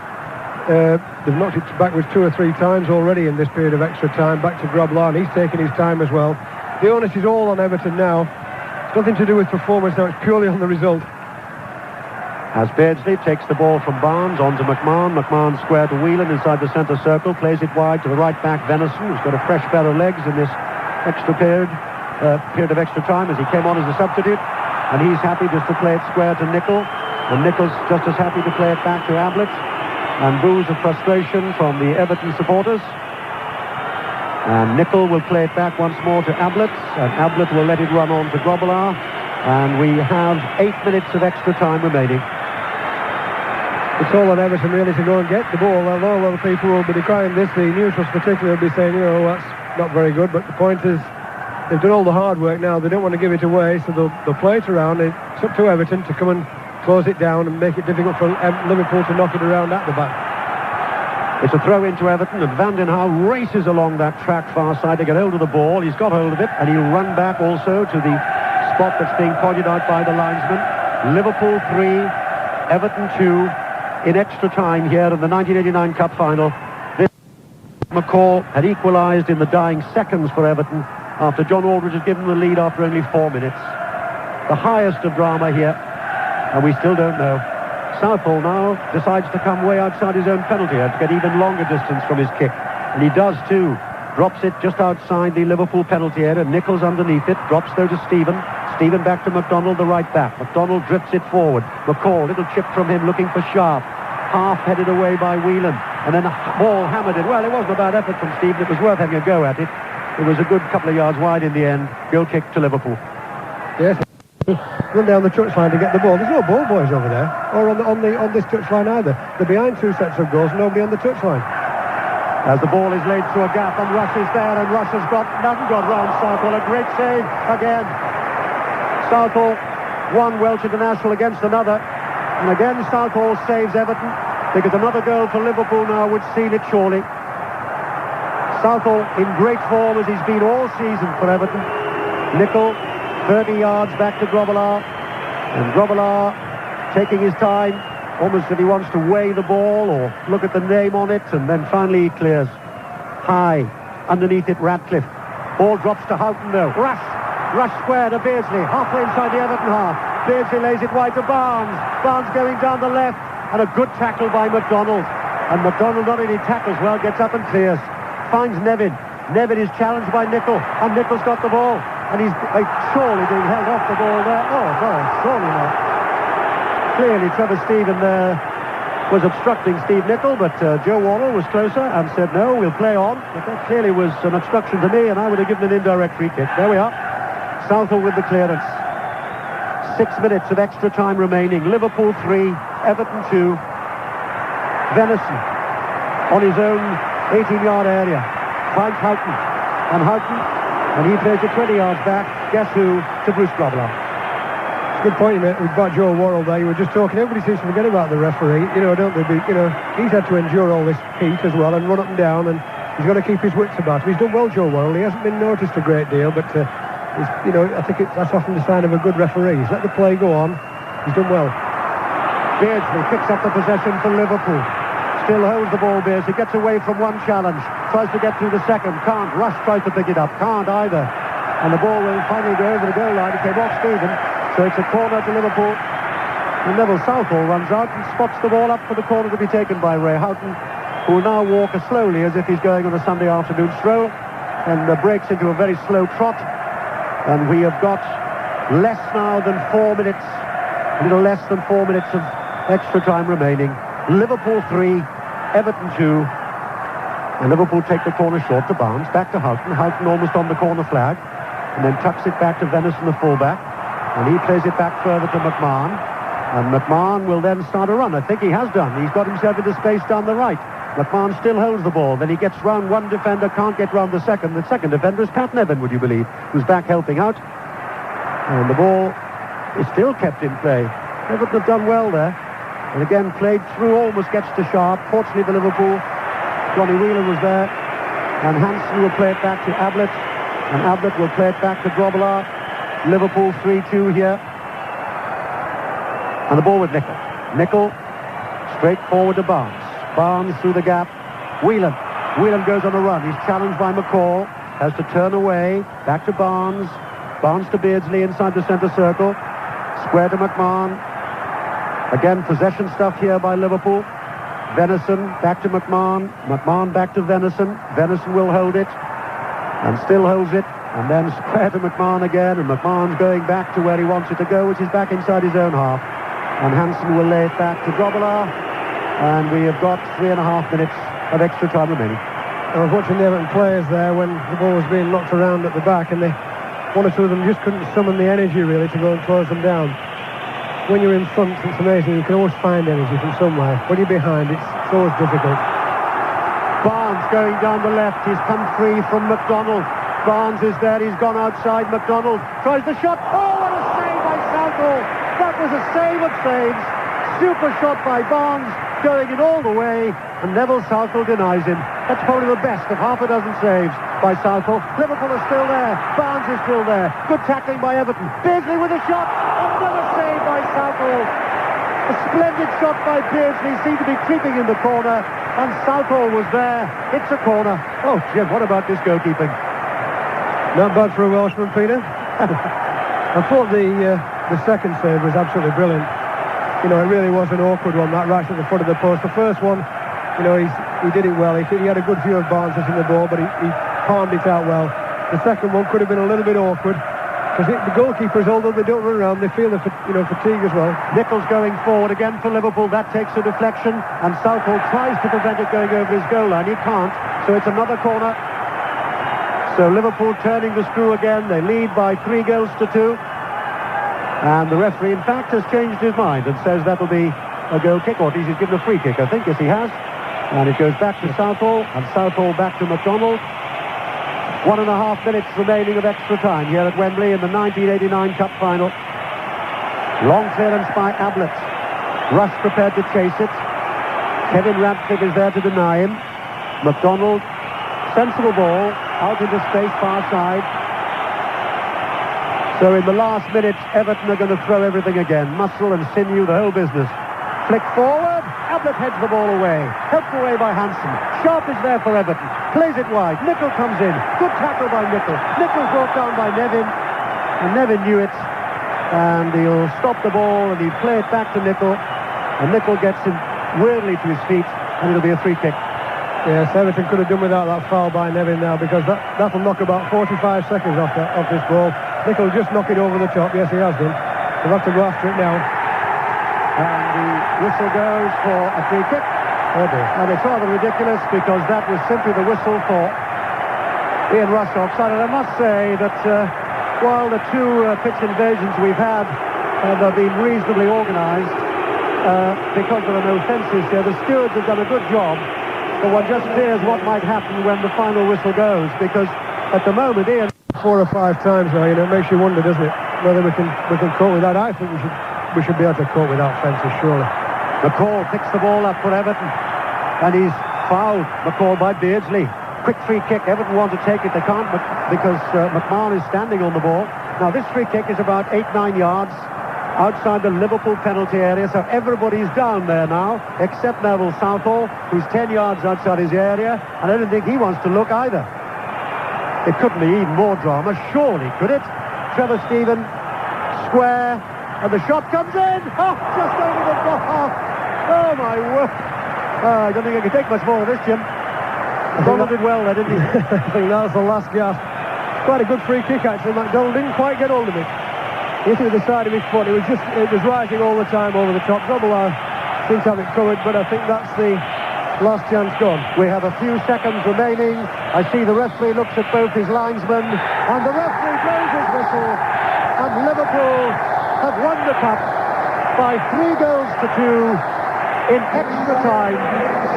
They've knocked it backwards 2 or 3 times already in this period of extra time. Back to Grobler, and he's taking his time as well. The onus is all on Everton now. It's nothing to do with performance now, it's purely on the result. As Beardsley takes the ball from Barnes on to McMahon. McMahon square to Whelan inside the centre circle. Plays it wide to the right back, Venison, who's got a fresh pair of legs in this extra period of extra time as he came on as a substitute. And he's happy just to play it square to Nicol. And Nicol's just as happy to play it back to Ablett. And boos of frustration from the Everton supporters. And Nicol will play it back once more to Ablett. And Ablett will let it run on to Grobler. And we have 8 minutes of extra time remaining. It's all on Everton really to go and get the ball. Although a lot of people will be decrying this, the neutrals particularly will be saying, that's not very good. But the point is, they've done all the hard work now. They don't want to give it away, so they'll play it around. It's up to Everton to come and close it down and make it difficult for Liverpool to knock it around at the back. It's a throw into Everton, and Van den Hauwe races along that track far side to get hold of the ball. He's got hold of it, and he'll run back also to the spot that's being pointed out by the linesman. Liverpool 3, Everton 2. In extra time here in the 1989 Cup final. This McCall had equalised in the dying seconds for Everton after John Aldridge had given the lead after only 4 minutes. The highest of drama here, and we still don't know. Southall now decides to come way outside his own penalty area to get even longer distance from his kick, and he does too. Drops it just outside the Liverpool penalty area. Nichols underneath it, drops though to Stephen. Stephen back to McDonald, the right back. McDonald drifts it forward. McCall, little chip from him, looking for Sharp. Half headed away by Whelan. And then a ball hammered in. Well, it wasn't a bad effort from Stephen. It was worth having a go at it. It was a good couple of yards wide in the end. Goal kick to Liverpool. Yes. Run down the touchline to get the ball. There's no ball boys over there, or on this touchline either. They're behind 2 sets of goals. Nobody on the touchline. As the ball is laid through a gap, and Rush is there, and Rush hasn't got round Southall. A great save again. Southall, one Welsh international against another, and again Southall saves Everton, because another goal for Liverpool now would seal it surely. Southall in great form as he's been all season for Everton. Nicol 30 yards back to Grobler, and Grobler taking his time, almost if he wants to weigh the ball or look at the name on it, and then finally he clears. High, underneath it Radcliffe. Ball drops to Houghton though. Rush square to Beardsley, halfway inside the Everton half. Beardsley lays it wide to Barnes. Barnes going down the left, and a good tackle by McDonald. And McDonald not only tackles well, gets up and clears. Finds Nevin. Nevin is challenged by Nicol, and Nicol's got the ball. And he's surely being held off the ball there. Oh, no, surely not. Clearly Trevor Stephen there was obstructing Steve Nicol, but Joe Worrell was closer and said, no, we'll play on. But that clearly was an obstruction to me, and I would have given an indirect free kick. There we are. Southall with the clearance. 6 minutes of extra time remaining. Liverpool 3, Everton 2. Venison on his own 18-yard area finds Houghton, and he plays it 20 yards back. Guess who? To Bruce Grobler. Good point you made about Joe Worrell there. You were just talking, everybody seems to forget about the referee, don't they? He's had to endure all this heat as well and run up and down, and he's got to keep his wits about him. He's done well, Joe Worrell. He hasn't been noticed a great deal, but I think that's often the sign of a good referee. He's let the play go on. He's done well. Beardsley picks up the possession for Liverpool. Still holds the ball, Beardsley. Gets away from one challenge. Tries to get through the second. Can't. Rush tries to pick it up. Can't either. And the ball will finally go over the goal line. It came off Stephen. So it's a corner to Liverpool. And Neville Southall runs out and spots the ball up for the corner to be taken by Ray Houghton, who will now walk as slowly as if he's going on a Sunday afternoon stroll, and breaks into a very slow trot. And we have got less now than 4 minutes, a little less than 4 minutes of extra time remaining. Liverpool 3, Everton 2. And Liverpool take the corner short to Barnes. Back to Houghton. Houghton almost on the corner flag. And then tucks it back to Venison, the fullback. And he plays it back further to McMahon. And McMahon will then start a run. I think he has done. He's got himself into space down the right. McMahon still holds the ball. Then he gets round one defender, can't get round the second. The second defender is Pat Nevin, would you believe, who's back helping out. And the ball is still kept in play. Everton have done well there. And again, played through, almost gets to Sharp. Fortunately for Liverpool, Johnny Whelan was there. And Hansen will play it back to Ablett. And Ablett will play it back to Grobbelaar. Liverpool 3-2 here. And the ball with Nicol. Nicol straight forward to Barnes. Barnes through the gap. Whelan. Whelan goes on a run. He's challenged by McCall. Has to turn away. Back to Barnes. Barnes to Beardsley inside the centre circle. Square to McMahon. Again, possession stuff here by Liverpool. Venison back to McMahon. McMahon back to Venison. Venison will hold it. And still holds it. And then square to McMahon again. And McMahon's going back to where he wants it to go, which is back inside his own half. And Hansen will lay it back to Grobbelaar. And we have got 3.5 minutes of extra time remaining. I was watching the Everton players there when the ball was being knocked around at the back, and one or two of them just couldn't summon the energy really to go and close them down. When you're in front, it's amazing. You can always find energy from somewhere. When you're behind, it's always difficult. Barnes going down the left. He's come free from McDonald. Barnes is there. He's gone outside. McDonald tries the shot. Oh, what a save by Southall. That was a save of saves. Super shot by Barnes, going in all the way, and Neville Southall denies him. That's probably the best of half a dozen saves by Southall. Liverpool are still there. Barnes is still there. Good tackling by Everton. Beardsley with a shot. Another save by Southall. A splendid shot by Beardsley. Seemed to be creeping in the corner, and Southall was there. It's a corner. Oh, Jim, what about this goalkeeping? Not bad for a Welshman, Peter. I thought the second save was absolutely brilliant. You know, it really was an awkward one, that right at the foot of the post. The first one, you know, he did it well. He had a good view of Barnes in the ball, but he palmed it out well. The second one could have been a little bit awkward, because the goalkeepers, although they don't run around, they feel the fatigue as well. Nichols going forward again for Liverpool. That takes a deflection, and Southall tries to prevent it going over his goal line. He can't, so it's another corner. So Liverpool turning the screw again. They lead by 3 goals to 2. And the referee, in fact, has changed his mind and says that'll be a goal kick, or at least he's given a free kick, I think. Yes, he has. And it goes back to Southall, and Southall back to McDonald. 1.5 minutes remaining of extra time here at Wembley in the 1989 Cup Final. Long clearance by Ablett. Rush prepared to chase it. Kevin Radcliffe is there to deny him. McDonald, sensible ball, out into space, far side. So in the last minute, Everton are going to throw everything again. Muscle and sinew, the whole business. Flick forward. Ablett heads the ball away. Helped away by Hansen. Sharp is there for Everton. Plays it wide. Nicol comes in. Good tackle by Nicol. Nicol brought down by Nevin. And Nevin knew it. And he'll stop the ball and he'll play it back to Nicol. And Nicol gets him weirdly to his feet. And it'll be a free kick. Yes, Everton could have done without that foul by Nevin now, because that'll knock about 45 seconds off this ball. Nicol just knock it over the top. Yes, he has done. They'll have to go after it now. And the whistle goes for a free kick. Oh dear. And it's rather ridiculous, because that was simply the whistle for Ian Rush offside. And I must say that while the 2 pitch invasions we've had have been reasonably organised, because there are no fences here, the stewards have done a good job. But one just fears what might happen when the final whistle goes, because at the moment, Ian... 4 or 5 times now, you know, it makes you wonder, doesn't it, whether we can cope with that. I think we should be able to cope without fences, surely. McCall picks the ball up for Everton, and he's fouled, McCall, by Beardsley. Quick free kick. Everton want to take it, they can't, because McMahon is standing on the ball. Now this free kick is about 8-9 yards outside the Liverpool penalty area, so everybody's down there now, except Neville Southall, who's 10 yards outside his area, and I don't think he wants to look either. It couldn't be even more drama, surely, could it? Trevor Stephen, square, and the shot comes in! Oh, just over the bar! Oh, my word! I don't think I can take much more of this, Jim. McDonald did well there, didn't he? I think that was the last gasp. Quite a good free kick, actually. McDonald didn't quite get hold of it. He hit it with the side of his foot. It was rising all the time over the top. Grobbelaar seems to have it covered, but I think that's the last chance gone. We have a few seconds remaining. I see the referee looks at both his linesmen, and the referee blows his whistle, and Liverpool have won the cup by 3 goals to 2 in extra time.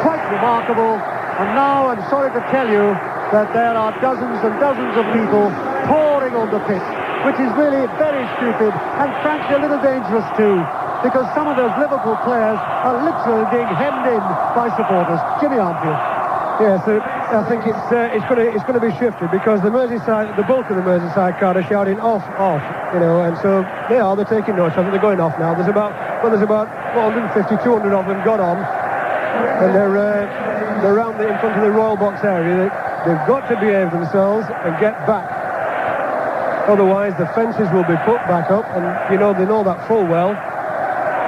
Quite remarkable. And now I'm sorry to tell you that there are dozens and dozens of people pouring on the pitch, which is really very stupid and frankly a little dangerous too, because some of those Liverpool players are literally being hemmed in by supporters. Jimmy Armfield. Yes, I think it's going to be shifted, because the bulk of the Merseyside crowd are shouting off, and so they're taking notes. I think they're going off now. There's about 150, 200 of them got on, and they're around in front of the Royal Box area. They've got to behave themselves and get back. Otherwise, the fences will be put back up, and they know that full well.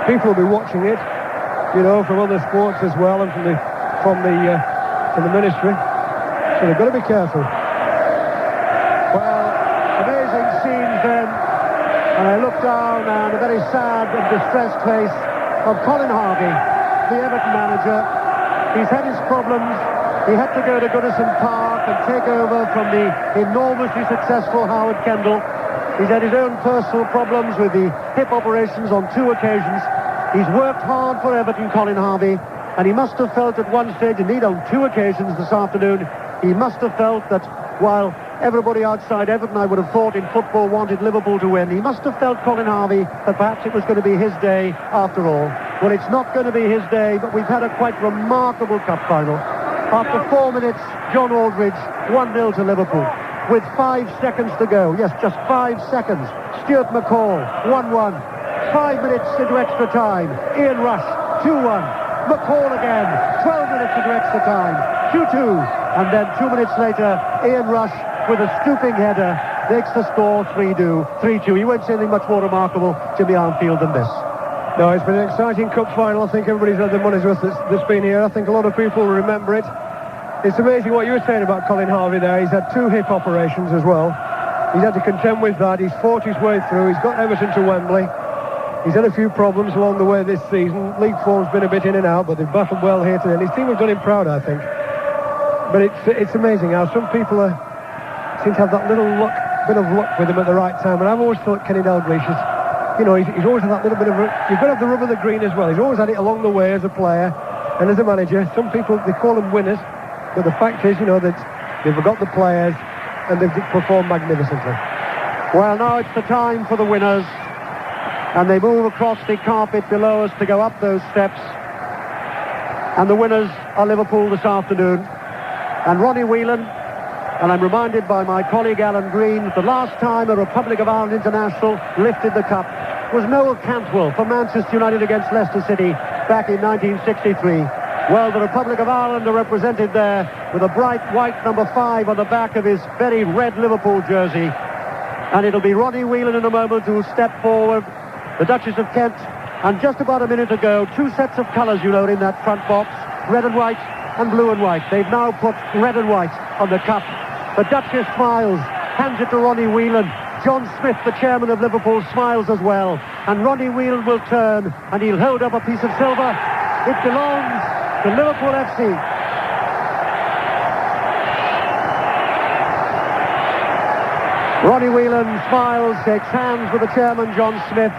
People will be watching it, from other sports as well, and from the ministry. So they've got to be careful. Well, amazing scenes then. And I look down and a very sad and distressed face of Colin Harvey, the Everton manager. He's had his problems. He had to go to Goodison Park and take over from the enormously successful Howard Kendall. He's had his own personal problems with the hip operations on 2 occasions. He's worked hard for Everton, Colin Harvey, and he must have felt at one stage, indeed on 2 occasions this afternoon, he must have felt that while everybody outside Everton, I would have thought, in football wanted Liverpool to win, he must have felt, Colin Harvey, that perhaps it was going to be his day after all. Well, it's not going to be his day, but we've had a quite remarkable cup final. After 4 minutes, John Aldridge, 1-0 to Liverpool. With 5 seconds to go, yes, just 5 seconds, Stuart McCall, 1-1. 5 minutes into extra time, Ian Rush, 2-1. McCall again, 12 minutes into extra time, 2-2. And then 2 minutes later, Ian Rush with a stooping header makes the score 3-2. You won't see anything much more remarkable, Jimmy Armfield, than this. No, it's been an exciting cup final. I think everybody's had the money's worth that's been here. I think a lot of people will remember it. It's amazing what you were saying about Colin Harvey there. He's had 2 hip operations as well. He's had to contend with that. He's fought his way through. He's got Everton to Wembley. He's had a few problems along the way this season. League form's been a bit in and out, but they've battled well here today. And his team have done him proud, I think. But it's amazing how some people seem to have that little bit of luck with him at the right time. And I've always thought Kenny Dalglish is, he's always had that little bit of... You've got to have the rub of the green as well. He's always had it along the way as a player and as a manager. Some people, they call them winners. But the fact is, that they've got the players and they've performed magnificently. Well, now it's the time for the winners. And they move across the carpet below us to go up those steps. And the winners are Liverpool this afternoon. And Ronnie Whelan, and I'm reminded by my colleague Alan Green, that the last time a Republic of Ireland international lifted the cup was Noel Cantwell for Manchester United against Leicester City back in 1963. Well, the Republic of Ireland are represented there with a bright white number 5 on the back of his very red Liverpool jersey. And it'll be Ronnie Whelan in a moment who will step forward. The Duchess of Kent, and just about a minute ago, 2 sets of colours, in that front box, red and white and blue and white. They've now put red and white on the cup. The Duchess smiles, hands it to Ronnie Whelan. John Smith, the chairman of Liverpool, smiles as well. And Ronnie Whelan will turn, and he'll hold up a piece of silver. It belongs to Liverpool FC. Ronnie Whelan smiles, shakes hands with the chairman, John Smith.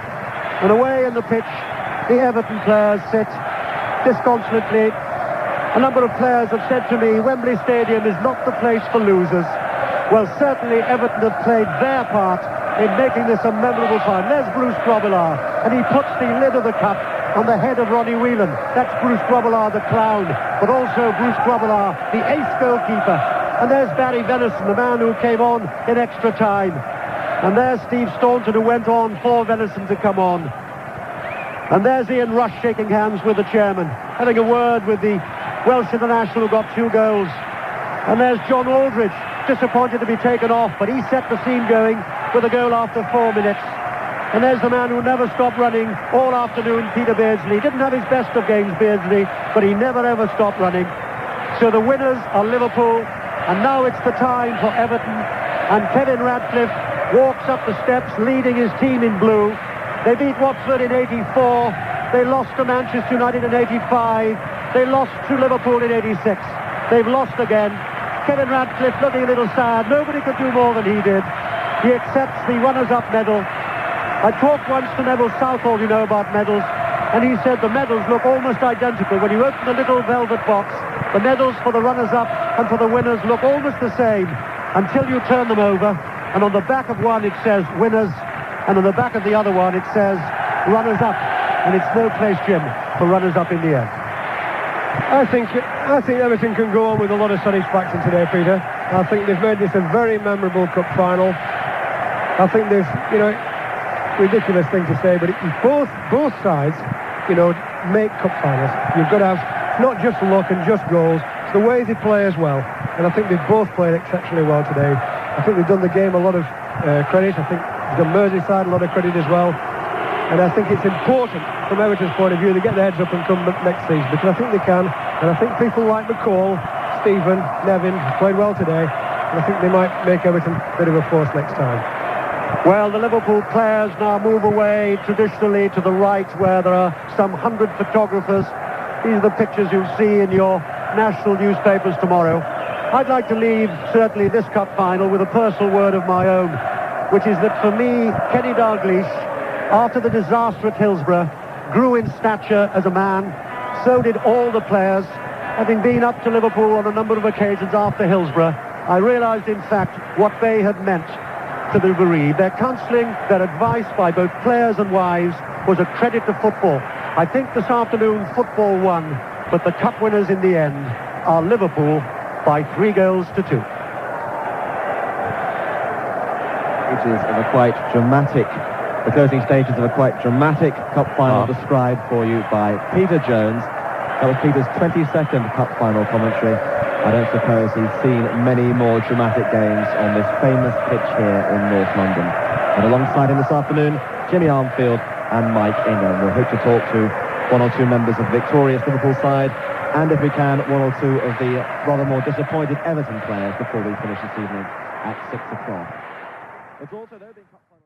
And away in the pitch, the Everton players sit disconsolately. A number of players have said to me, Wembley Stadium is not the place for losers. Well, certainly Everton have played their part in making this a memorable time. There's Bruce Grobbelaar, and he puts the lid of the cup on the head of Ronnie Whelan. That's Bruce Grobbelaar, the clown, but also Bruce Grobbelaar, the ace goalkeeper. And there's Barry Venison, the man who came on in extra time. And there's Steve Staunton, who went on for Venison to come on. And there's Ian Rush shaking hands with the chairman, having a word with the Welsh international who got 2 goals. And there's John Aldridge, disappointed to be taken off, but he set the scene going with a goal after 4 minutes. And there's the man who never stopped running all afternoon, Peter Beardsley. He didn't have his best of games, Beardsley, but he never ever stopped running. So the winners are Liverpool, and now it's the time for Everton. And Kevin Radcliffe walks up the steps leading his team in blue. They beat Watford in 84. They lost to Manchester United in 85. They lost to Liverpool in '86. They've lost again. Kevin Ratcliffe looking a little sad. Nobody could do more than he did. He accepts the runners-up medal. I talked once to Neville Southall, you know, about medals, and he said the medals look almost identical. When you open the little velvet box, the medals for the runners-up and for the winners look almost the same until you turn them over, and on the back of one it says winners, and on the back of the other one it says runners-up, and it's no place, Jim, for runners-up in the end. I think Everton can go on with a lot of satisfaction today, Peter. I think they've made this a very memorable cup final. I think there's, you know, ridiculous thing to say, but both sides, you know, make cup finals. You've got to have not just luck and just goals, it's the way they play as well. And I think they've both played exceptionally well today. I think they've done the game a lot of credit. I think they've done Merseyside a lot of credit as well. And I think it's important from Everton's point of view to get their heads up and come next season, because I think they can. And I think people like McCall, Stephen, Nevin played well today, and I think they might make Everton a bit of a force next time. Well, the Liverpool players now move away traditionally to the right, where there are some 100 photographers. These are the pictures you'll see in your national newspapers tomorrow. I'd like to leave, certainly, this cup final with a personal word of my own, which is that for me, Kenny Dalglish, after the disaster at Hillsborough, grew in stature as a man. So did all the players. Having been up to Liverpool on a number of occasions after Hillsborough, I realised, in fact, what they had meant to the bereaved. Their counselling, their advice by both players and wives was a credit to football. I think this afternoon football won, but the cup winners in the end are Liverpool by 3-2. It is of a quite dramatic, the closing stages of a quite dramatic cup final described for you by Peter Jones. That was Peter's 22nd cup final commentary. I don't suppose he's seen many more dramatic games on this famous pitch here in North London. And alongside him this afternoon, Jimmy Armfield and Mike Ingham. We'll hope to talk to one or two members of the victorious Liverpool side, and if we can, one or two of the rather more disappointed Everton players before we finish this evening at 6 o'clock. It's also, though, been cup final.